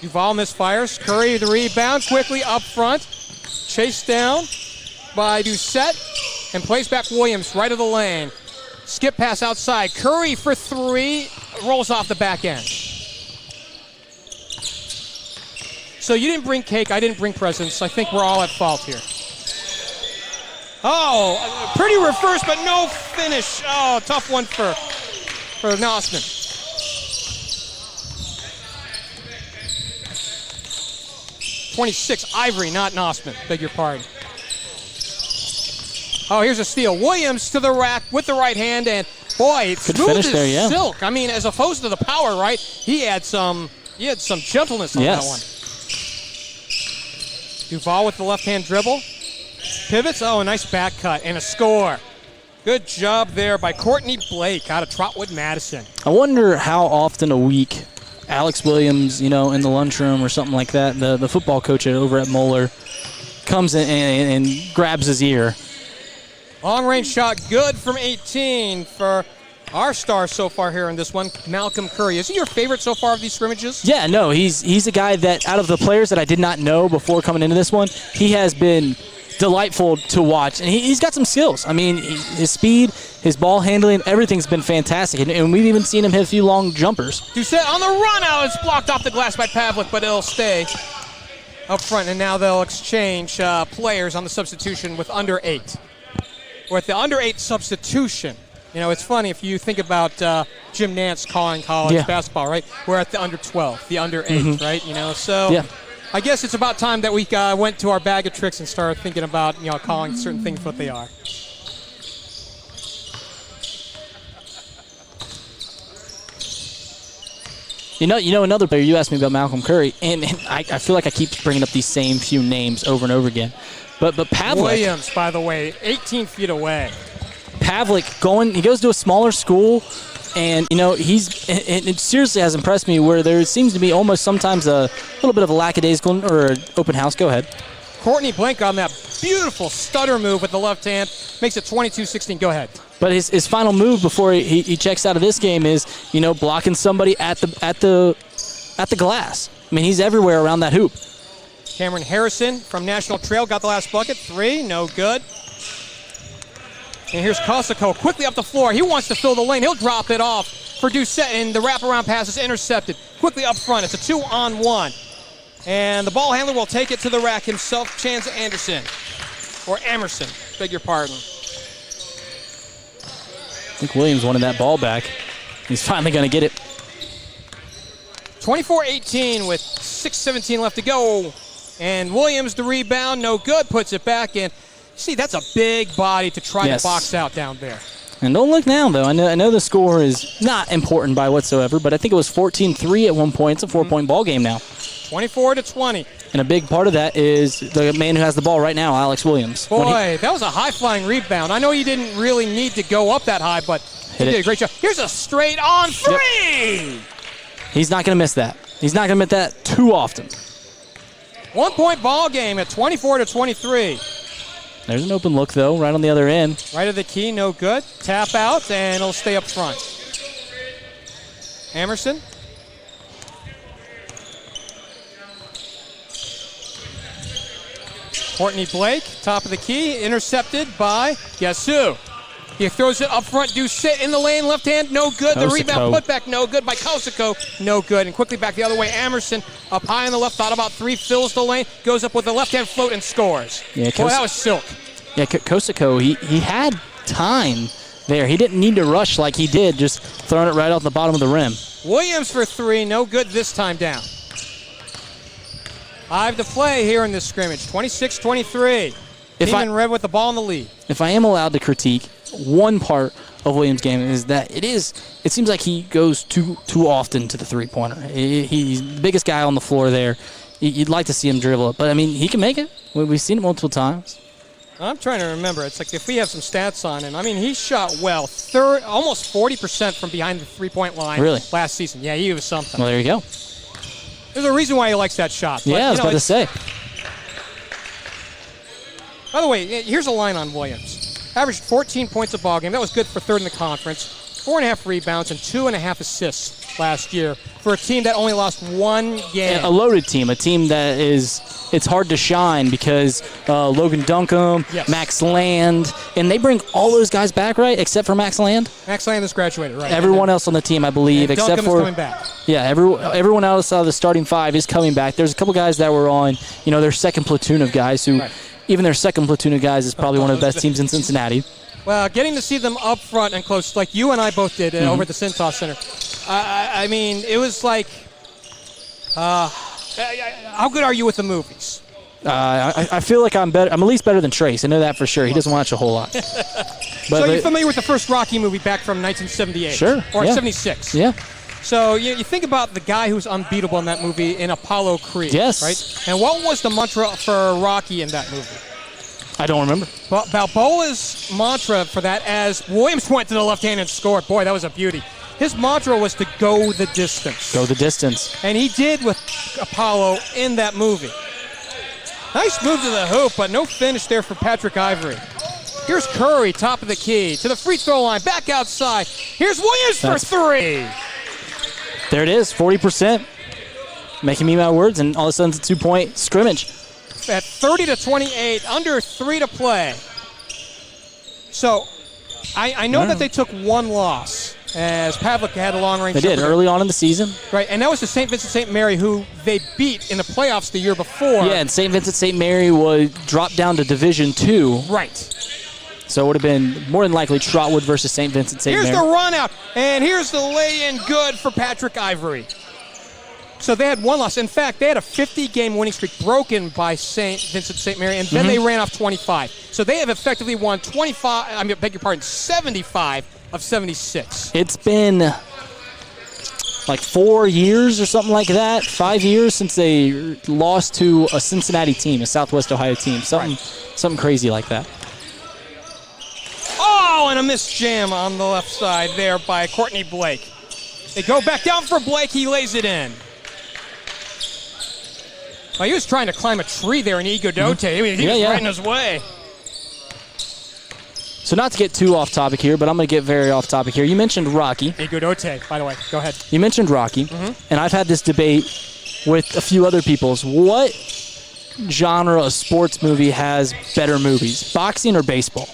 Duval misfires. Curry the rebound quickly up front. Chased down by Doucette and plays back Williams right of the lane. Skip pass outside. Curry for 3. Rolls off the back end. So you didn't bring cake. I didn't bring presents. I think we're all at fault here. Oh, pretty reverse, but no finish. Oh, tough one for Nossman. .26, Ivory, not Nossman. Beg your pardon. Oh, here's a steal. Williams to the rack with the right hand, and boy, it's Good smooth finish as there, yeah. silk. I mean, as opposed to the power, right? He had some gentleness on that one. Duval with the left-hand dribble. Pivots. Oh, a nice back cut and a score. Good job there by Courtney Blake out of Trotwood Madison. I wonder how often a week Alex Williams, in the lunchroom or something like that, the football coach over at Moeller, comes in and grabs his ear. Long-range shot good from 18 for our star so far here in this one, Malcolm Curry. Is he your favorite so far of these scrimmages? Yeah, no, he's a guy that out of the players that I did not know before coming into this one, he has been delightful to watch, and he's got some skills. I mean, his speed, his ball handling, everything's been fantastic, and we've even seen him hit a few long jumpers. Doucette on the run out. It's blocked off the glass by Pavlik, but it'll stay up front, and now they'll exchange players on the substitution with under 8. We're at the under 8 substitution. It's funny if you think about Jim Nantz calling college basketball, right? We're at the under 12, the under 8, right? So Yeah. I guess it's about time that we went to our bag of tricks and started thinking about, calling certain things what they are. Another player, you asked me about Malcolm Curry, and I feel like I keep bringing up these same few names over and over again. But Pavlik. Williams, by the way, 18 feet away. Pavlik he goes to a smaller school, and it seriously has impressed me where there seems to be almost sometimes a little bit of a lackadaisical or an open house. Go ahead. Courtney Blank on that beautiful stutter move with the left hand makes it 22-16. Go ahead. But his final move before he checks out of this game is blocking somebody at the glass. I mean, he's everywhere around that hoop. Cameron Harrison from National Trail got the last bucket. 3, no good. And here's Kosako quickly up the floor. He wants to fill the lane. He'll drop it off for Doucette, and the wraparound pass is intercepted. Quickly up front. It's a 2-on-1. And the ball handler will take it to the rack himself, Chance Anderson. Or Emerson, beg your pardon. I think Williams wanted that ball back. He's finally going to get it. 24-18 with 6:17 left to go. And Williams, the rebound, no good, puts it back in. See, that's a big body to try to box out down there. And don't look now, though. I know the score is not important by whatsoever, but I think it was 14-3 at one point. It's a 4-point ball game now. 24-20. And a big part of that is the man who has the ball right now, Alex Williams. Boy, that was a high-flying rebound. I know he didn't really need to go up that high, but he did a great job. Here's a straight-on 3! Yep. He's not going to miss that. He's not going to miss that too often. 1-point ball game at 24-23. There's an open look, though, right on the other end. Right of the key, no good. Tap out, and it'll stay up front. Emerson. Courtney Blake, top of the key, intercepted by, guess who? He throws it up front, Doucette in the lane, left hand, no good. The rebound put back, no good by Kosako, no good. And quickly back the other way, Emerson up high on the left, thought about 3, fills the lane, goes up with the left hand float and scores. Yeah, boy, that was silk. Yeah, Kosako, he had time there. He didn't need to rush like he did, just throwing it right off the bottom of the rim. Williams for three, no good this time down. 5 to play here in this scrimmage, 26-23. Demon Red with the ball in the lead. If I am allowed to critique one part of Williams' game is that it seems like he goes too often to the three-pointer. He's the biggest guy on the floor there. You'd like to see him dribble it, but I mean, he can make it. We've seen it multiple times. I'm trying to remember. It's like if we have some stats on him. I mean, he shot well, almost 40% from behind the three-point line last season. Yeah, he was something. Well, there you go. There's a reason why he likes that shot. But, yeah, I was about to say. By the way, here's a line on Williams. Averaged 14 points a ball game. That was good for third in the conference. 4.5 rebounds and 2.5 assists last year for a team that only lost one game. A loaded team, a team that it's hard to shine because Logan Duncombe, Max Land, and they bring all those guys back, right? Except for Max Land. Max Land has graduated, right? Everyone else on the team, I believe, except for coming back. Yeah, everyone else out of the starting five is coming back. There's a couple guys that were on, their second platoon of guys who. Right. Even their second platoon of guys is probably one of the best teams in Cincinnati. Well, getting to see them up front and close, like you and I both did over at the Cintas Center, I mean, it was like, how good are you with the movies? I feel like I'm better. I'm at least better than Trace. I know that for sure. He doesn't watch a whole lot. So you're familiar with the first Rocky movie back from 1978? Sure. Or 76? Yeah. So you think about the guy who's unbeatable in that movie in Apollo Creed, yes, right? And what was the mantra for Rocky in that movie? I don't remember. Well, Balboa's mantra for that, as Williams went to the left hand and scored. Boy, that was a beauty. His mantra was to go the distance. Go the distance. And he did with Apollo in that movie. Nice move to the hoop, but no finish there for Patrick Ivory. Here's Curry, top of the key, to the free throw line, back outside. Here's Williams for three. There it is, 40%. Making me my words, and all of a sudden it's a 2-point scrimmage. At 30-28, under 3 to play. So, I know that they took one loss, as Pavlik had a long-range. They did, early on in the season. Right, and that was the St. Vincent St. Mary who they beat in the playoffs the year before. Yeah, and St. Vincent St. Mary would drop down to Division II. Right. So it would have been more than likely Trotwood versus St. Vincent St. Mary. Here's the run out, and here's the lay-in good for Patrick Ivory. So they had one loss. In fact, they had a 50-game winning streak broken by St. Vincent St. Mary, and then they ran off 25. So they have effectively won 75 of 76. It's been like 4 years or something like that, 5 years since they lost to a Cincinnati team, a Southwest Ohio team, something crazy like that. Oh, and a missed jam on the left side there by Courtney Blake. They go back down for Blake. He lays it in. Well, he was trying to climb a tree there in Igodote. He was right in his way. So not to get too off topic here, but I'm going to get very off topic here. You mentioned Rocky. Igodote, by the way. Go ahead. You mentioned Rocky, and I've had this debate with a few other people. What genre of sports movie has better movies, boxing or baseball?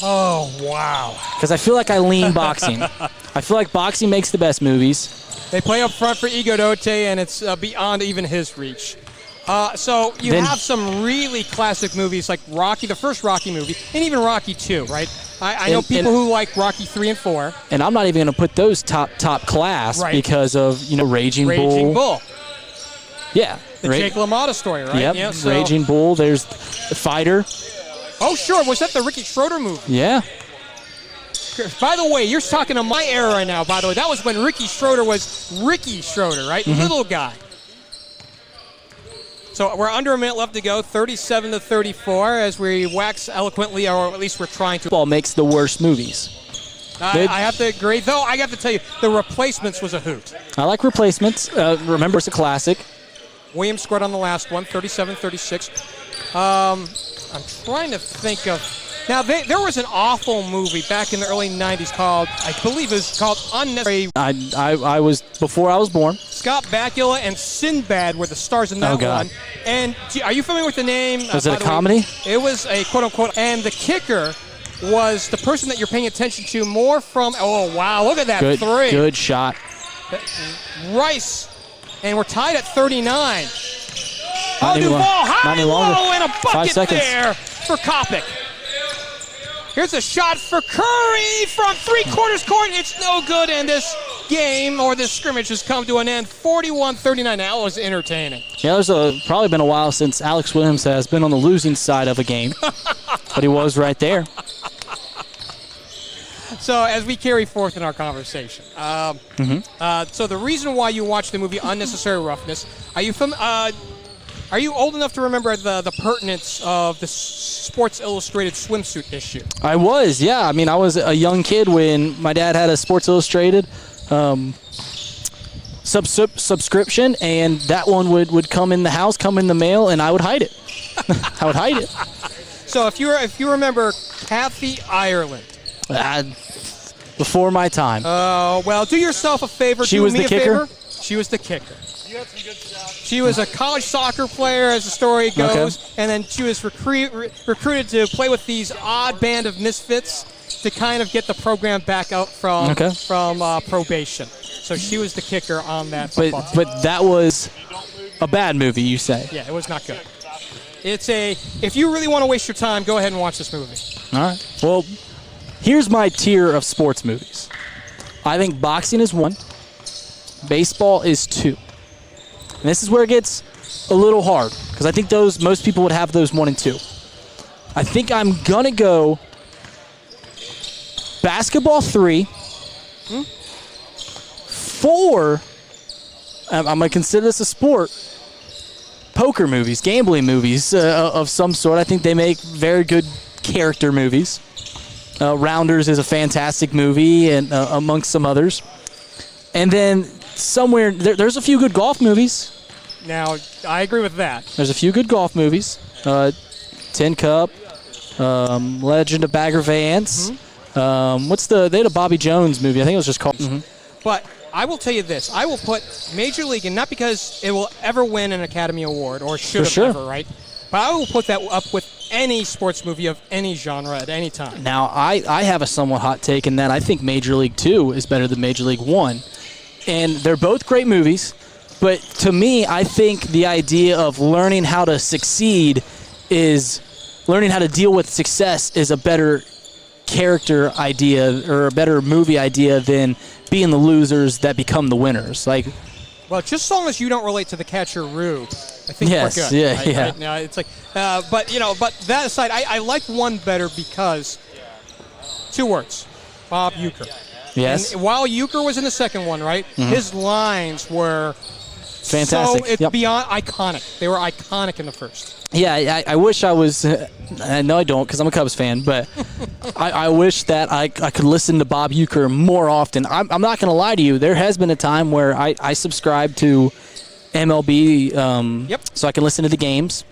Oh, wow. Because I feel like I lean boxing. I feel like boxing makes the best movies. They play up front for Igodote, and it's beyond even his reach. So you have some really classic movies like Rocky, the first Rocky movie, and even Rocky 2, right? I know people who like Rocky 3 and 4. And I'm not even going to put those top class because of, Raging Bull. Yeah. The Jake LaMotta story, right? Yep, yeah, so. Raging Bull. There's The Fighter. Oh, sure. Was that the Ricky Schroeder movie? Yeah. By the way, you're talking to my era right now, by the way. That was when Ricky Schroeder was Ricky Schroeder, right? Little guy. So we're under a minute left to go, 37-34, as we wax eloquently, or at least we're trying to. Football makes the worst movies. I have to agree. Though, I got to tell you, The Replacements was a hoot. I like Replacements. Remember, it's a classic. Williams scored on the last one, 37-36. I'm trying to think of... Now, there was an awful movie back in the early 90s called, I believe it was called Unnecessary. I was, before I was born. Scott Bakula and Sinbad were the stars in that one. And are you familiar with the name? Was it a comedy? It was a quote-unquote, and the kicker was the person that you're paying attention to more from, oh, wow, look at that three. Good shot. Rice, and we're tied at 39. Not any longer. And a bucket 5 seconds. there for Kopic. Here's a shot for Curry from three-quarters court. It's no good, and this game, or this scrimmage, has come to an end. 41-39. That was entertaining. Yeah, there's probably been a while since Alex Williams has been on the losing side of a game, but he was right there. So as we carry forth in our conversation, so the reason why you watch the movie Unnecessary Roughness, are you old enough to remember the pertinence of the Sports Illustrated swimsuit issue? I was, yeah. I mean, I was a young kid when my dad had a Sports Illustrated subscription, and that one would come in the house, come in the mail, and I would hide it. I would hide it. So if you remember Kathy Ireland. Before my time. Oh, well, do yourself a favor. She do was me the a kicker? favor. She was the kicker. You had some good stuff. She was a college soccer player, as the story goes, and then she was recruited to play with these odd band of misfits to kind of get the program back out from probation. So she was the kicker on that football team. But that was a bad movie, you say? Yeah, it was not good. If you really want to waste your time, go ahead and watch this movie. All right. Well, here's my tier of sports movies. I think boxing is 1. Baseball is 2. And this is where it gets a little hard, because I think most people would have those 1 and 2. I think I'm going to go basketball 3. 4, I'm going to consider this a sport. Poker movies, gambling movies of some sort. I think they make very good character movies. Rounders is a fantastic movie, and amongst some others. And then somewhere, there's a few good golf movies. Now, I agree with that. There's a few good golf movies. Tin Cup, Legend of Bagger Vance. They had a Bobby Jones movie. I think it was just called. But I will tell you this. I will put Major League, and not because it will ever win an Academy Award, or should have ever, right? But I will put that up with any sports movie of any genre at any time. Now, I have a somewhat hot take in that I think Major League 2 is better than Major League 1. And they're both great movies, but to me, I think the idea of learning how to succeed learning how to deal with success is a better character idea or a better movie idea than being the losers that become the winners. Well, just as long as you don't relate to the catcher Rube, I think we're good. Yeah. Now it's like, but that aside, I like 1 better because 2 words, Bob Uecker. Yes. And while Uecker was in the second one, right, his lines were fantastic. So beyond iconic. They were iconic in the first. Yeah, I wish I was. No, I don't, because I'm a Cubs fan. But I wish that I could listen to Bob Uecker more often. I'm not going to lie to you. There has been a time where I subscribe to MLB, so I can listen to the games.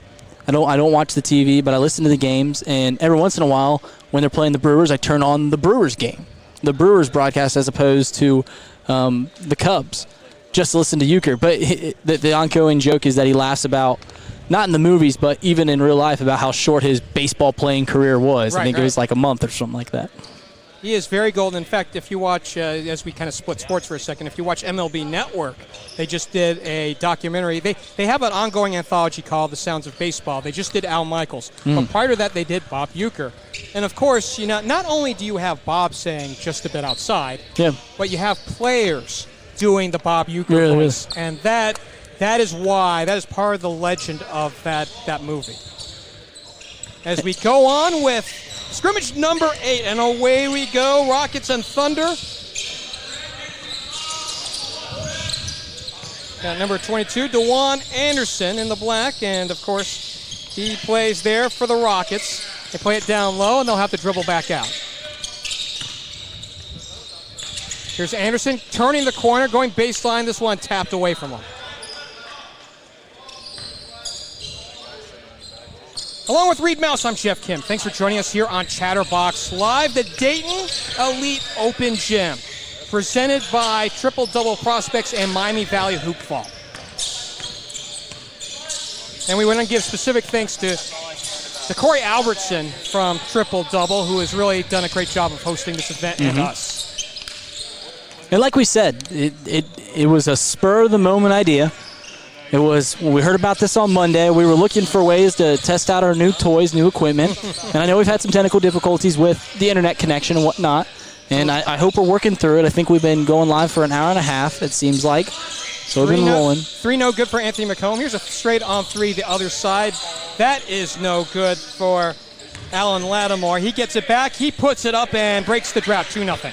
I don't watch the TV, but I listen to the games. And every once in a while, when they're playing the Brewers, I turn on the Brewers game, the Brewers broadcast, as opposed to the Cubs, just to listen to Uecker. But the ongoing joke is that he laughs about, not in the movies, but even in real life, about how short his baseball playing career was. I think it was like a month or something like that. He is very golden. In fact, if you watch, as we kind of split sports for a second, if you watch MLB Network, they just did a documentary. They have an ongoing anthology called The Sounds of Baseball. They just did Al Michaels. But prior to that, they did Bob Uecker. And, of course, not only do you have Bob saying just a bit outside, but you have players doing the Bob Uecker voice. And that is part of the legend of that movie. As we go on with scrimmage number 8, and away we go, Rockets and Thunder. Got number 22, DeJuan Anderson in the black, and of course he plays there for the Rockets. They play it down low, and they'll have to dribble back out. Here's Anderson turning the corner, going baseline. This one tapped away from him. Along with Reed Mouse, I'm Jeff Kim. Thanks for joining us here on Chatterbox Live, the Dayton Elite Open Gym, presented by Triple Double Prospects and Miami Valley Hoopball. And we want to give specific thanks to Corey Albertson from Triple Double, who has really done a great job of hosting this event and us. And like we said, it was a spur-of-the-moment idea. We heard about this on Monday. We were looking for ways to test out our new toys, new equipment. And I know we've had some technical difficulties with the internet connection and whatnot. And I hope we're working through it. I think we've been going live for an hour and a half, it seems like. So we've been rolling. 3 no good for Anthony McComb. Here's a straight on 3 the other side. That is no good for Alan Lattimore. He gets it back. He puts it up and breaks the drought 2-0.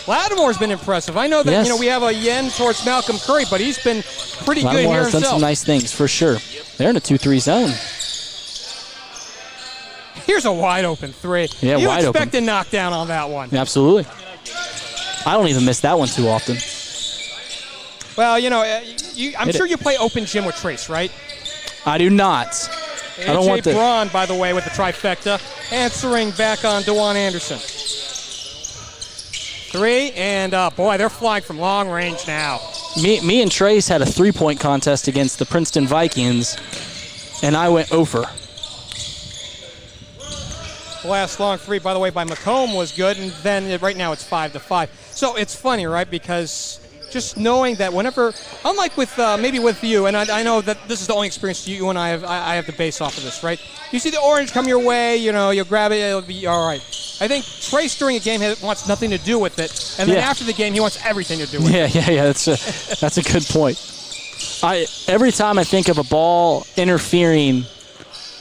Lattimore's been impressive. I know that we have a yen towards Malcolm Curry, but he's been pretty good here himself. Lattimore has done some nice things for sure. They're in a 2-3 zone. Here's a wide open 3. Yeah, you wide expect open. a knockdown on that one. Absolutely. I don't even miss that one too often. Well, I'm sure you play open gym with Trace, right? I do not. I don't want AJ Braun, by the way, with the trifecta, answering back on DeJuan Anderson. 3, and boy, they're flying from long range now. Me and Trace had a 3-point contest against the Princeton Vikings, and I went over. The last long 3, by the way, by McComb was good, and then right now it's 5-5. So it's funny, right? Because just knowing that whenever, unlike with maybe with you, and I know that this is the only experience you and I have to base off of this, right? You see the orange come your way, you'll grab it, it'll be all right. I think Trace during a game wants nothing to do with it, and then after the game he wants everything to do with it. Yeah. That's a good point. Every time I think of a ball interfering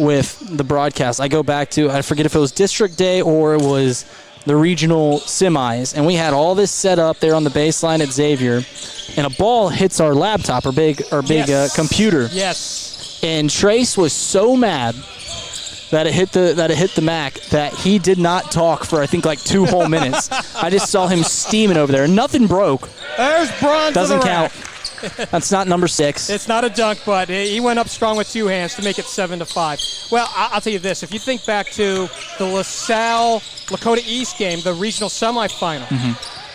with the broadcast, I go back to, I forget if it was District Day or it was the regional semis, and we had all this set up there on the baseline at Xavier, and a ball hits our laptop, our big computer. Yes. And Trace was so mad that it hit the Mac that he did not talk for I think like 2 whole minutes. I just saw him steaming over there. Nothing broke. There's Braun. Doesn't to the count. rack. That's not number 6. It's not a dunk, but he went up strong with 2 hands to make it 7-5. Well, I'll tell you this. If you think back to the LaSalle Lakota East game, the regional semifinal,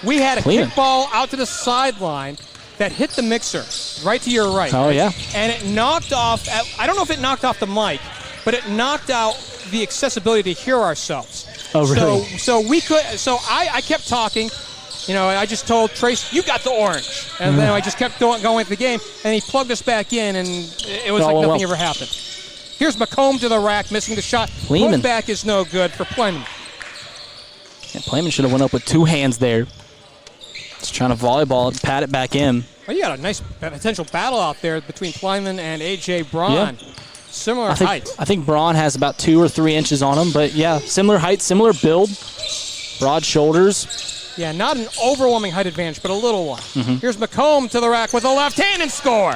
we had a kickball out to the sideline that hit the mixer right to your right. Oh, yeah. And it knocked off, I don't know if it knocked off the mic, but it knocked out the accessibility to hear ourselves. Oh, really? So I kept talking. I just told Trace, you got the orange. And then I just kept going with the game, and he plugged us back in, and it was like nothing ever happened. Here's McComb to the rack, missing the shot. Going back is no good for Plyman. Yeah, Plyman should have went up with 2 hands there. Just trying to volleyball it, pat it back in. Well, you got a nice potential battle out there between Plyman and A.J. Braun. Yeah. Similar height. I think Braun has about 2 or 3 inches on him, but yeah, similar height, similar build, broad shoulders. Yeah, not an overwhelming height advantage, but a little one. Here's McComb to the rack with a left hand and score.